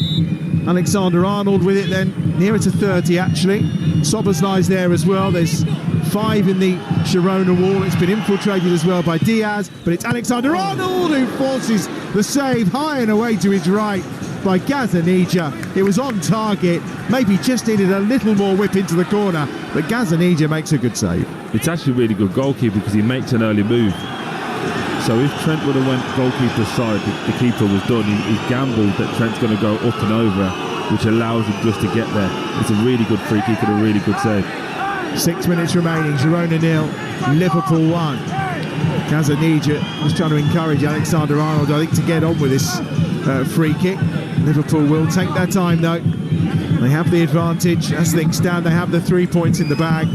Alexander-Arnold with it then, nearer to 30 actually. Szoboszlai's there as well. There's 5 in the Girona wall. It's been infiltrated as well by Diaz, but it's Alexander-Arnold who forces the save high and away to his right by Gazzaniga. It was on target, maybe just needed a little more whip into the corner, but Gazzaniga makes a good save. It's actually a really good goalkeeper because he makes an early move. So if Trent would have went goalkeeper's side, the keeper was done. He gambled that Trent's going to go up and over, which allows him just to get there. It's a really good free kick and a really good save. 6 minutes remaining, Girona 0, Liverpool 1. Gazzaniga was trying to encourage Alexander-Arnold, I think, to get on with this free kick. Liverpool will take their time though. They have the advantage as things stand. They have the 3 points in the bag.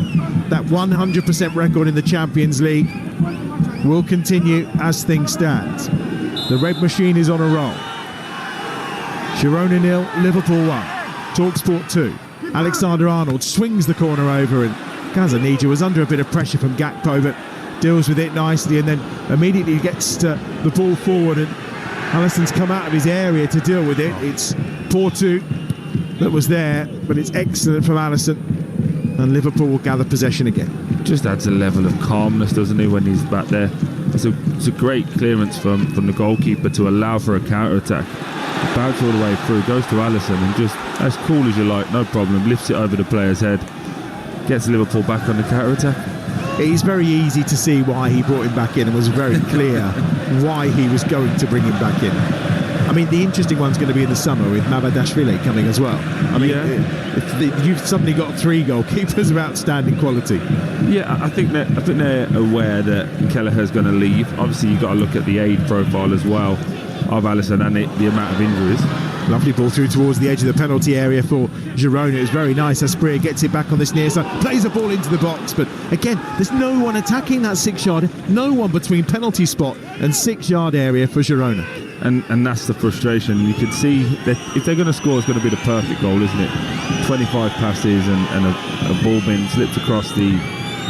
That 100% record in the Champions League will continue as things stand. The red machine is on a roll. Girona 0, Liverpool 1. Talksport 2. Alexander-Arnold swings the corner over, and Gazzaniga was under a bit of pressure from Gakpo, but deals with it nicely, and then immediately gets the ball forward, and Alisson's come out of his area to deal with it. It's Porto that was there, but it's excellent from Alisson, and Liverpool will gather possession again. Just adds a level of calmness, doesn't he, when he's back there? It's a great clearance from the goalkeeper to allow for a counter-attack. Bounce all the way through, goes to Alisson, and just as cool as you like, no problem, lifts it over the player's head, gets Liverpool back on the counter-attack. It's very easy to see why he brought him back in, and was very clear why he was going to bring him back in. I mean, the interesting one's going to be in the summer with Mamardashvili coming as well. I mean, you've suddenly got 3 goalkeepers of outstanding quality. Yeah, I think they're aware that Kelleher's going to leave. Obviously, you've got to look at the age profile as well of Alisson and the amount of injuries. Lovely ball through towards the edge of the penalty area for Girona. It was very nice. Asprilla gets it back on this near side, plays the ball into the box, but again, there's no one attacking that 6-yard, no one between penalty spot and 6-yard area for Girona. And that's the frustration. You can see that if they're going to score, it's going to be the perfect goal, isn't it? 25 passes and a ball being slipped across the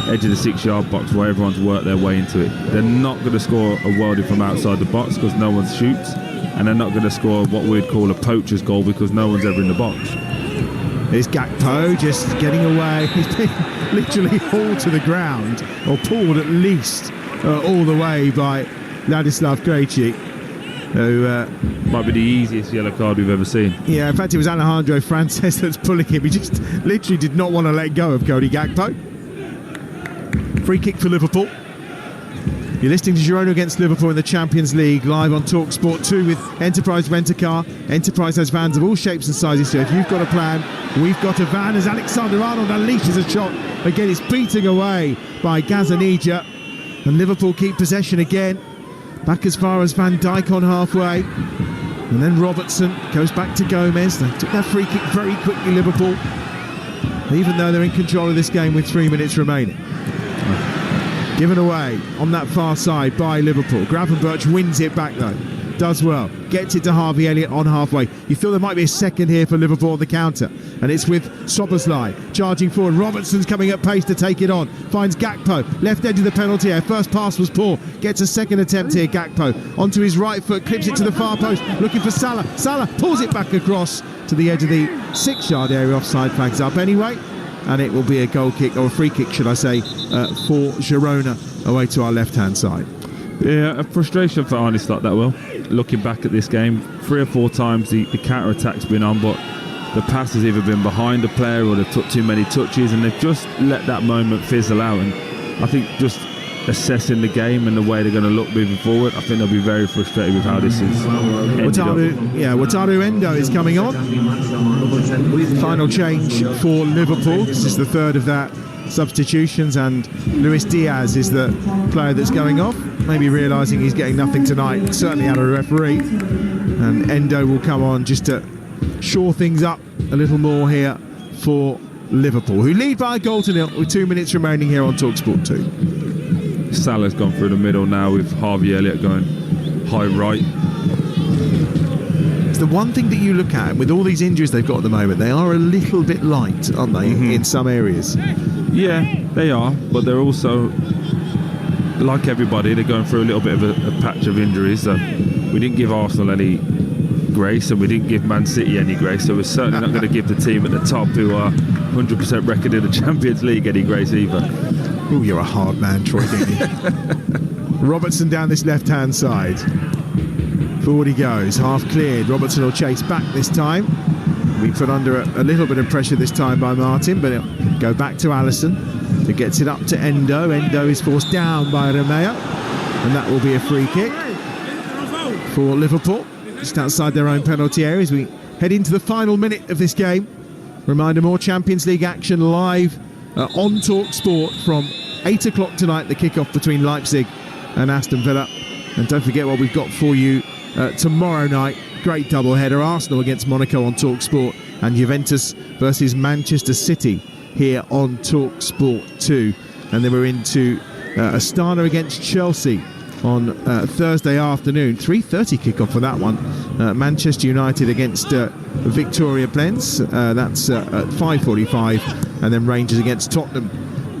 edge of the 6-yard box where everyone's worked their way into it. They're not going to score a worldie from outside the box because no one shoots, and they're not going to score what we'd call a poacher's goal because no one's ever in the box. There's Gakpo just getting away. He's been literally hauled to the ground, or pulled at least, all the way by Ladislav Krejci, who might be the easiest yellow card we've ever seen. Yeah, in fact, it was Alejandro Frances that's pulling him. He just literally did not want to let go of Cody Gakpo. Free kick for Liverpool. You're listening to Girona against Liverpool in the Champions League, live on Talksport 2 with Enterprise Rent-A-Car. Enterprise has vans of all shapes and sizes, so if you've got a plan, we've got a van. As Alexander-Arnold unleashes a shot. Again, it's beating away by Gazzaniga. And Liverpool keep possession again. Back as far as Van Dijk on halfway. And then Robertson goes back to Gomez. They took that free kick very quickly, Liverpool, even though they're in control of this game with 3 minutes remaining. Given away on that far side by Liverpool. Gravenberch wins it back though. Does well. Gets it to Harvey Elliott on halfway. You feel there might be a second here for Liverpool on the counter. And it's with Szoboszlai charging forward. Robertson's coming at pace to take it on. Finds Gakpo. Left edge of the penalty area. First pass was poor. Gets a second attempt here, Gakpo. Onto his right foot. Clips it to the far post. Looking for Salah. Salah pulls it back across to the edge of the 6-yard area. Offside flags up anyway. And it will be a goal kick, or a free kick, should I say, for Girona away to our left-hand side. Yeah, a frustration for Arne Slot, that will. Looking back at this game, 3 or 4 times the counter-attack's been on, but the pass has either been behind the player or they've took too many touches, and they've just let that moment fizzle out. And I think just assessing the game and the way they're going to look moving forward, I think they'll be very frustrated with how this is Wataru Endo is coming on. Final change for Liverpool. This is the third of that substitutions, and Luis Diaz is the player that's going off, maybe realising he's getting nothing tonight, certainly out of the referee. And Endo will come on just to shore things up a little more here for Liverpool, who lead by a goal to nil with 2 minutes remaining here on Talksport 2. Salah's gone through the middle now with Harvey Elliott going high right. It's the one thing that you look at, and with all these injuries they've got at the moment, they are a little bit light, aren't they, in some areas? Yeah, they are, but they're also, like everybody, they're going through a little bit of a patch of injuries. So we didn't give Arsenal any grace, and we didn't give Man City any grace, so we're certainly not going to give the team at the top, who are 100% record in the Champions League, any grace either. Oh, you're a hard man, Troy Deeney. Robertson down this left-hand side. Forward he goes, half cleared. Robertson will chase back this time. We put under a little bit of pressure this time by Martin, but it'll go back to Alisson, who gets it up to Endo. Endo is forced down by Romeo, and that will be a free kick for Liverpool, just outside their own penalty area as we head into the final minute of this game. Reminder, more Champions League action live on Talksport from 8 o'clock tonight, the kickoff between Leipzig and Aston Villa. And don't forget what we've got for you tomorrow night. Great doubleheader, Arsenal against Monaco on Talksport, and Juventus versus Manchester City here on Talksport 2. And then we're into Astana against Chelsea on Thursday afternoon, 3:30 kickoff for that one. Manchester United against Victoria Plens, that's at 5:45, and then Rangers against Tottenham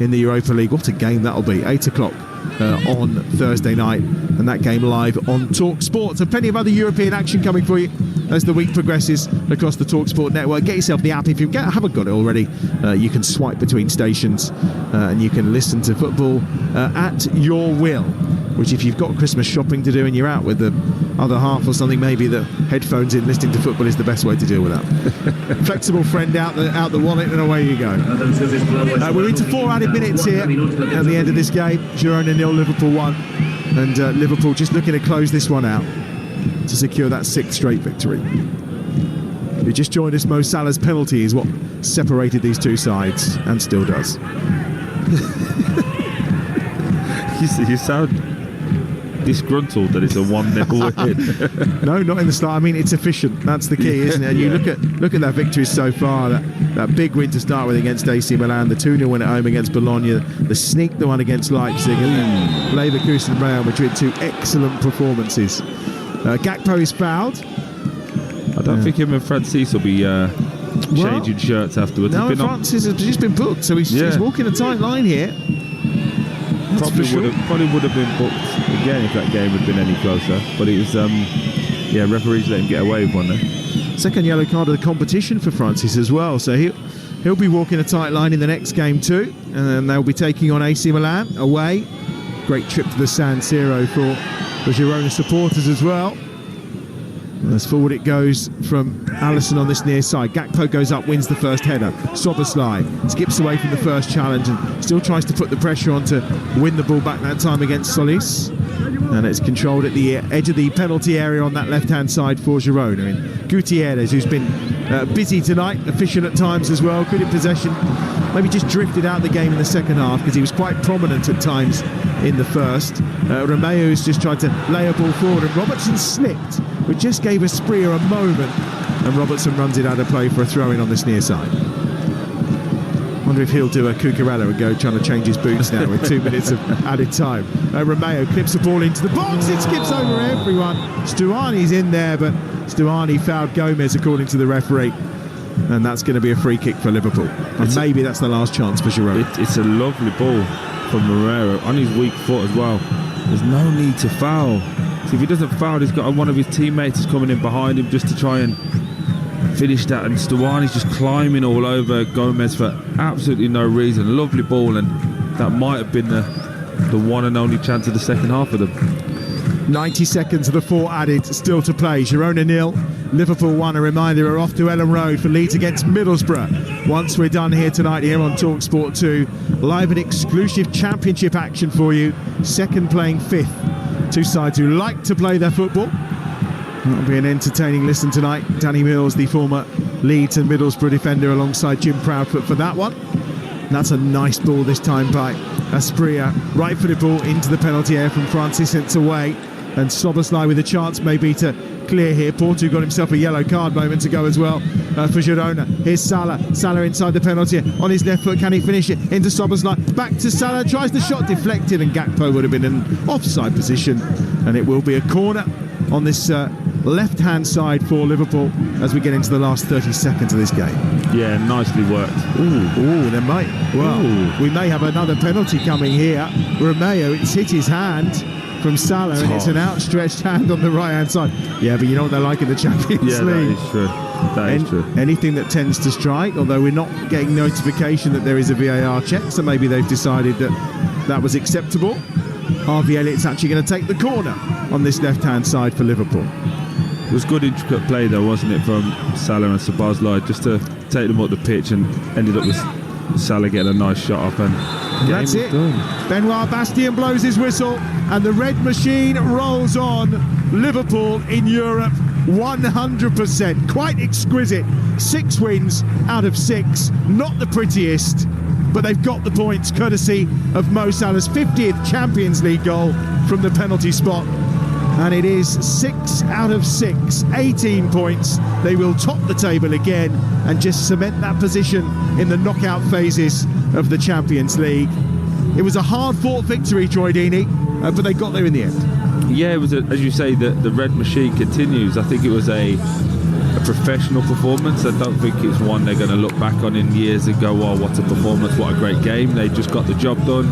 in the Europa League. What a game that'll be, 8 o'clock on Thursday night, and that game live on Talksport. So plenty of other European action coming for you as the week progresses across the Talksport network. Get yourself the app if you haven't got it already. You can swipe between stations and you can listen to football at your will, which if you've got Christmas shopping to do and you're out with the other half or something, maybe the headphones in listening to football is the best way to deal with that. Flexible friend out the wallet, and away you go. We're into 4 added minutes here at the end of this game. Girona 0, Liverpool 1, and Liverpool just looking to close this one out to secure that 6th straight victory. You just joined us, Mo Salah's penalty is what separated these two sides, and still does. You sound disgruntled that it's a 1-0 win. No, not in the start. I mean, it's efficient. That's the key, isn't it? And you look at that victory so far. That big win to start with against AC Milan, the 2-0 win at home against Bologna, the sneak the one against Leipzig, and then Leverkusen and Real Madrid, 2 excellent performances. Gakpo is fouled. I don't think him and Francis will be changing shirts afterwards. No, Francis has just been booked, so he's walking a tight line here. Probably would have been booked again if that game had been any closer. But it was, referees let him get away with one there. Second yellow card of the competition for Francis as well. So he'll be walking a tight line in the next game too. And then they'll be taking on AC Milan away Great trip to the San Siro for the Girona supporters as well. As forward it goes from Alisson on this near side. Gakpo goes up, wins the first header. Szoboszlai skips away from the first challenge and still tries to put the pressure on to win the ball back that time against Solis. And it's controlled at the edge of the penalty area on that left-hand side for Girona. And Gutierrez, who's been busy tonight, efficient at times as well, good in possession, maybe just drifted out of the game in the second half because he was quite prominent at times in the first. Romeo's just tried to lay a ball forward and Robertson slipped, which just gave Asprilla a moment, and Robertson runs it out of play for a throw-in on this near side. Wonder if he'll do a Cucurella and go trying to change his boots now with 2 minutes of added time. Romeo clips the ball into the box. It skips over everyone. Stuani's in there, but Stuani fouled Gomez according to the referee. And that's going to be a free kick for Liverpool. And maybe that's the last chance for Girona. It's a lovely ball from Moreira on his weak foot as well. There's no need to foul. So if he doesn't foul, he's got one of his teammates coming in behind him just to try and finish that, and Stuani's just climbing all over Gomez for absolutely no reason. Lovely ball, and that might have been the one and only chance of the second half of them. 90 seconds of the 4 added still to play. Girona 0, Liverpool 1. A reminder, we're off to Ellen Road for Leeds against Middlesbrough. Once we're done here tonight here on Talksport 2, live and exclusive championship action for you. Second playing fifth. Two sides who like to play their football. That'll be an entertaining listen tonight. Danny Mills, the former Leeds and Middlesbrough defender, alongside Jim Proudfoot for that one. And that's a nice ball this time by Asprilla. Right footed ball into the penalty area from Francis, it's away. And Szoboszlai with a chance maybe to clear here. Porto got himself a yellow card moments ago as well for Girona. Here's Salah. Salah inside the penalty on his left foot. Can he finish it? Into Szoboszlai. Back to Salah. Tries the shot, deflected, and Gakpo would have been in an offside position. And it will be a corner on this left-hand side for Liverpool as we get into the last 30 seconds of this game. Yeah, nicely worked. Ooh, there might. Well, we may have another penalty coming here. Romeo, it's hit his hand from Salah, and it's an outstretched hand on the right-hand side. Yeah, but you know what they're like in the Champions League. That is true. That is true. Anything that tends to strike, although we're not getting notification that there is a VAR check, so maybe they've decided that was acceptable. Harvey Elliott's actually going to take the corner on this left-hand side for Liverpool. It was good intricate play though, wasn't it, from Salah and Szoboszlai, just to take them up the pitch, and ended up with Salah getting a nice shot up, and that's it. Benoit Bastien blows his whistle and the red machine rolls on. Liverpool in Europe 100%, quite exquisite. 6 wins out of 6, not the prettiest, but they've got the points courtesy of Mo Salah's 50th Champions League goal from the penalty spot. And it is 6 out of 6, 18 points. They will top the table again and just cement that position in the knockout phases of the Champions League. It was a hard-fought victory, Troy Deeney, but they got there in the end. Yeah, it was, as you say, the red machine continues. I think it was a professional performance. I don't think it's one they're going to look back on in years and go, oh, what a performance, what a great game. They just got the job done,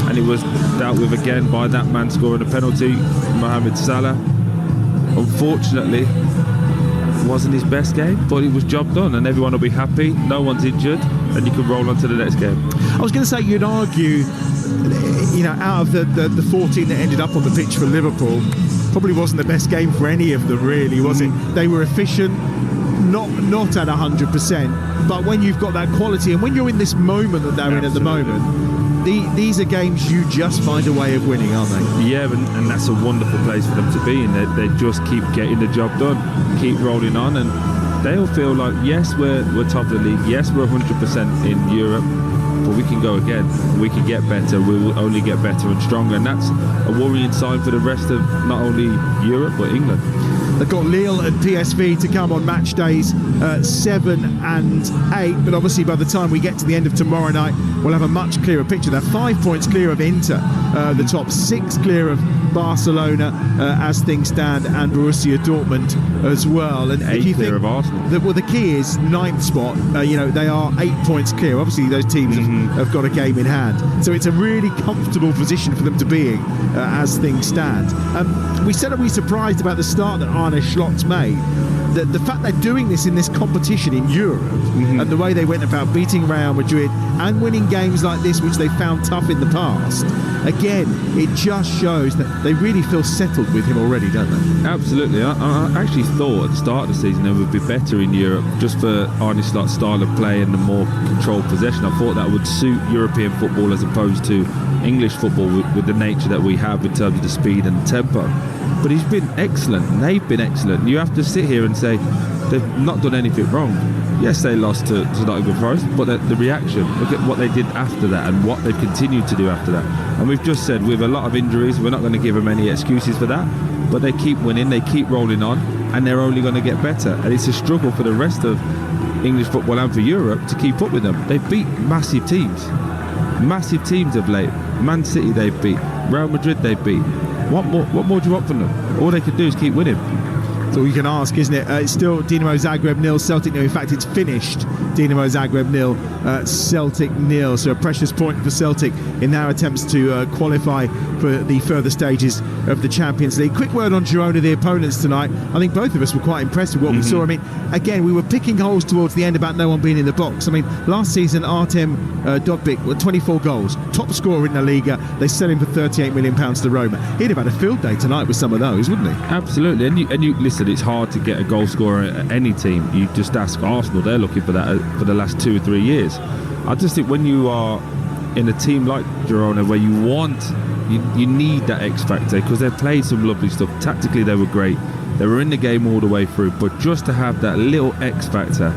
and it was dealt with again by that man scoring a penalty, Mohamed Salah. Unfortunately, it wasn't his best game, but it was job done, and everyone will be happy. No one's injured, and you can roll on to the next game. I was going to say, you'd argue, you know, out of the 14 that ended up on the pitch for Liverpool, probably wasn't the best game for any of them, really, was it? They were efficient, not at 100%, but when you've got that quality, and when you're in this moment that they're in at the moment, these are games you just find a way of winning, aren't they? Yeah, and that's a wonderful place for them to be in. They just keep getting the job done, keep rolling on, and they'll feel like, yes, we're top of the league, yes, we're 100% in Europe, but we can go again, we can get better, we will only get better and stronger, and that's a worrying sign for the rest of not only Europe but England. They've got Lille and PSV to come on match days 7 and 8, but obviously by the time we get to the end of tomorrow night, we'll have a much clearer picture. They're 5 points clear of Inter, the top 6 clear of Barcelona as things stand, and Borussia Dortmund as well. And 8 clear of Arsenal. The key is 9th spot. They are 8 points clear. Obviously those teams have got a game in hand, so it's a really comfortable position for them to be in as things stand. We said, are we surprised about the start that Arne Slot's made? the fact they're doing this in this competition in Europe and the way they went about beating Real Madrid and winning games like this, which they found tough in the past, again, it just shows that they really feel settled with him already, don't they? Absolutely. I actually thought at the start of the season they would be better in Europe just for Arne Slot's style of play and the more controlled possession. I thought that would suit European football as opposed to English football with the nature that we have in terms of the speed and the tempo. But he's been excellent and they've been excellent. You have to sit here and say they've not done anything wrong. Yes, they lost to Nottingham Forest, but the reaction, look at what they did after that and what they've continued to do after that. And we've just said with a lot of injuries, we're not going to give them any excuses for that, but they keep winning, they keep rolling on, and they're only going to get better. And it's a struggle for the rest of English football and for Europe to keep up with them. They beat massive teams of late. Man City they've beat, Real Madrid they've beat. What more do you want from them? All they can do is keep winning. So you can ask, isn't it? It's still Dinamo Zagreb 0, Celtic 0. In fact, it's finished Dinamo Zagreb 0, Celtic 0. So a precious point for Celtic in their attempts to qualify for the further stages of the Champions League. Quick word on Girona, the opponents tonight. I think both of us were quite impressed with what we saw. I mean, again, we were picking holes towards the end about no one being in the box. I mean, last season, Artem Dodbik with 24 goals, top scorer in La Liga. They sell him for £38 million to Roma. He'd have had a field day tonight with some of those, wouldn't he? Absolutely. And you listen, it's hard to get a goal scorer at any team. You just ask Arsenal, they're looking for that for the last 2 or 3 years. I just think when you are in a team like Girona where you need that X factor, because they've played some lovely stuff. Tactically they were great, they were in the game all the way through, but just to have that little X factor,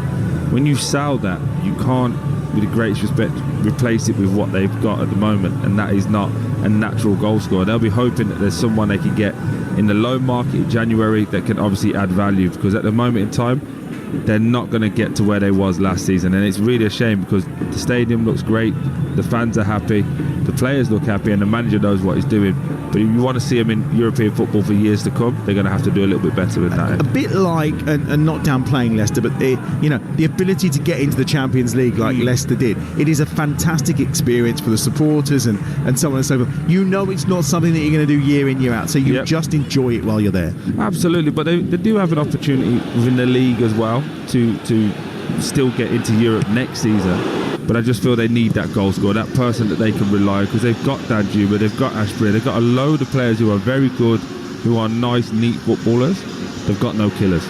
when you sell that, you can't, with the greatest respect, replace it with what they've got at the moment, and that is not a natural goal scorer. They'll be hoping that there's someone they can get in the loan market in January that can obviously add value, because at the moment in time they're not going to get to where they was last season, and it's really a shame because the stadium looks great, the fans are happy, the players look happy, and the manager knows what he's doing. But if you want to see them in European football for years to come, they're going to have to do a little bit better than that. A bit like, and not downplaying Leicester, but the ability to get into the Champions League like Leicester did. It is a fantastic experience for the supporters and so on and so forth. You know it's not something that you're going to do year in, year out, so you just enjoy it while you're there. Absolutely, but they do have an opportunity within the league as well to still get into Europe next season. But I just feel they need that goal scorer, that person that they can rely on, because they've got Danjuma, they've got Ashbury, they've got a load of players who are very good, who are nice, neat footballers. They've got no killers.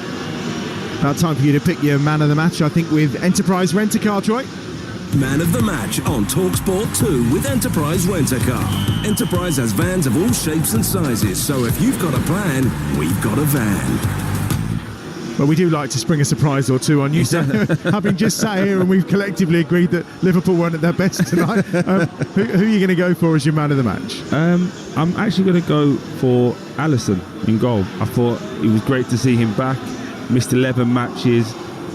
About time for you to pick your man of the match, I think, with Enterprise Rent-A-Car, Troy. Man of the match on Talksport 2 with Enterprise Rent-A-Car. Enterprise has vans of all shapes and sizes, so if you've got a plan, we've got a van. Well, we do like to spring a surprise or two on you, so having just sat here and we've collectively agreed that Liverpool weren't at their best tonight, who are you going to go for as your man of the match? I'm actually going to go for Alisson in goal. I thought it was great to see him back. Missed 11 matches,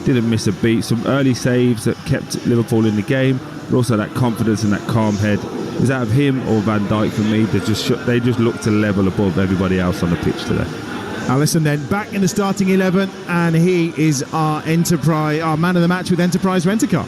didn't miss a beat. Some early saves that kept Liverpool in the game, but also that confidence and that calm head. It was out of him or Van Dijk for me. They just looked a level above everybody else on the pitch today. Alisson then back in the starting 11, and he is our man of the match with Enterprise Rent-A-Car.